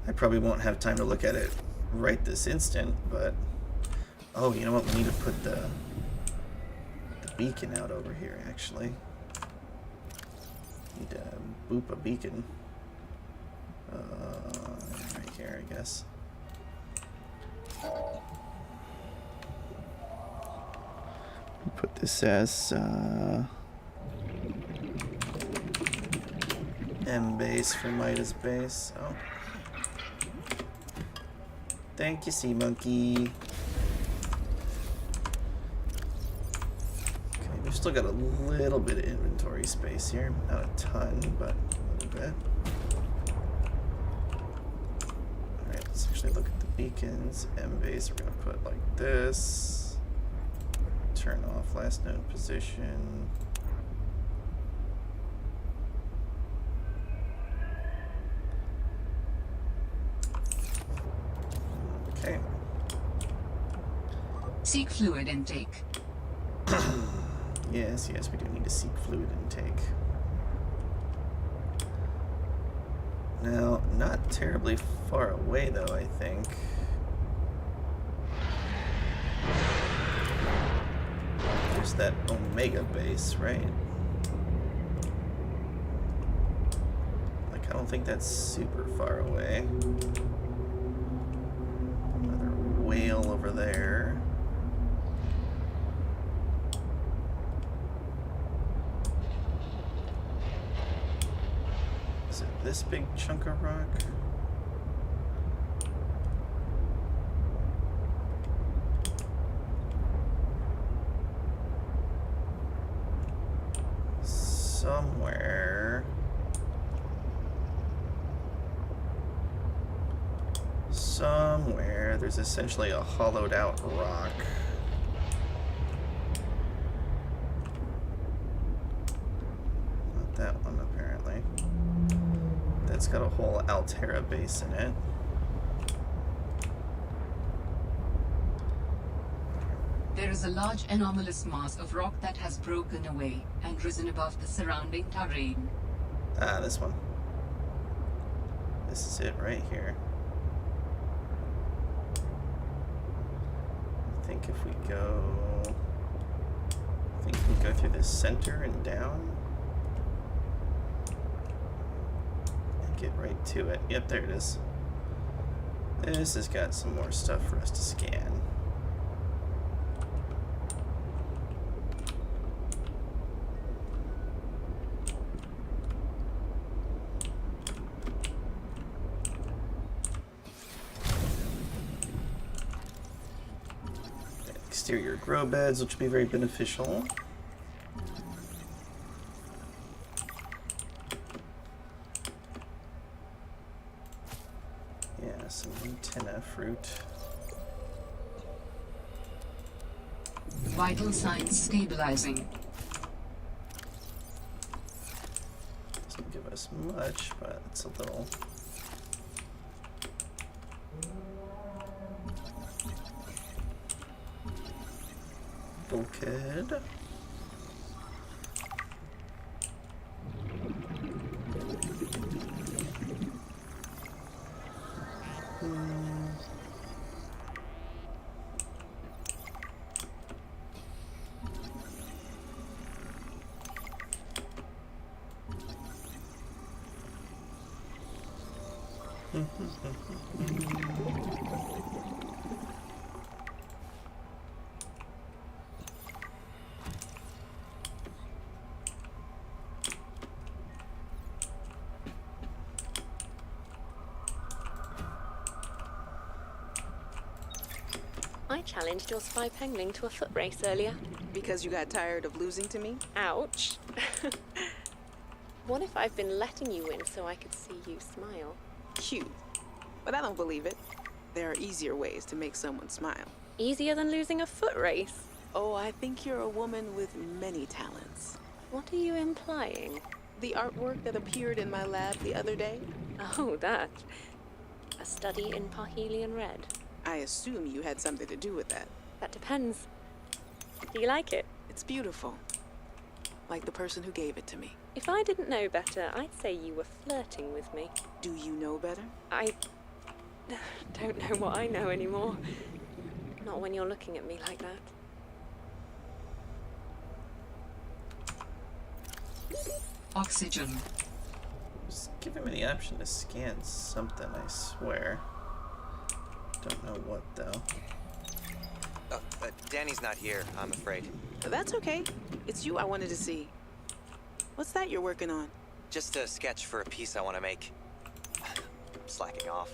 I probably won't have time to look at it right this instant, but... Oh, you know what? We need to put the beacon out over here, actually. Need to boop a beacon. Right here, I guess. Put this as M base for Midas base. Oh. Thank you, Sea Monkey. Okay, we've still got a little bit of inventory space here. Not a ton, but a little bit. Alright, let's actually look at the beacons. M base, we're gonna put like this. Turn off last node position. Okay. Seek fluid intake. Yes, we do need to seek fluid intake. Now, not terribly far away though, I think. There's that Omega base, right? Like, I don't think that's super far away. Another whale over there. Is it this big chunk of rock? Somewhere there's essentially a hollowed out rock. Not that one, apparently. That's got a whole Altera base in it. There is a large anomalous mass of rock that has broken away and risen above the surrounding terrain. Ah, this one. This is it right here. I think if we go... I think we can go through the center and down. And get right to it. Yep, there it is. This has got some more stuff for us to scan. Exterior grow beds, which will be very beneficial. Yeah, some antenna fruit. Vital signs stabilizing. Doesn't give us much, but it's a little. Bulkhead. I challenged your spy pengling to a foot race earlier. Because you got tired of losing to me? Ouch. What if I've been letting you win so I could see you smile? Cute. But I don't believe it. There are easier ways to make someone smile. Easier than losing a foot race? Oh, I think you're a woman with many talents. What are you implying? The artwork that appeared in my lab the other day? Oh, that. A study in Parhelion Red. I assume you had something to do with that. That depends. Do you like it? It's beautiful. Like the person who gave it to me. If I didn't know better, I'd say you were flirting with me. Do you know better? I don't know what I know anymore. Not when you're looking at me like that. Oxygen. Just giving me the option to scan something, I swear. Don't know what, though. Danny's not here, I'm afraid. That's okay. It's you I wanted to see. What's that you're working on? Just a sketch for a piece I want to make. Slacking off.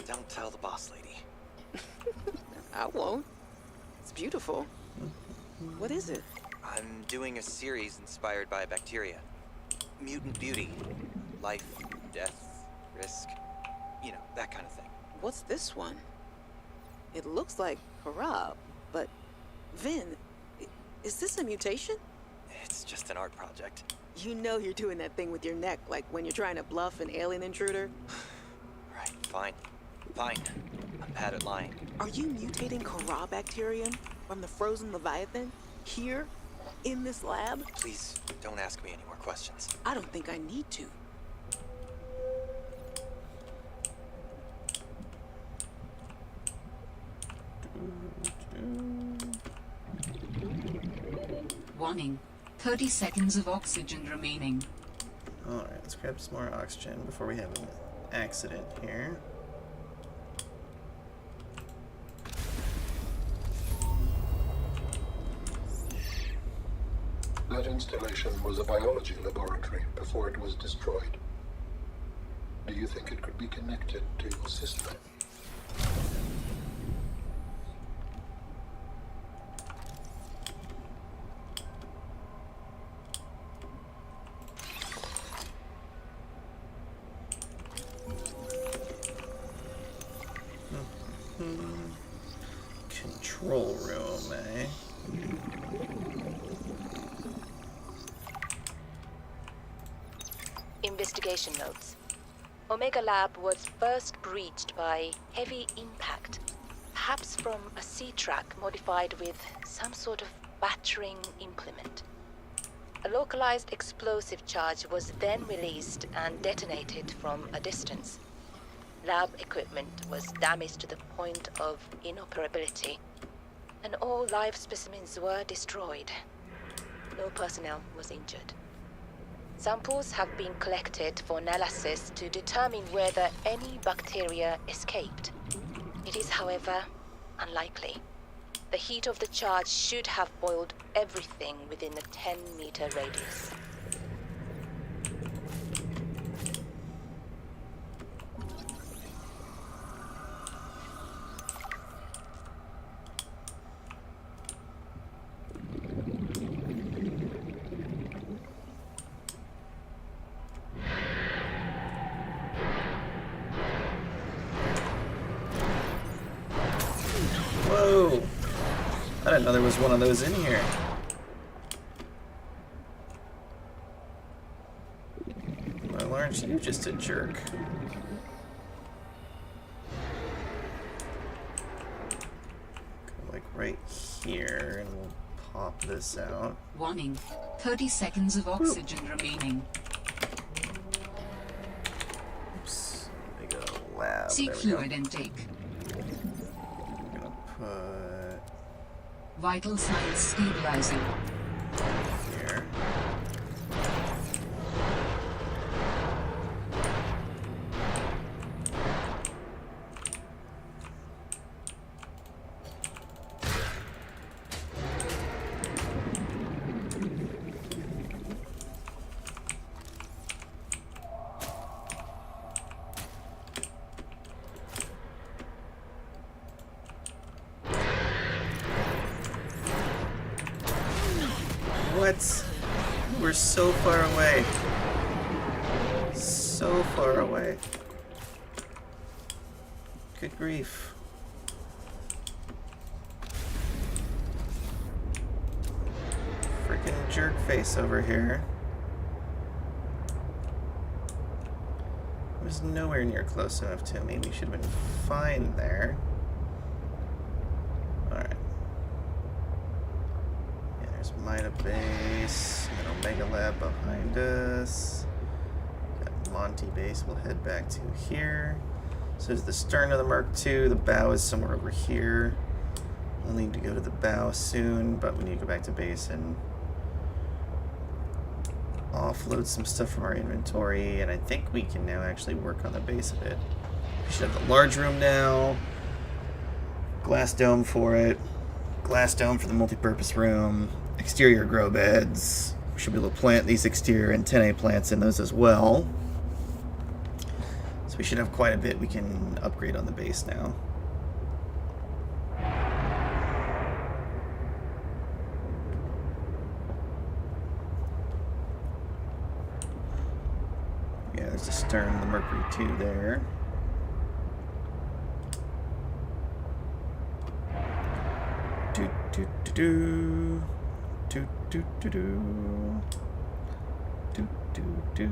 Don't tell the boss lady. I won't. It's beautiful. What is it? I'm doing a series inspired by bacteria. Mutant beauty. Life, death, risk. You know, that kind of thing. What's this one? It looks like Harab, but Vin, is this a mutation? It's just an art project. You know you're doing that thing with your neck, like when you're trying to bluff an alien intruder. Right, fine. Fine. I'm bad at lying. Are you mutating Corabacterium from the frozen Leviathan? Here? In this lab? Please, don't ask me any more questions. I don't think I need to. Warning. 30 seconds of oxygen remaining. Alright, let's grab some more oxygen before we have an accident here. That installation was a biology laboratory before it was destroyed. Do you think it could be connected to your system? Control room, eh? Investigation notes. Omega Lab was first breached by heavy impact, perhaps from a sea track modified with some sort of battering implement. A localized explosive charge was then released and detonated from a distance. Lab equipment was damaged to the point of inoperability, and all live specimens were destroyed. No personnel was injured. Samples have been collected for analysis to determine whether any bacteria escaped. It is, however, unlikely. The heat of the charge should have boiled everything within a 10-meter radius. Whoa! I didn't know there was one of those in here. Well, aren't you just a jerk? Go like right here, and we'll pop this out. Warning. 30 seconds of oxygen remaining. Oops. They go lab. Seek There we go. fluid intake. I'm gonna put Vital signs stabilizing. here. What? We're so far away. So far away. Good grief. Freaking jerk face over here. Was nowhere near close enough to me. We should have been fine there. Alright. Yeah, there's Mida Base, and Omega Lab behind us. Got Monty Base we'll head back to here. So there's the stern of the Merc II, the bow is somewhere over here. We'll need to go to the bow soon, but we need to go back to base and offload some stuff from our inventory, and I think we can now actually work on the base a bit. We should have the large room now. Glass dome for it. Glass dome for the multi-purpose room. Exterior grow beds. We should be able to plant these exterior antennae plants in those as well. So we should have quite a bit we can upgrade on the base now. Yeah, there's the stern of the Mercury 2 there. Do do do do do do do do do do do do.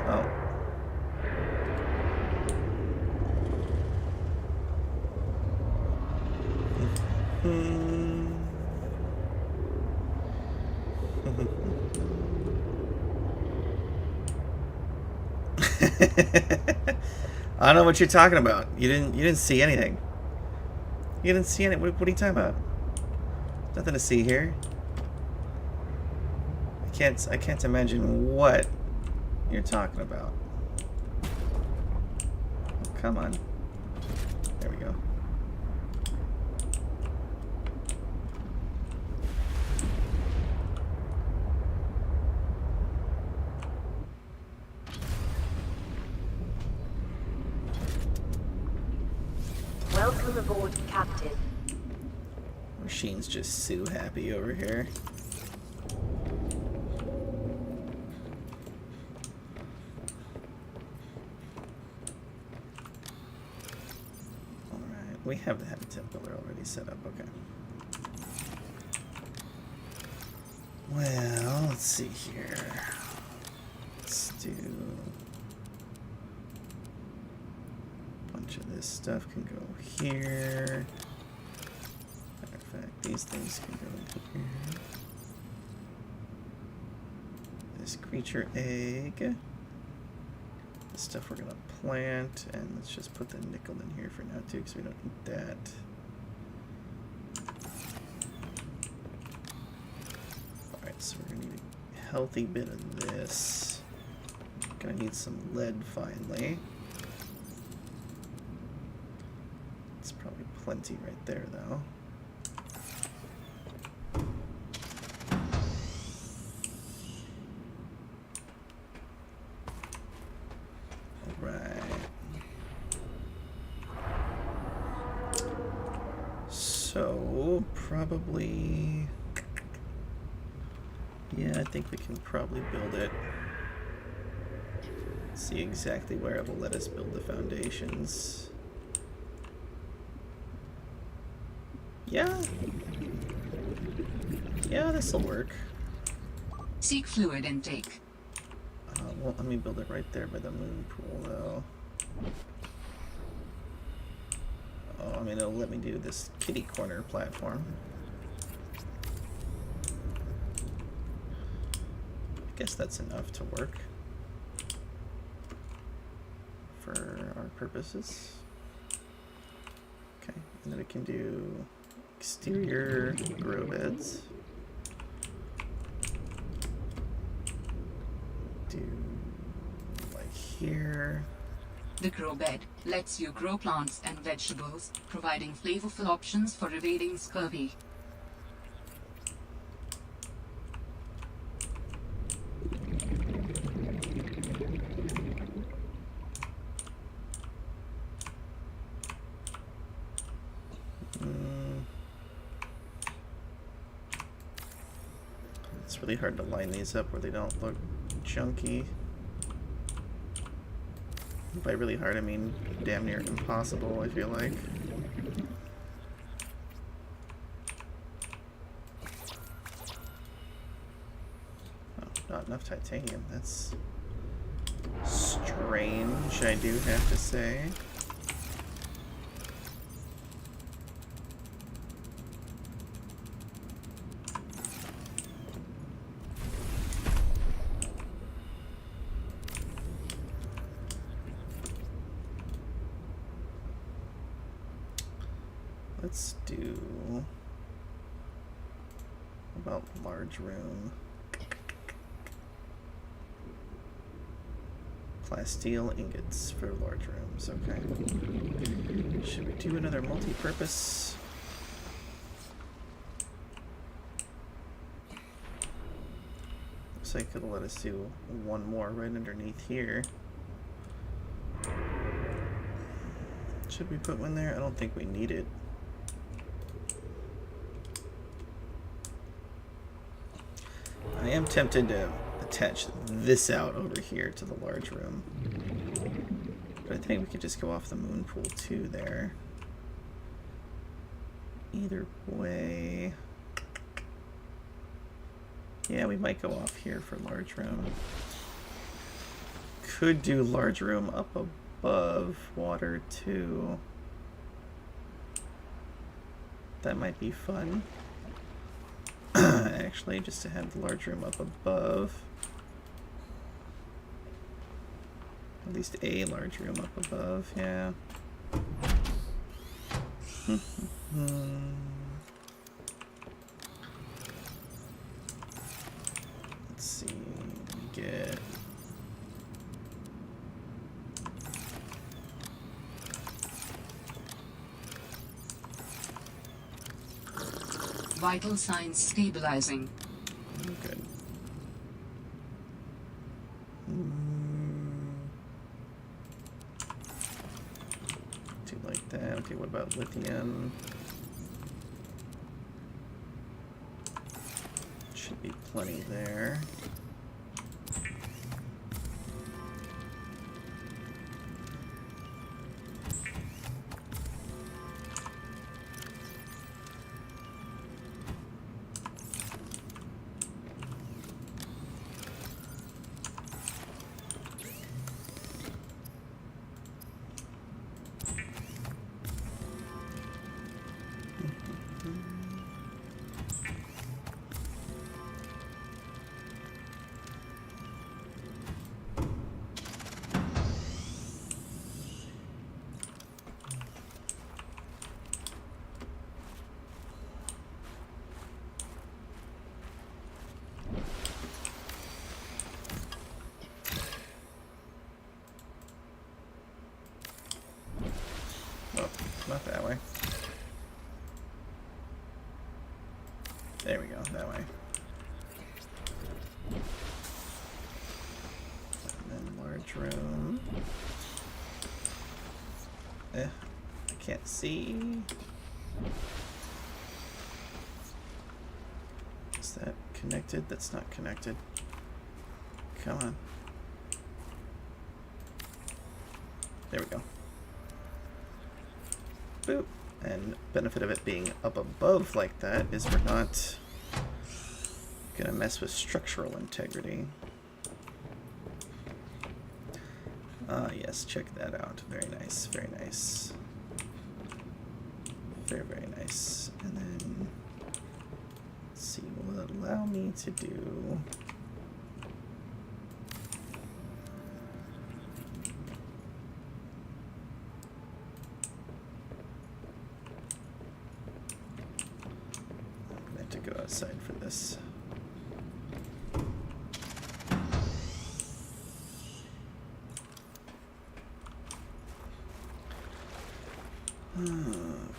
Oh. I don't know what you're talking about. You didn't see anything. You didn't see any. What are you talking about? Nothing to see here. I can't imagine what you're talking about. Oh, come on. There we go. Welcome aboard, Captain. Machine's just so happy over here. Alright, we have the habitat builder already set up, okay. Well, let's see here. Let's do a bunch of this stuff can go here. Matter of fact, these things can go in here. This creature egg. The stuff we're gonna plant, and let's just put the nickel in here for now too, because we don't need that. Alright, so we're gonna need a healthy bit of this. Gonna need some lead finally. It's probably plenty right there though. So, probably... Yeah, I think we can probably build it. See exactly where it will let us build the foundations. Yeah. Yeah, this'll work. Seek fluid intake. Well, let me build it right there by the moon pool, though. Oh, I mean, it'll let me do this kitty corner platform. I guess that's enough to work for our purposes. Okay, and then we can do exterior grow beds. Do like here. The grow bed lets you grow plants and vegetables, providing flavorful options for evading scurvy. It's really hard to line these up where they don't look junky. By really hard, I mean damn near impossible, I feel like. Oh, not enough titanium. That's strange, I do have to say. Let's do about large room. Plasteel ingots for large rooms. Okay. Should we do another multi-purpose? Looks like it'll let us do one more right underneath here. Should we put one there? I don't think we need it. I am tempted to attach this out over here to the large room. But I think we could just go off the moon pool too there. Either way. Yeah, we might go off here for large room. Could do large room up above water too. That might be fun. Actually, just to have the large room up above. At least a large room up above, yeah. Let's see, we get... Vital signs stabilizing. Good. Do like that. Okay, what about lithium? Should be plenty there. Not that way. There we go, that way. And then large room. I can't see. Is that connected? That's not connected. Come on. There we go. Boop. And benefit of it being up above like that is we're not gonna mess with structural integrity. Yes, check that out. Very nice, very nice. Very, very nice. And then let's see, will it allow me to do go outside for this.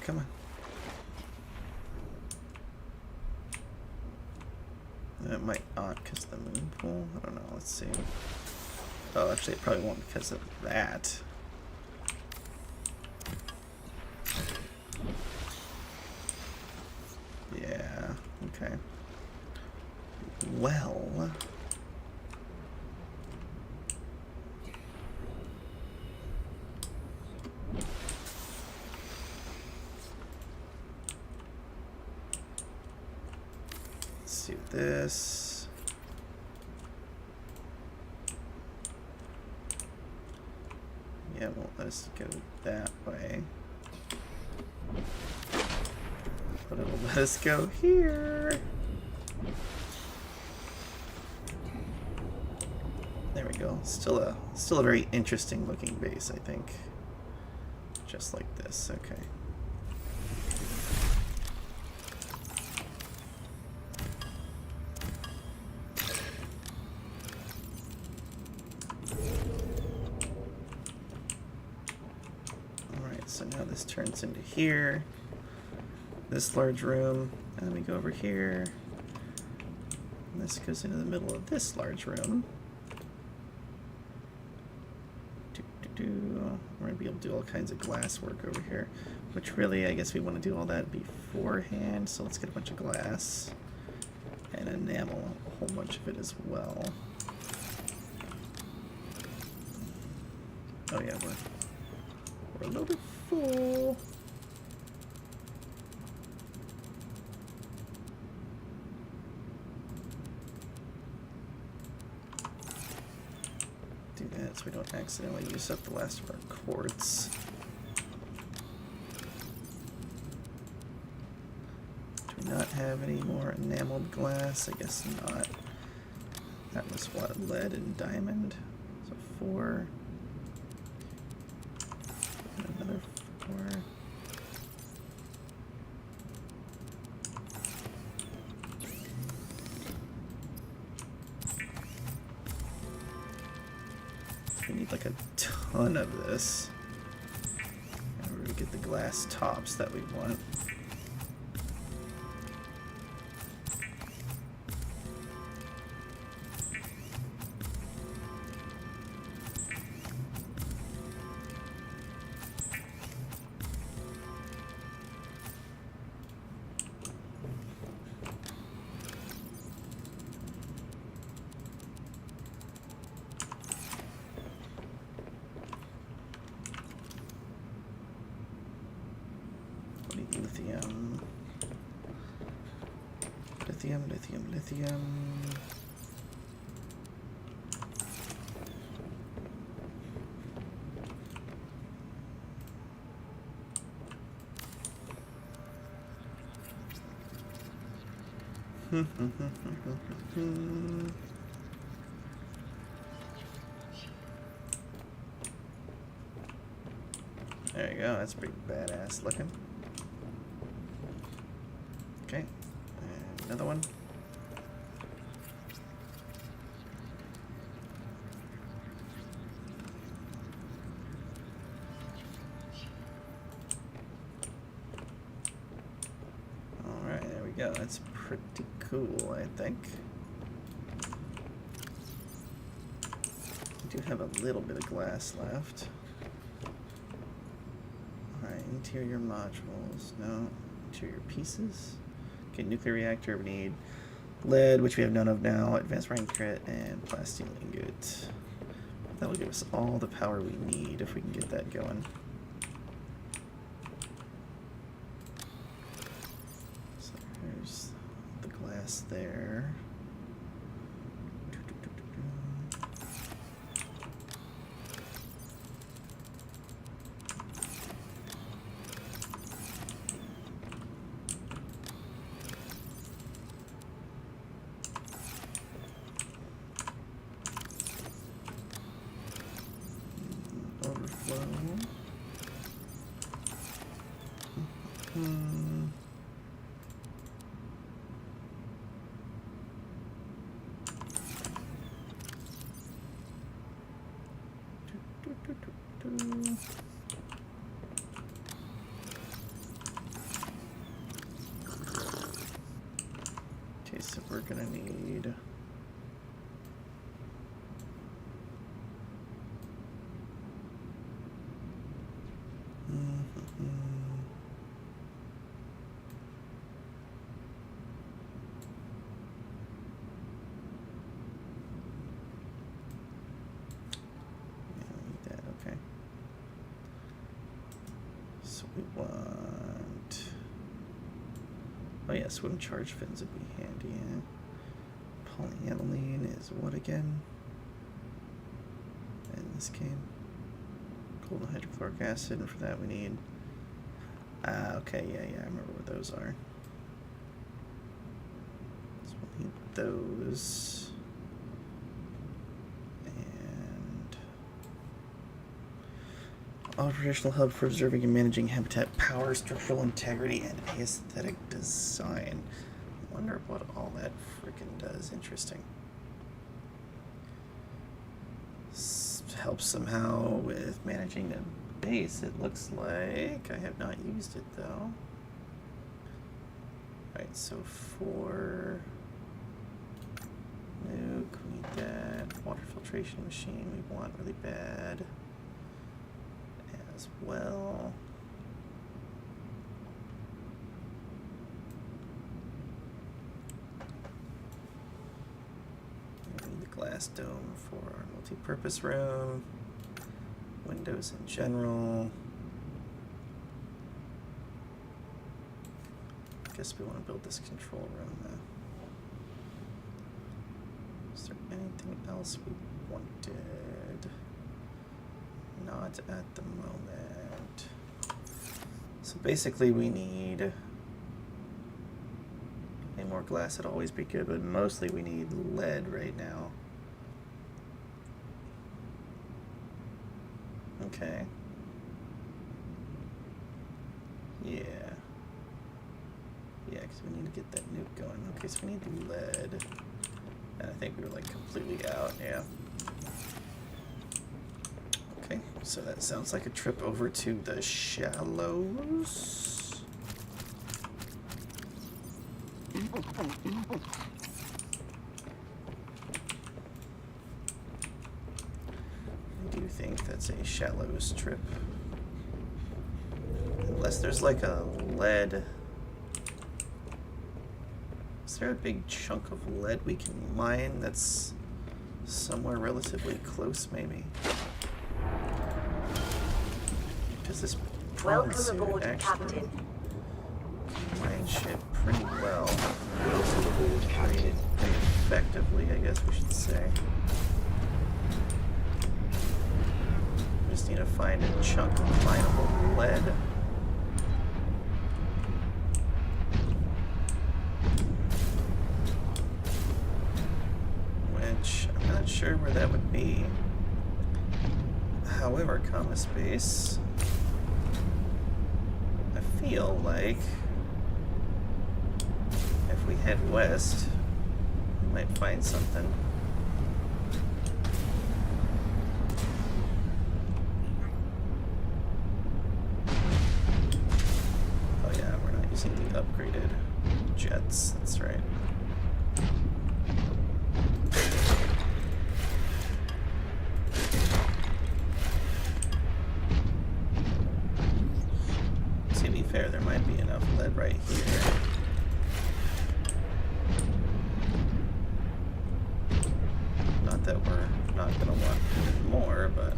Come on. It might not because of the moon pool. I don't know. Let's see. Oh, actually, it probably won't because of that. Yeah, okay. Well... let's do this. Yeah, it won't let us go that way. But it'll let us go here. There we go. Still a very interesting looking base, I think. Just like this. Okay. So now this turns into here, this large room, and then we go over here. And this goes into the middle of this large room. We're going to be able to do all kinds of glass work over here, which really, I guess we want to do all that beforehand. So let's get a bunch of glass and enamel a whole bunch of it as well. Oh yeah, we're a little bit full. Do that so we don't accidentally use up the last of our quartz. Do we not have any more enameled glass? I guess not. That was what, lead and diamond? So 4. And another 4. We need like a ton of this in order to get the glass tops that we want. Lithium. Lithium, lithium, lithium. There you go, that's pretty badass looking. Okay, and another one. Alright, there we go. That's pretty cool, I think. We do have a little bit of glass left. Alright, interior modules. No, interior pieces. Okay, nuclear reactor, we need lead, which we have none of now, advanced rank crit, and plastic ingot. That'll give us all the power we need if we can get that going. So there's the glass there. Okay, so we're gonna need oh yeah, swim charge fins would be handy. Yeah. Polyaniline is what again? In this game? Cold hydrochloric acid, and for that we need... okay, yeah, I remember what those are. So we'll need those. And... operational hub for observing and managing habitat power, structural integrity, and aesthetic design. I wonder what all that frickin' does. Interesting. Helps somehow with managing the base, it looks like. I have not used it, though. Alright, so for nuke, we need that. Water filtration machine we want really bad as well. We need the glass dome for our multi-purpose room. Windows in general. I guess we want to build this control room though. Is there anything else we wanted? Not at the moment. So basically we need any more glass would always be good, but mostly we need lead right now. Okay. Yeah. Yeah, because we need to get that nuke going. Okay, so we need lead. And I think we were like completely out, yeah. Okay, so that sounds like a trip over to the shallows. I do think that's a shallows trip. Unless there's like a lead. Is there a big chunk of lead we can mine that's somewhere relatively close, maybe? Because this Welcome aboard, actually mine shit pretty well. Welcome aboard, Captain. Pretty effectively, I guess we should say. We just need to find a chunk of mineable lead. Which I'm not sure where that would be. However, comma space, I feel like if we head west, we might find something. Oh yeah, we're not using the upgraded jets, that's right. To be fair, there might be enough lead right here. Not that we're not going to want more, but...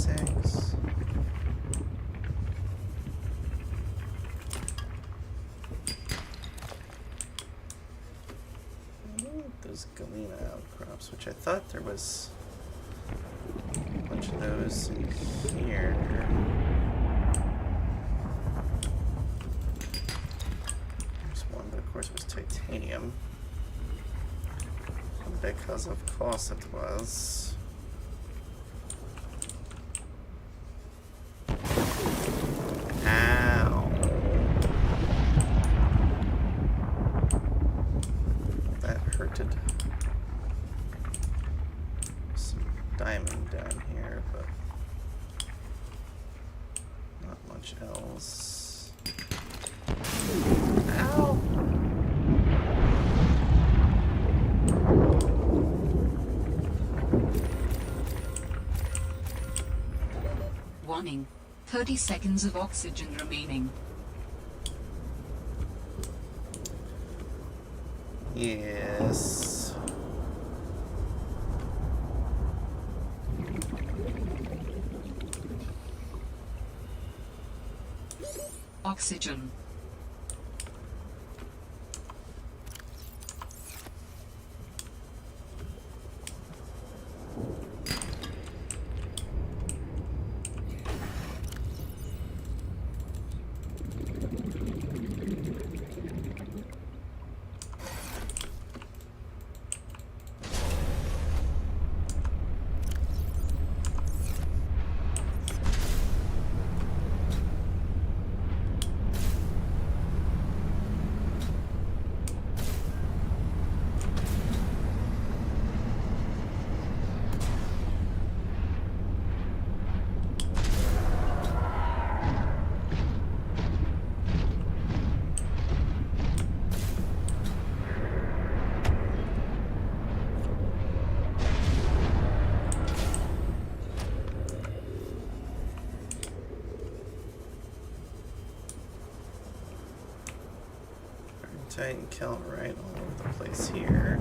Eggs. Those galena outcrops, which I thought there was a bunch of those in here. course, was titanium. Because of course it was. Ow. That hurted. Some diamond down here, but not much else. Ow! Warning. 30 seconds of oxygen remaining. Yes. Oxygen. Titan Calorite all over the place here.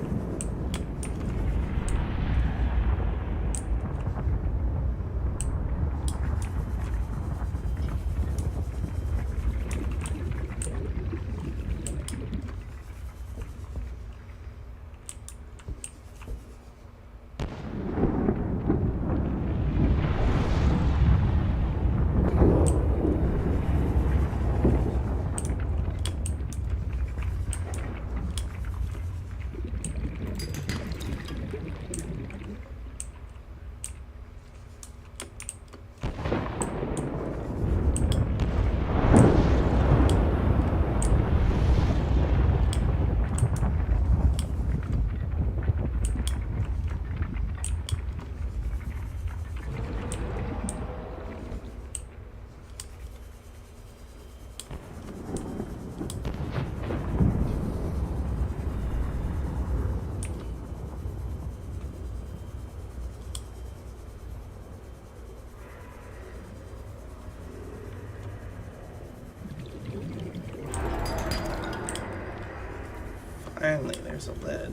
Finally, there's a lead.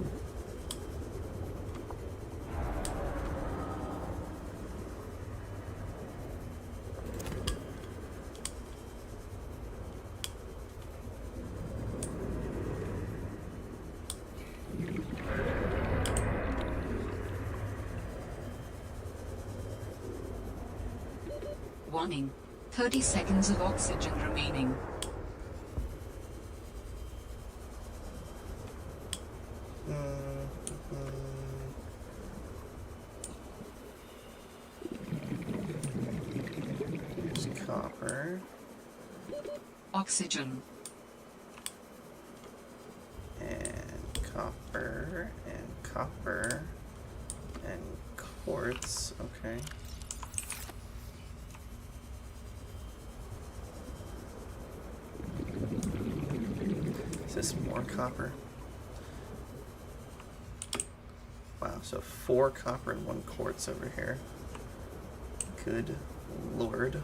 Warning. 30 seconds of oxygen remaining. There's copper. Oxygen. And copper. And copper. And quartz. Okay. Is this more copper? Wow, so 4 copper and 1 quartz over here. Good lord.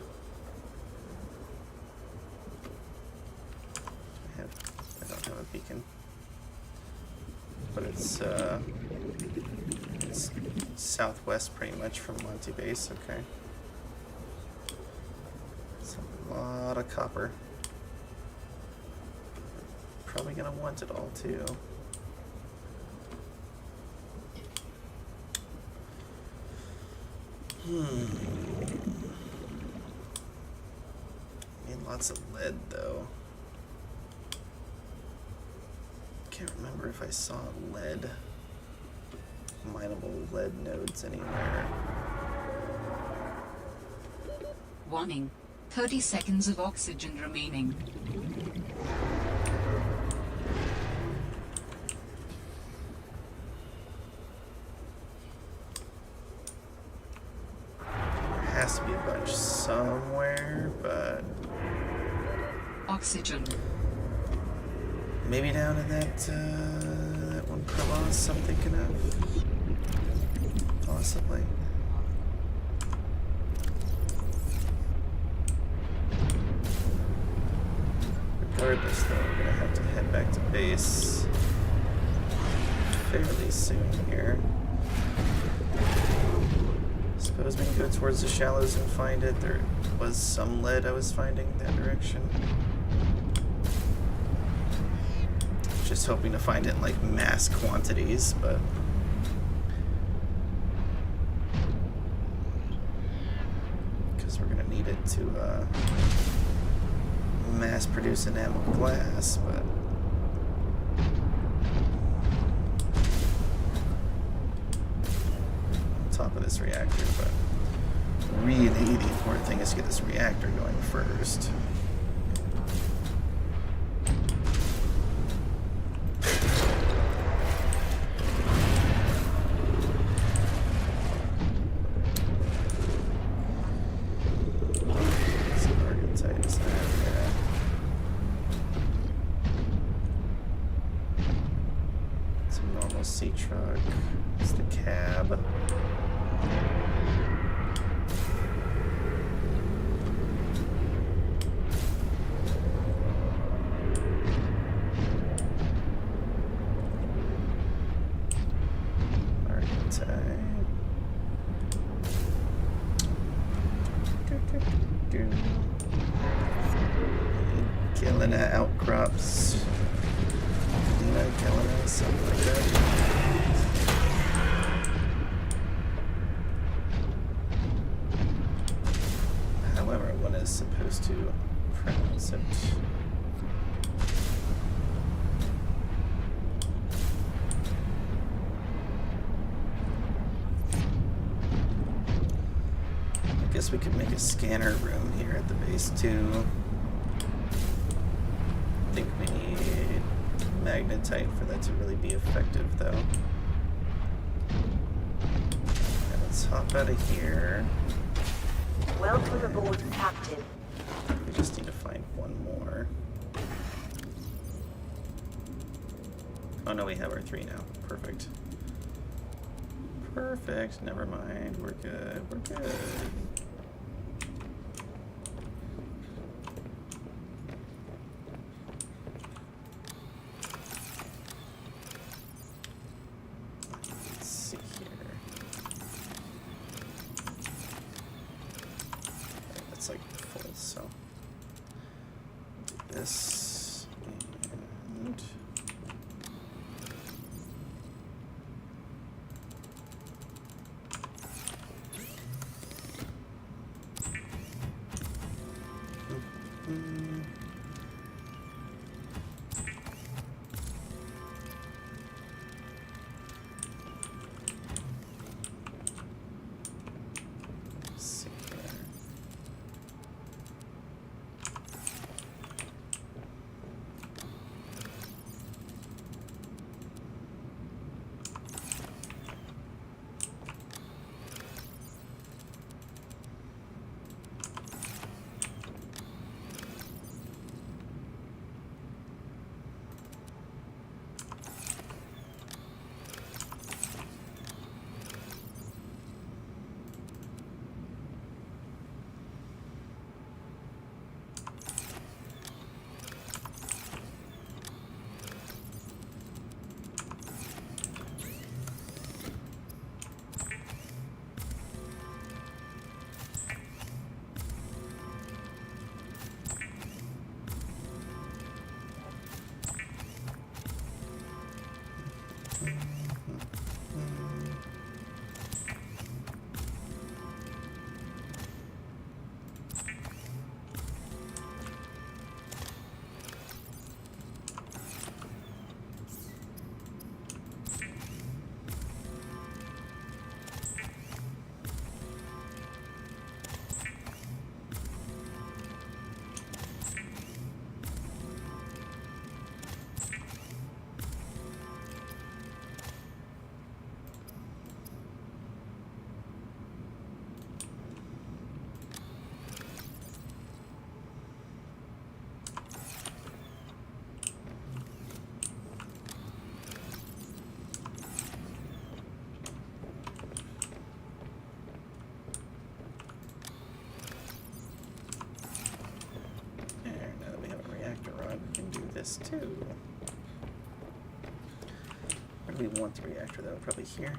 I don't have a beacon. But it's southwest pretty much from Monty Base, okay. It's a lot of copper. Probably gonna want it all too. Need lots of lead though. Can't remember if I saw lead, mineable lead nodes anywhere. Warning. 30 seconds of oxygen remaining. There has to be a bunch somewhere, but... Oxygen. Maybe down in that one crevasse I'm thinking of. Possibly. Regardless, though, we're gonna have to head back to base fairly soon here. Suppose we can go towards the shallows and find it. There was some lead I was finding that direction. Just hoping to find it in like mass quantities, but because we're gonna need it to mass produce enamel glass, but on top of this reactor. But really, the important thing is to get this reactor going first. Sea truck. It's the cab. Galena outcrops. Galena, something like that. However, one is supposed to pronounce it. I guess we could make a scanner room here at the base too. I think we need magnetite for that to really be effective, though. Okay, let's hop out of here. Welcome aboard, Captain. We just need to find one more. Oh no, we have our 3 now. Perfect. Perfect. Never mind. We're good. We're good. this too. Where do we want the reactor though? Probably here.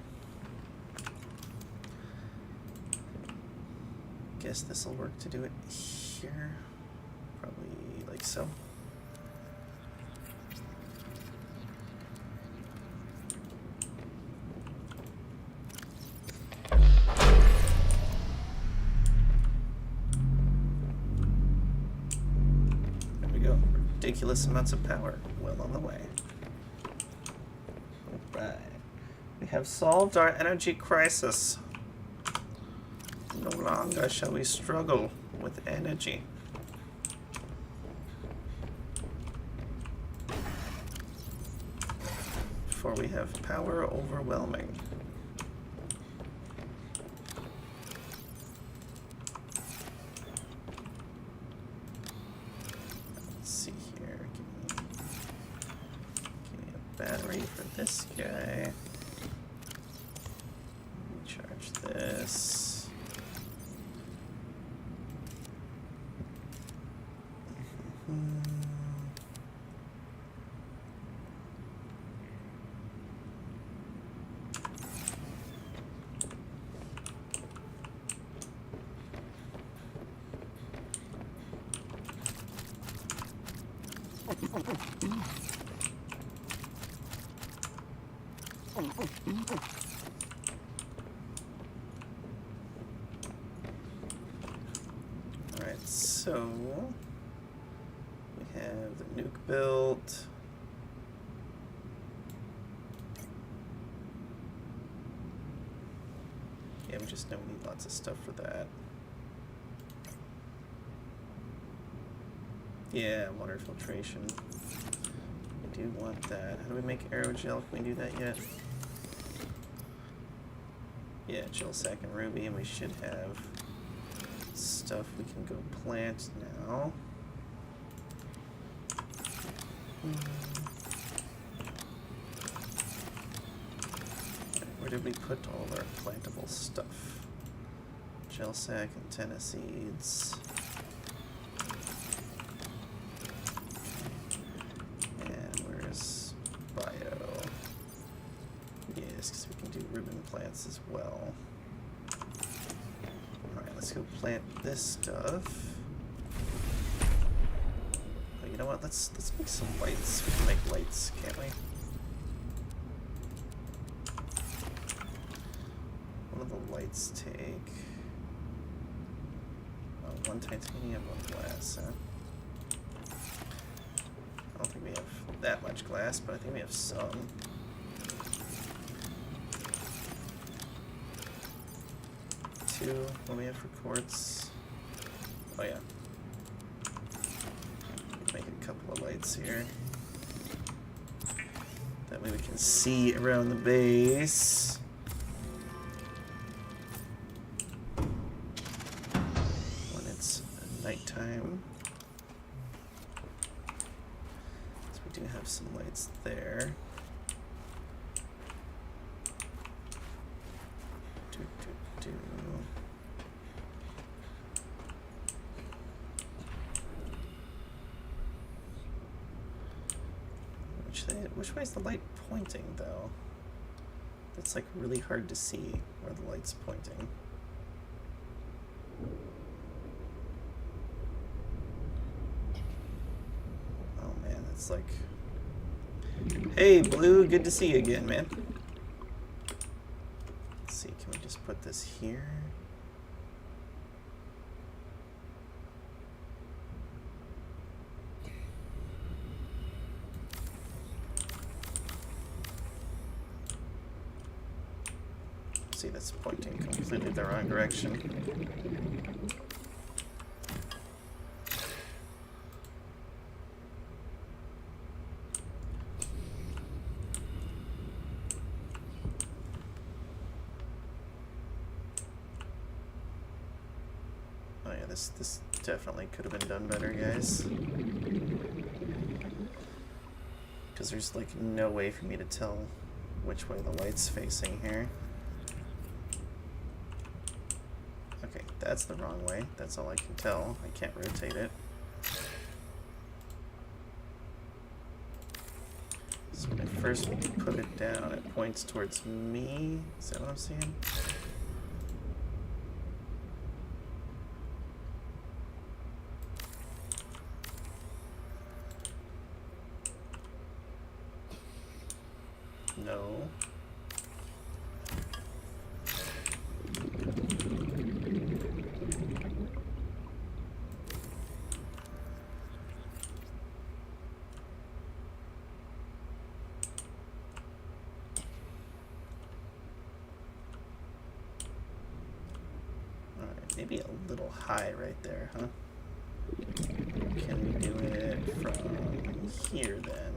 Guess this will work to do it here. Probably like so. There we go. Ridiculous amounts of power. Well on the way. Alright. We have solved our energy crisis. No longer shall we struggle with energy. For we have power overwhelming. Let's see here. Give me a battery for this guy. Recharge this. Alright, so we have the nuke built. Yeah, we just know we need lots of stuff for that. Yeah, water filtration. We do want that. How do we make aerogel? Can we do that yet? Yeah, gel sack and ruby, and we should have stuff we can go plant now. Where did we put all of our plantable stuff? Gel sack, antenna seeds. And where's bio? Yes, because we can do ribbon plants as well. Alright, let's go plant this stuff. Oh, you know what? Let's make some lights. We can make lights, can't we? What do the lights take? Oh, one titanium, one glass, huh? I don't think we have that much glass, but I think we have some. Two. What do we have for quartz? Oh yeah. Make a couple of lights here. That way we can see around the base. When it's nighttime. So we do have some lights there. Which way is the light pointing, though? It's like really hard to see where the light's pointing. Oh man, it's like... Hey, Blue, good to see you again, man. Let's see, can we just put this here? See, that's pointing completely the wrong direction. Oh yeah, this definitely could have been done better, guys. Because there's like no way for me to tell which way the light's facing here. Okay, that's the wrong way. That's all I can tell. I can't rotate it. first put it down, it points towards me. Is that what I'm seeing? No. Maybe a little high right there, huh? Can we do it from here then?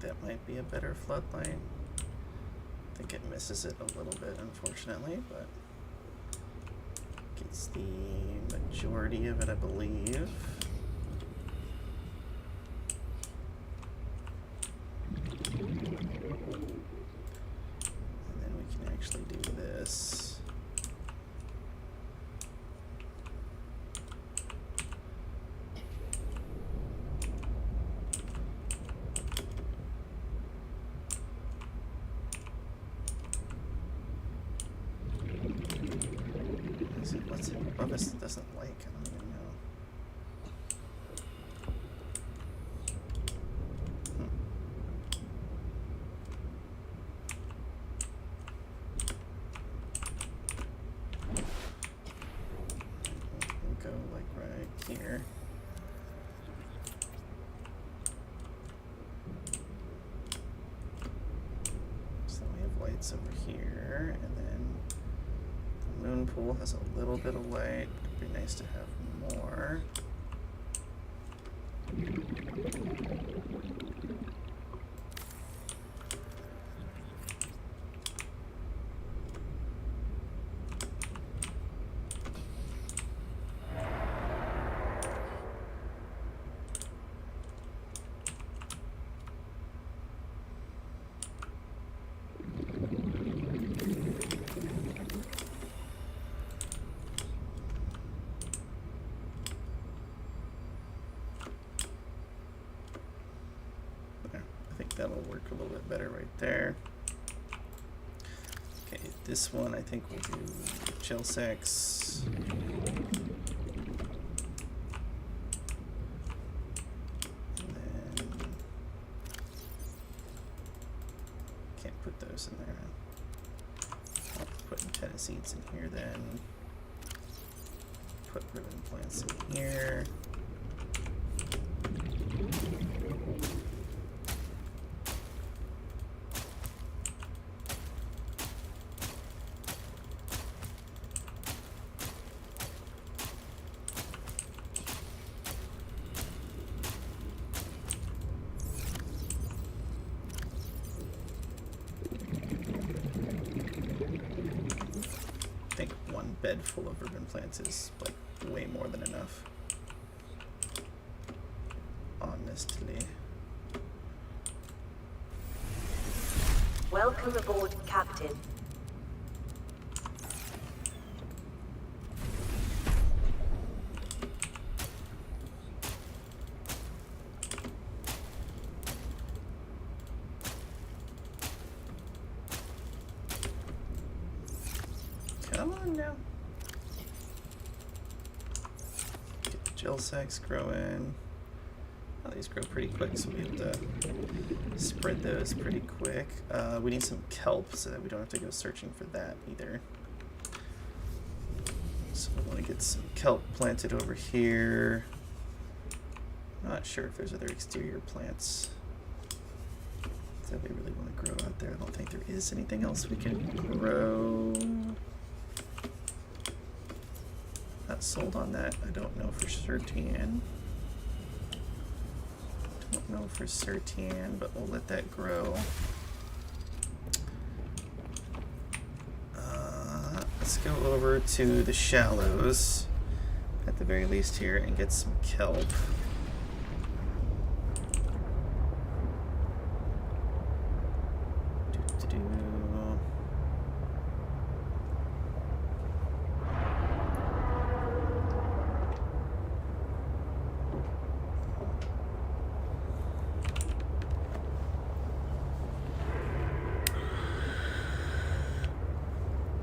That might be a better floodlight. I think it misses it a little bit, unfortunately, but gets the majority of it, I believe. And then we can actually do this. What's it above us that doesn't like? I don't even know. We'll go like right here. So we have lights over here, and then moon pool has a little bit of light. It'd be nice to have more. That'll work a little bit better right there. Okay, this one I think we'll do gel sacks. And then can't put those in there. I'll put antenna seeds in here then. Put ribbon plants in here. Bed full of ribbon plants is like way more than enough, honestly. Welcome aboard, Captain. Come on now. Get the gel sacks growing. Oh, these grow pretty quick, so we have to spread those pretty quick. We need some kelp so that we don't have to go searching for that either. So we want to get some kelp planted over here. Not sure if there's other exterior plants that we really want to grow out there. I don't think there is anything else we can grow. Not sold on that. I don't know for certain. Don't know for certain, but we'll let that grow. Let's go over to the shallows. at the very least here and get some kelp.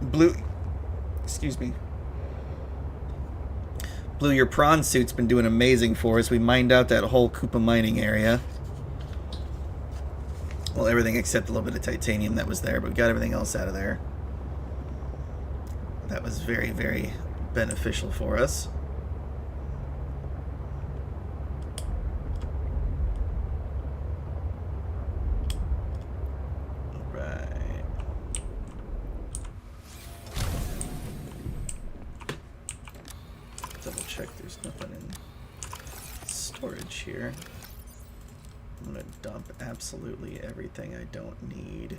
Blue, excuse me. Blue, your prawn suit's been doing amazing for us. We mined out that whole Koopa mining area. Well, everything except a little bit of titanium that was there, but we got everything else out of there. That was very, very beneficial for us. Here. I'm going to dump absolutely everything I don't need,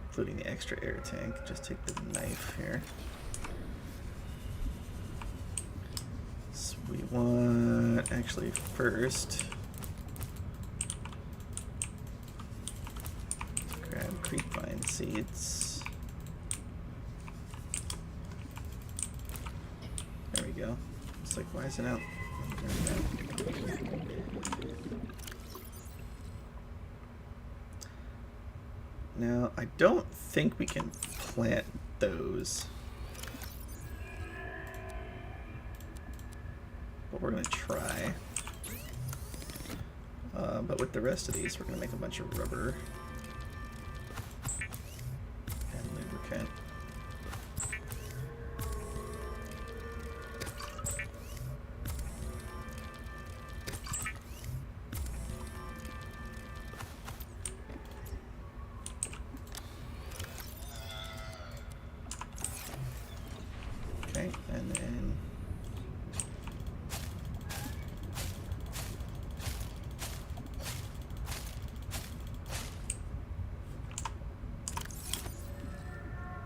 including the extra air tank. Just take the knife here. So we want, actually first, grab creepvine seeds. There we go. It's like, why is it out? Now, I don't think we can plant those. But we're going to try. But with the rest of these, we're going to make a bunch of rubber and lubricant.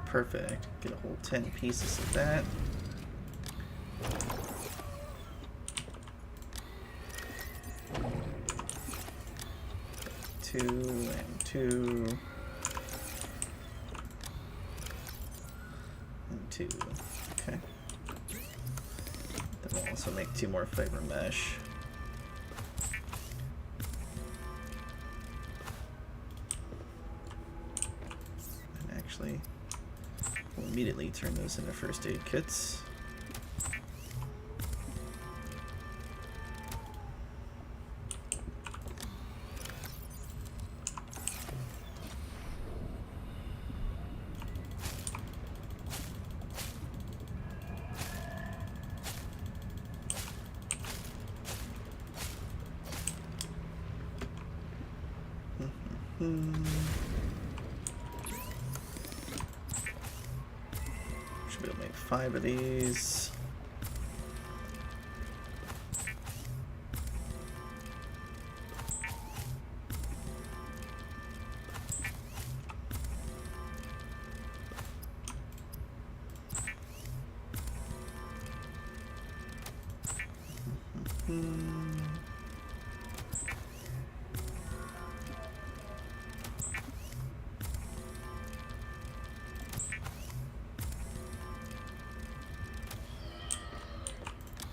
Perfect. Get a whole 10 pieces of that. Two and two. And two. Okay. Then we'll also make 2 more fiber mesh. And actually, we'll immediately turn those into first aid kits. Should be able to make 5 of these.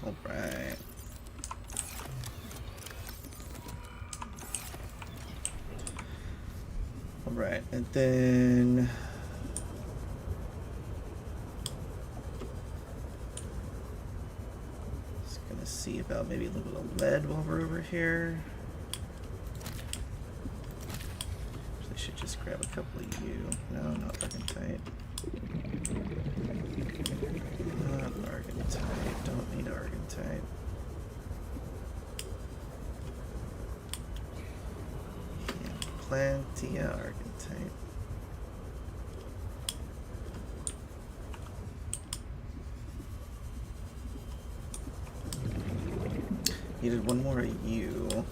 Alright. Alright, and then just gonna see about maybe a little bit of lead while we're over here. I should just grab a couple of you. No, not Argentite. Not Argentite. Don't need Argentite. Plenty of Argentite. Needed 1 more of you.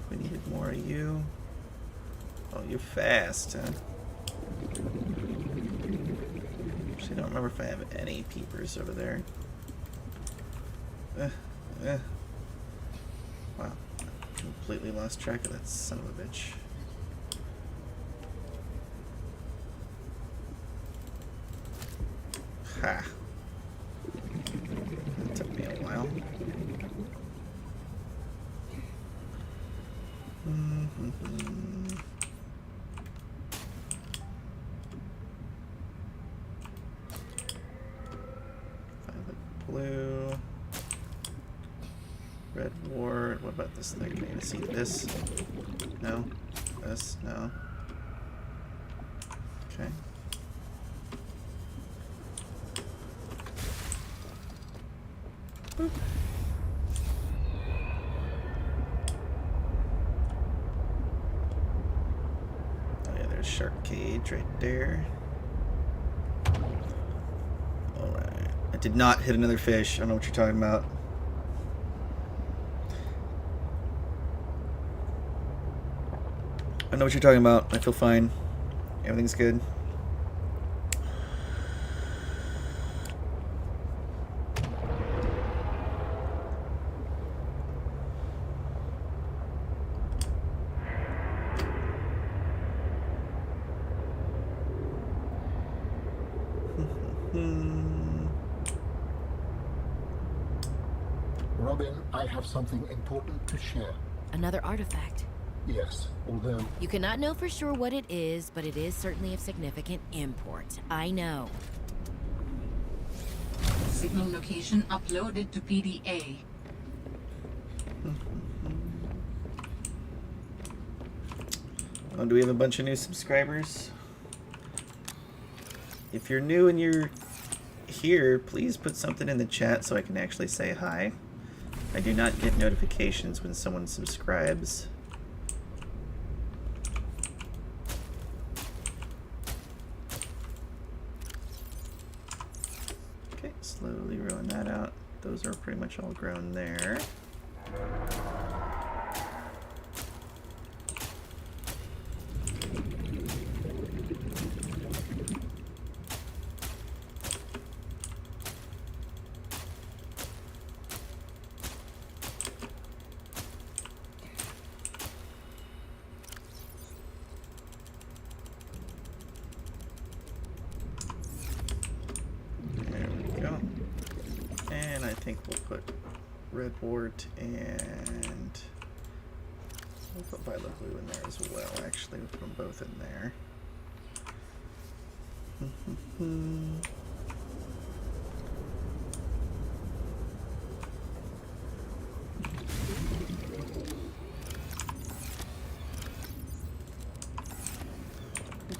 we needed more of you. Oh, you're fast, huh? Actually, I don't remember if I have any peepers over there. Wow. Completely lost track of that son of a bitch. Ha. That took me a while. Violet, blue, red wart. What about this thing? Can you see this? No. This? No. Okay. Boop. Oh yeah, there's shark cage right there. Alright. I did not hit another fish. I don't know what you're talking about. I know what you're talking about. I feel fine. Everything's good. Robin, I have something important to share. Another artifact. Yes, although... You cannot know for sure what it is, but it is certainly of significant import. I know. Signal location uploaded to PDA. Oh, do we have a bunch of new subscribers? If you're new and you're here, please put something in the chat so I can actually say hi. I do not get notifications when someone subscribes. Okay, slowly rolling that out. Those are pretty much all grown there. Red wart, and we'll put violet blue in there as well. Actually, we'll put them both in there.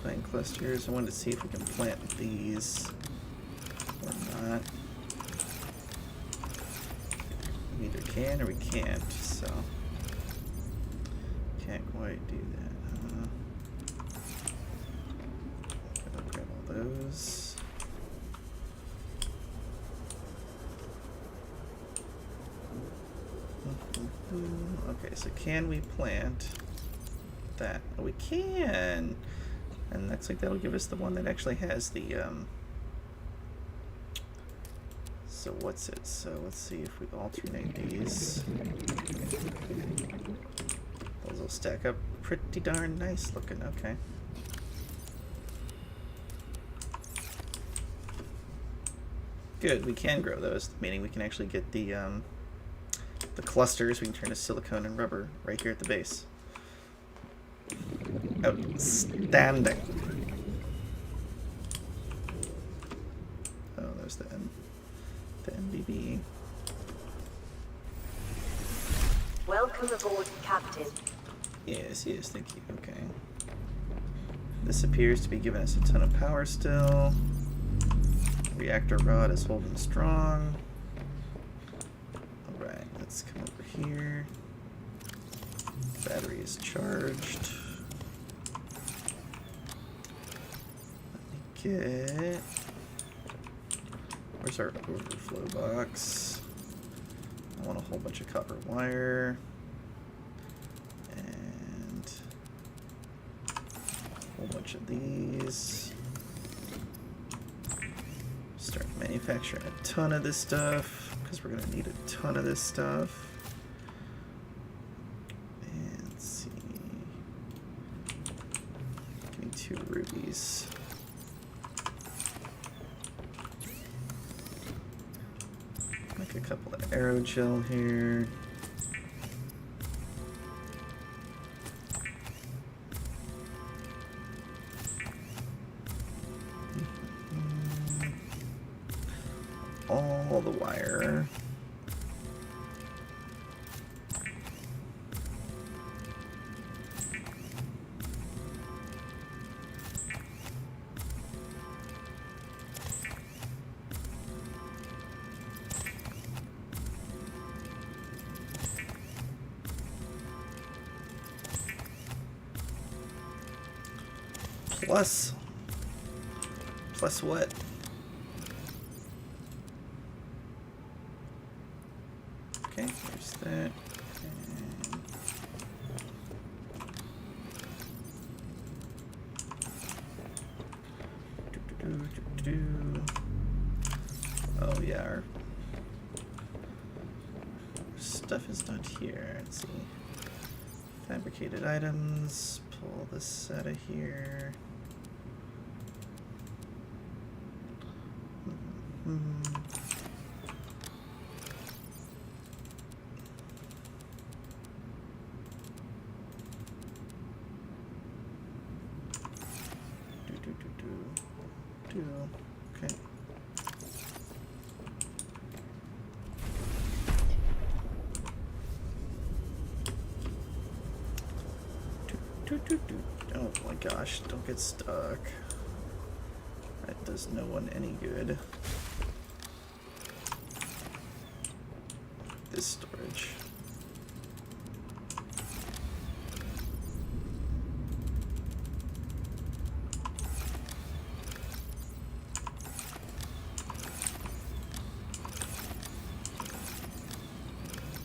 Plant clusters. I wanted to see if we can plant these or not. We either can or we can't, so can't quite do that. I'll grab all those. Okay, so can we plant that? Oh, we can! And looks like that'll give us the one that actually has the so what's it? So let's see if we alternate these. Those will stack up pretty darn nice looking. Okay. Good, we can grow those, meaning we can actually get the clusters we can turn to silicone and rubber right here at the base. Outstanding. Oh, there's the MBB. Welcome aboard, Captain. Yes, thank you. Okay. This appears to be giving us a ton of power still. Reactor rod is holding strong. Alright, let's come over here. Battery is charged. Let me get... Where's our overflow box? I want a whole bunch of copper wire. And whole bunch of these. Start manufacturing a ton of this stuff, because we're going to need a ton of this stuff. And let's see. Give me 2 rubies. Make a couple of aerogel here. All the wire. Plus what? Okay, there's that. Oh yeah, our stuff is not here. Let's see. Fabricated items. Pull this out of here. Okay. Oh my gosh, don't get stuck. That does no one any good. This storage.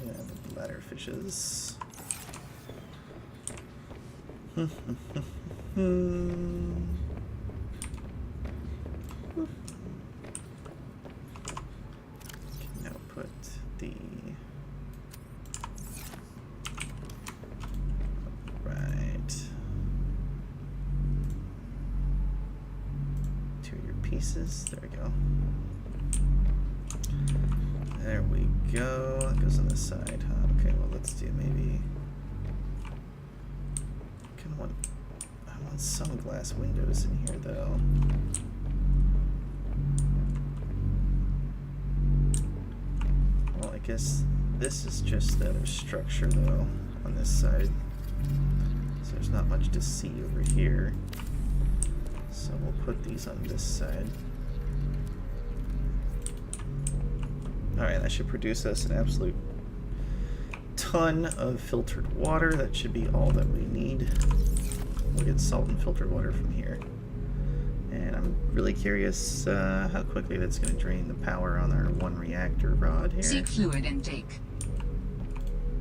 Yeah, the bladder fishes. Now put the right 2 of your pieces. There we go. There we go. That goes on this side, huh? Okay, well let's do maybe. I want some glass windows in here though. Well, I guess this is just the other structure though on this side. So there's not much to see over here. So we'll put these on this side. Alright, that should produce us an absolute ton of filtered water. That should be all that we need. We'll get salt and filtered water from here. And I'm really curious how quickly that's going to drain the power on our 1 reactor rod here. Seek fluid intake.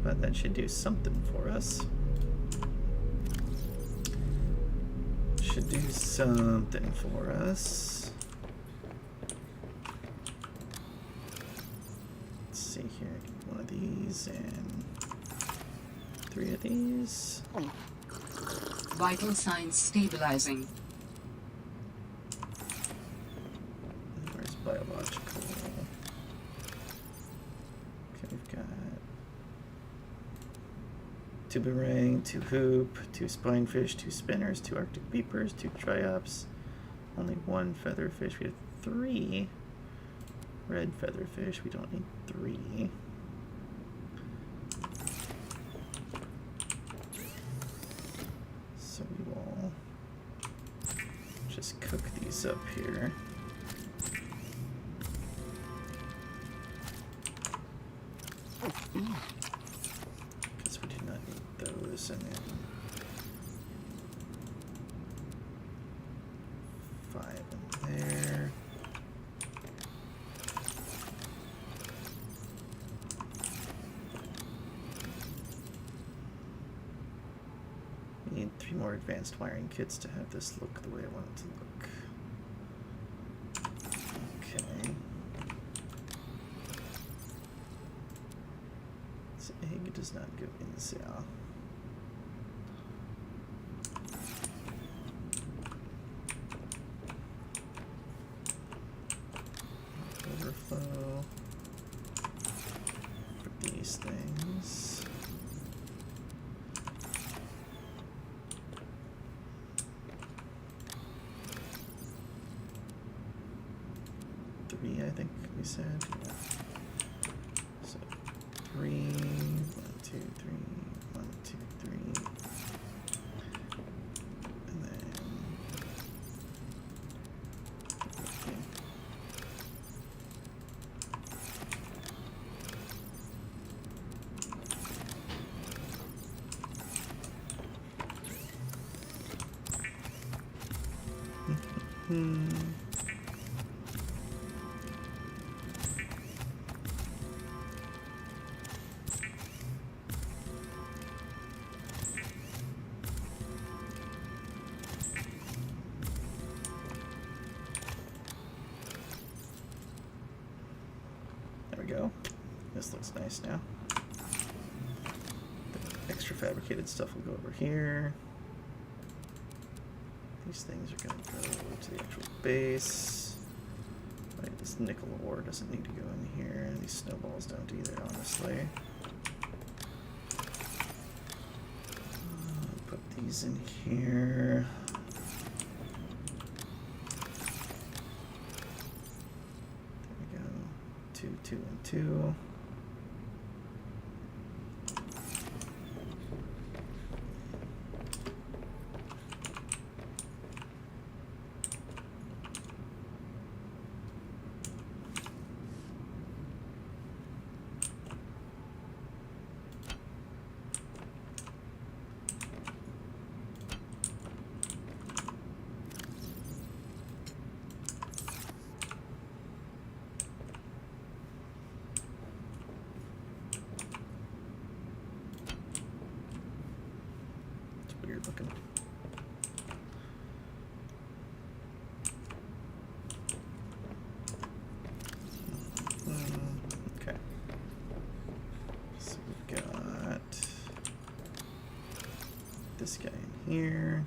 But that should do something for us. Should do something for us. Let's see here. One of these and 3 of these. Vital signs stabilizing. Where's biological? Okay, we've got 2 boomerang, 2 hoop, 2 spinefish, 2 spinners, 2 arctic beepers, 2 triops, only 1 featherfish. We have 3 red featherfish. We don't need 3. So we will just cook these up here. Because we do not need those, and then 5 in there. We need 3 more advanced wiring kits to have this look the way I want it to look. Okay. This egg does not go in there. Overflow for these things. I think we said. Yeah. So 3, 1, 2, 3, 1, 2, 3, and then there we go. This looks nice now. The extra fabricated stuff will go over here. These things are going to go to the actual base. Right, this nickel ore doesn't need to go in here. These snowballs don't either, honestly. Put these in here. There we go. 2, 2, and 2. Weird looking. Okay. So we've got this guy in here.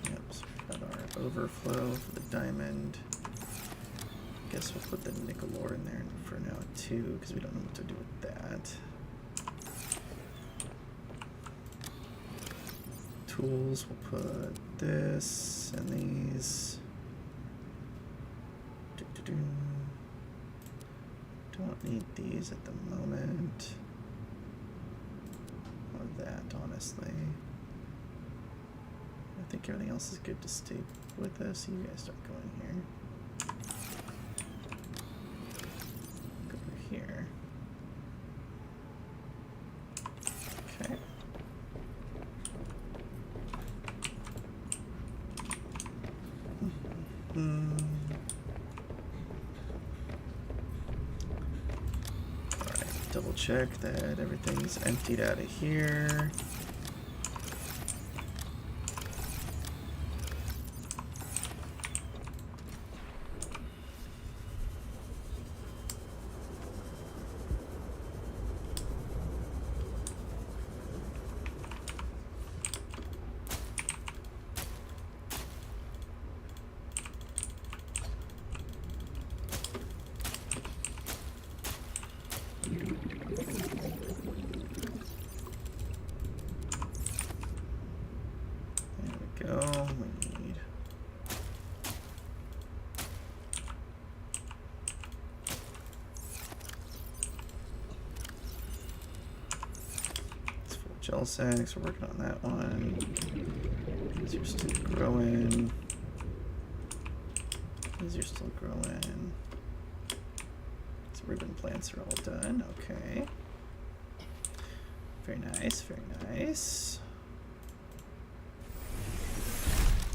Yep, so we've got our overflow for the diamond. Guess we'll put the nickel ore in there for now too, because we don't know what to do with that. Tools, we'll put this and these. Don't need these at the moment. Or that, honestly. I think everything else is good to stay with us. You guys don't go in here. Here. Okay. Alright, double check that everything's emptied out of here. Gel sacks, we're working on that one. These are still growing. These are still growing. These ribbon plants are all done. Okay. Very nice, very nice.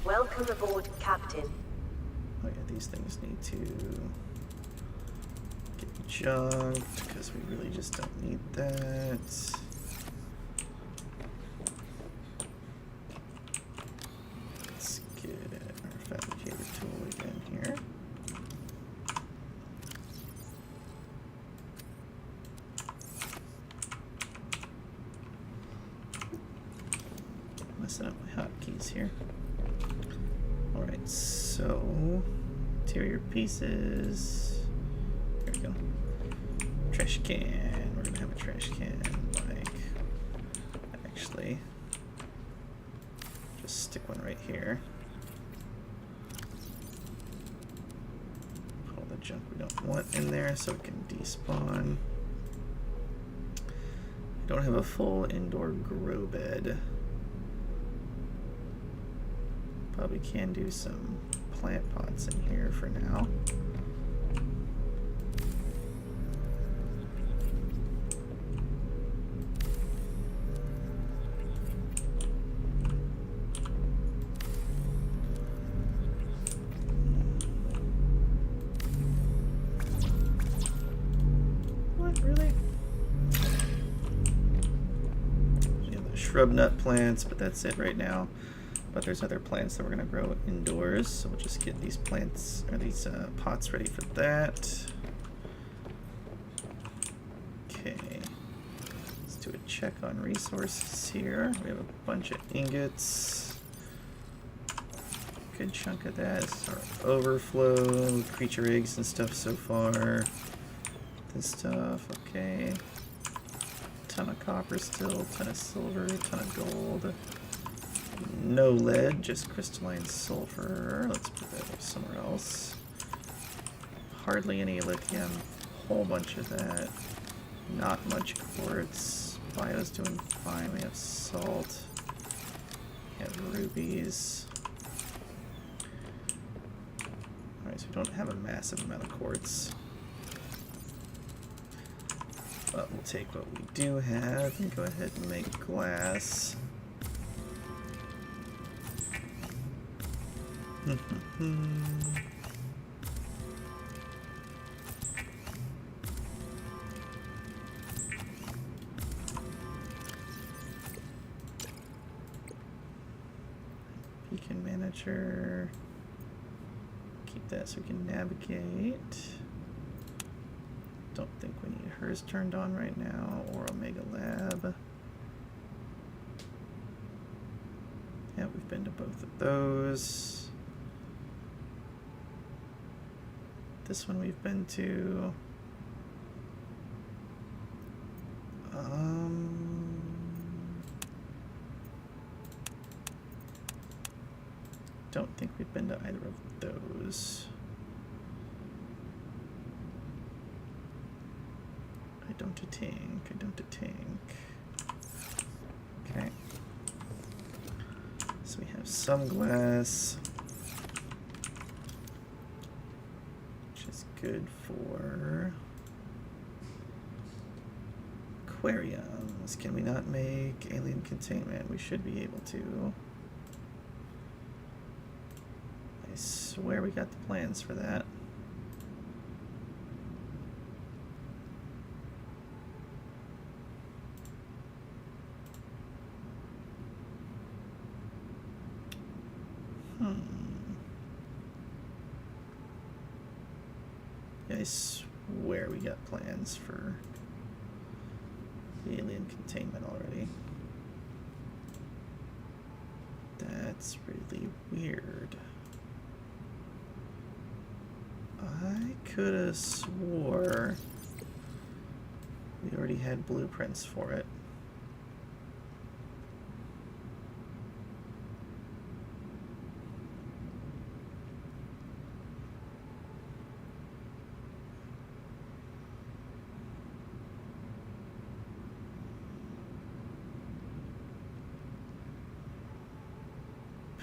Welcome aboard, Captain. Oh yeah, these things need to get junked because we really just don't need that. Let's get our fabricator tool again here. Messing up my hotkeys here. Alright, so interior pieces. There we go. Trash can. We're gonna have a trash can, like, actually, just stick one right here. Put all the junk we don't want in there so it can despawn. We don't have a full indoor grow bed. Probably can do some plant pots in here for now. What, really? Yeah, the shrub nut plants, but that's it right now. But there's other plants that we're going to grow indoors, so we'll just get these plants, or these pots ready for that. Okay, let's do a check on resources here. We have a bunch of ingots. Good chunk of that is our overflow, creature eggs and stuff so far. This stuff, okay. Ton of copper still, ton of silver, ton of gold. No lead, just crystalline sulfur. Let's put that somewhere else. Hardly any lithium. Whole bunch of that. Not much quartz. Bio's doing fine. We have salt. We have rubies. Alright, so we don't have a massive amount of quartz. But we'll take what we do have and go ahead and make glass. Beacon manager. Keep that so we can navigate. Don't think we need hers turned on right now, or Omega Lab. Yeah, we've been to both of those. This one we've been to. Don't think we've been to either of those. I don't think. Okay. So we have some glass. Good for aquariums. Can we not make alien containment? We should be able to. I swear we got the plans for that. I swear we got plans for the alien containment already. That's really weird. I could have swore we already had blueprints for it.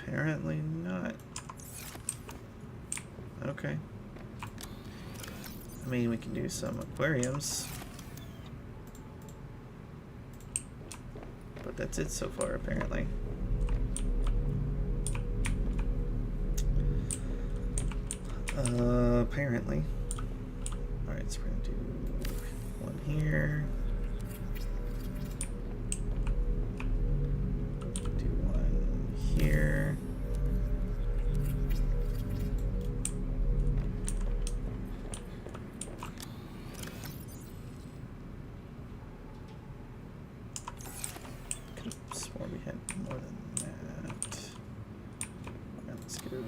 Apparently not. Okay. I mean, we can do some aquariums. But that's it so far, apparently. Apparently. Alright, so we're gonna do one Can't more than that. And let's go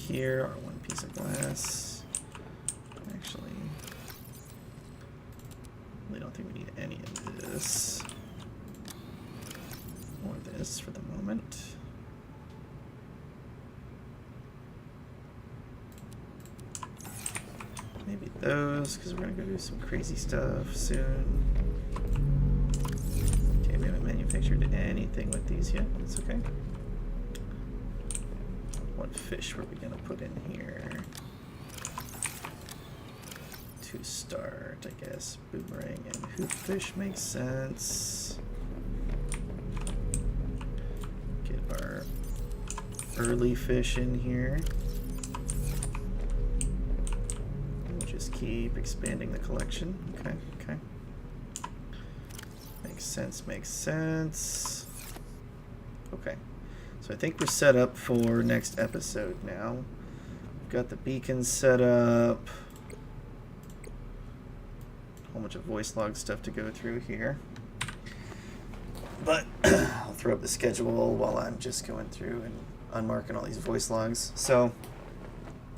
here, our one piece of glass. Actually, really don't think we need any of this. Or this for the moment. Maybe those, because we're going to go do some crazy stuff soon. Okay, we haven't manufactured anything with these yet. That's okay. What fish were we going to put in here? To start, I guess. Boomerang and hoop fish makes sense. Get our early fish in here. Keep expanding the collection. Okay, okay. Makes sense, makes sense. Okay. So I think we're set up for next episode now. We've got the beacon set up. A whole bunch of voice log stuff to go through here. But I'll throw up the schedule while I'm just going through and unmarking all these voice logs. So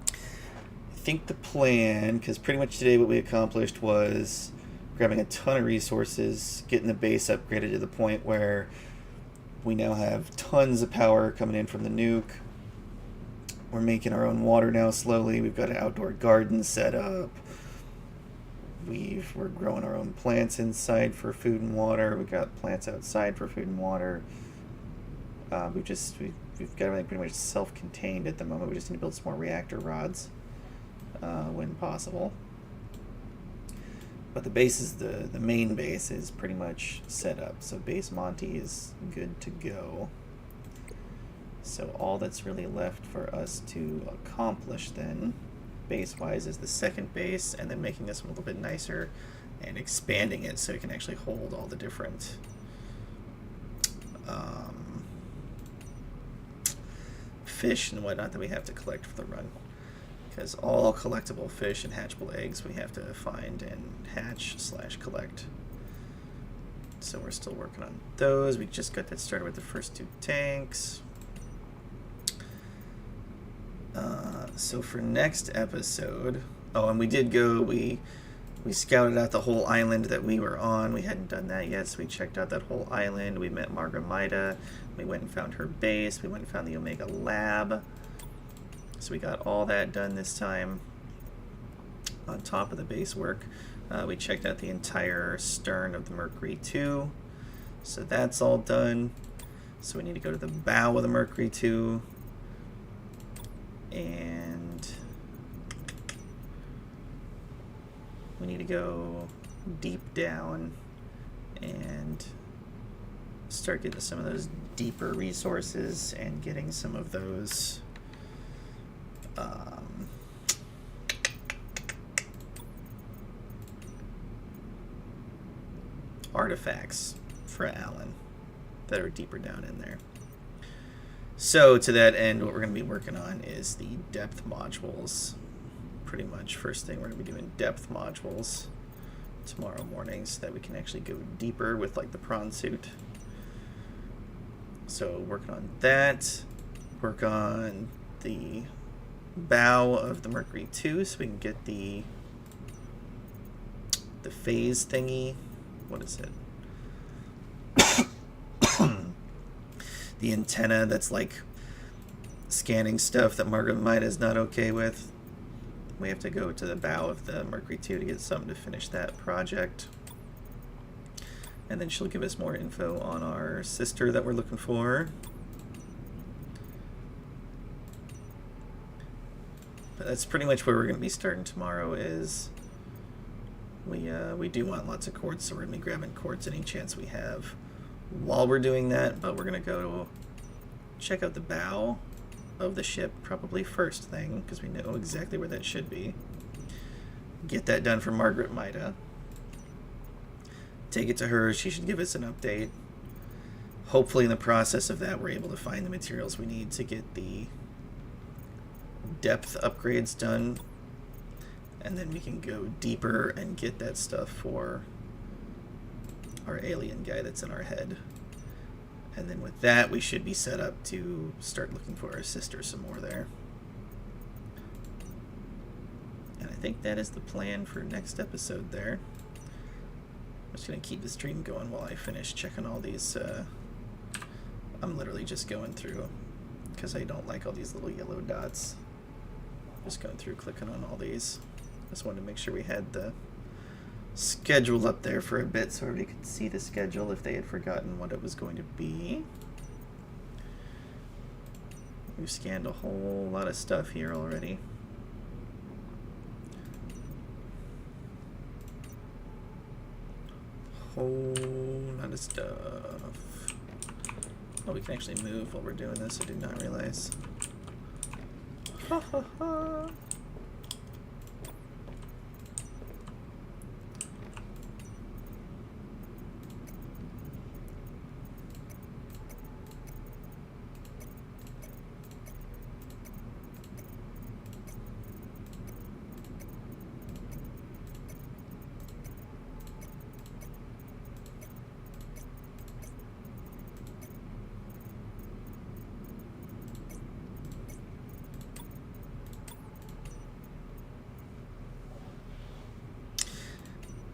I think the plan, because pretty much today what we accomplished was grabbing a ton of resources, getting the base upgraded to the point where we now have tons of power coming in from the nuke. We're making our own water now slowly. We've got an outdoor garden set up. We're growing our own plants inside for food and water. We've got plants outside for food and water. We've got everything pretty much self-contained at the moment. We just need to build some more reactor rods. When possible. But the base is the main base is pretty much set up. So base Monty is good to go. So all that's really left for us to accomplish then, base-wise, is the second base, and then making this one a little bit nicer and expanding it so it can actually hold all the different fish and whatnot that we have to collect for the run. Because all collectible fish and hatchable eggs we have to find and hatch/collect. So we're still working on those. We just got that started with the first 2 tanks. So for next episode, and we scouted out the whole island that we were on. We hadn't done that yet, so we checked out that whole island. We met Marguerit. We went and found her base. We went and found the Omega Lab. So we got all that done this time. On top of the base work, we checked out the entire stern of the Mercury 2. So that's all done. So we need to go to the bow of the Mercury 2. And we need to go deep down and start getting some of those deeper resources and getting some of those artifacts for Alan that are deeper down in there. So to that end, what we're going to be working on is the depth modules. Pretty much first thing we're going to be doing depth modules tomorrow morning so that we can actually go deeper with like the prawn suit. So working on that, work on the bow of the Mercury 2 so we can get the phase thingy. What is it? The antenna that's like scanning stuff that Marguerit is not okay with. We have to go to the bow of the Mercury 2 to get something to finish that project. And then she'll give us more info on our sister that we're looking for. But that's pretty much where we're going to be starting tomorrow is we do want lots of quartz, so we're going to be grabbing quartz any chance we have while we're doing that. But we're going to go check out the bow of the ship probably first thing because we know exactly where that should be. Get that done for Marguerit. Take it to her. She should give us an update. Hopefully in the process of that we're able to find the materials we need to get the depth upgrades done, and then we can go deeper and get that stuff for our alien guy that's in our head. And then with that, we should be set up to start looking for our sister some more there. And I think that is the plan for next episode there. I'm just going to keep the stream going while I finish checking all these. I'm literally just going through, because I don't like all these little yellow dots. Just going through, clicking on all these. Just wanted to make sure we had the schedule up there for a bit so everybody could see the schedule if they had forgotten what it was going to be. We've scanned a whole lot of stuff here already. Whole lot of stuff. Oh, we can actually move while we're doing this. I did not realize. Ha ha ha.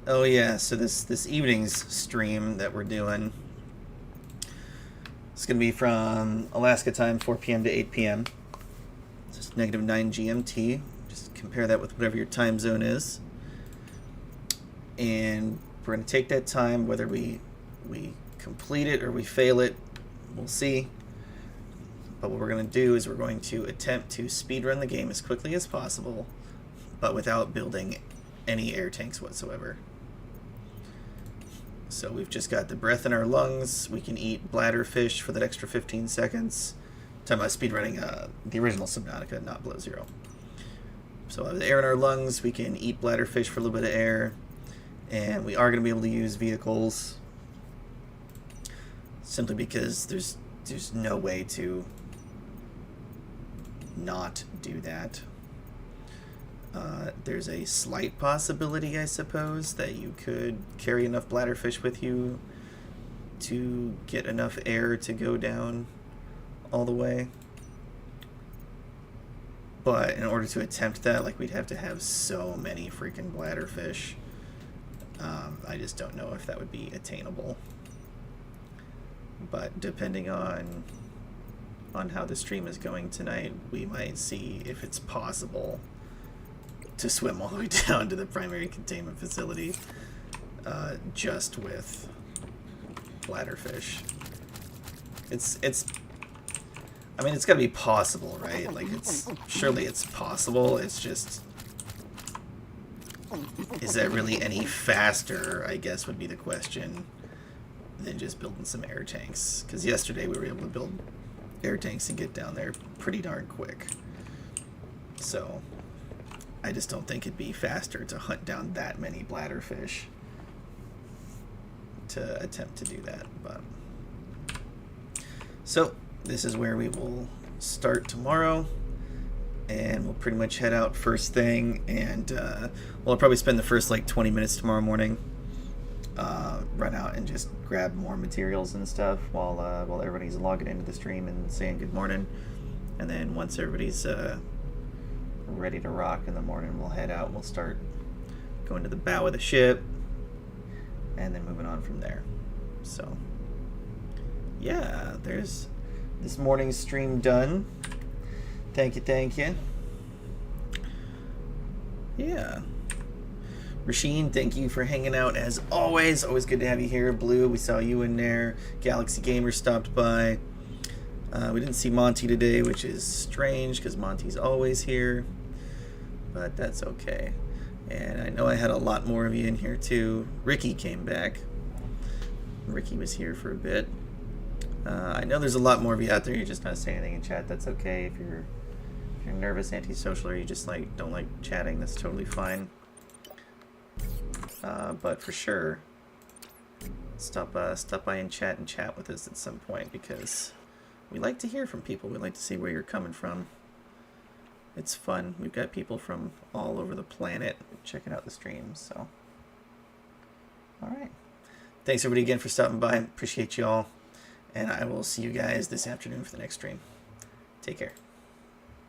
Oh yeah, so this evening's stream that we're doing, it's going to be from Alaska time, 4 p.m. to 8 p.m. It's just -9 GMT. Just compare that with whatever your time zone is. And we're going to take that time, whether we complete it or we fail it, we'll see. But what we're going to do is we're going to attempt to speedrun the game as quickly as possible, but without building any air tanks whatsoever. So we've just got the breath in our lungs. We can eat bladder fish for that extra 15 seconds. I'm talking about speedrunning the original Subnautica, not Below Zero. So with the air in our lungs, we can eat bladder fish for a little bit of air. And we are going to be able to use vehicles. Simply because there's no way to not do that. There's a slight possibility, I suppose, that you could carry enough bladderfish with you to get enough air to go down all the way. But in order to attempt that, like, we'd have to have so many freaking bladderfish. I just don't know if that would be attainable. But depending on how the stream is going tonight, we might see if it's possible to swim all the way down to the primary containment facility just with bladderfish. I mean, it's gotta be possible, right? Like, surely it's possible. It's just, is that really any faster, I guess, would be the question, than just building some air tanks? Because yesterday we were able to build air tanks and get down there pretty darn quick. So I just don't think it'd be faster to hunt down that many bladderfish to attempt to do that. But so this is where we will start tomorrow, and we'll pretty much head out first thing, and we'll probably spend the first like 20 minutes tomorrow morning, run out and just grab more materials and stuff while everybody's logging into the stream and saying good morning. And then once everybody's ready to rock in the morning, we'll head out. We'll start going to the bow of the ship and then moving on from there. So yeah, there's this morning's stream done. Thank you. Yeah, Rasheen, thank you for hanging out as always. Always good to have you here. Blue, we saw you in there. Galaxy Gamer stopped by. We didn't see Monty today, which is strange because Monty's always here, but that's okay. And I know I had a lot more of you in here too. Ricky came back. Ricky was here for a bit. I know there's a lot more of you out there. You're just not saying anything in chat. That's okay. If you're nervous, antisocial, or you just don't like chatting, that's totally fine. But for sure, stop by and chat with us at some point, because we like to hear from people. We like to see where you're coming from. It's fun. We've got people from all over the planet checking out the streams. So, all right. Thanks everybody again for stopping by. Appreciate you all. And I will see you guys this afternoon for the next stream. Take care.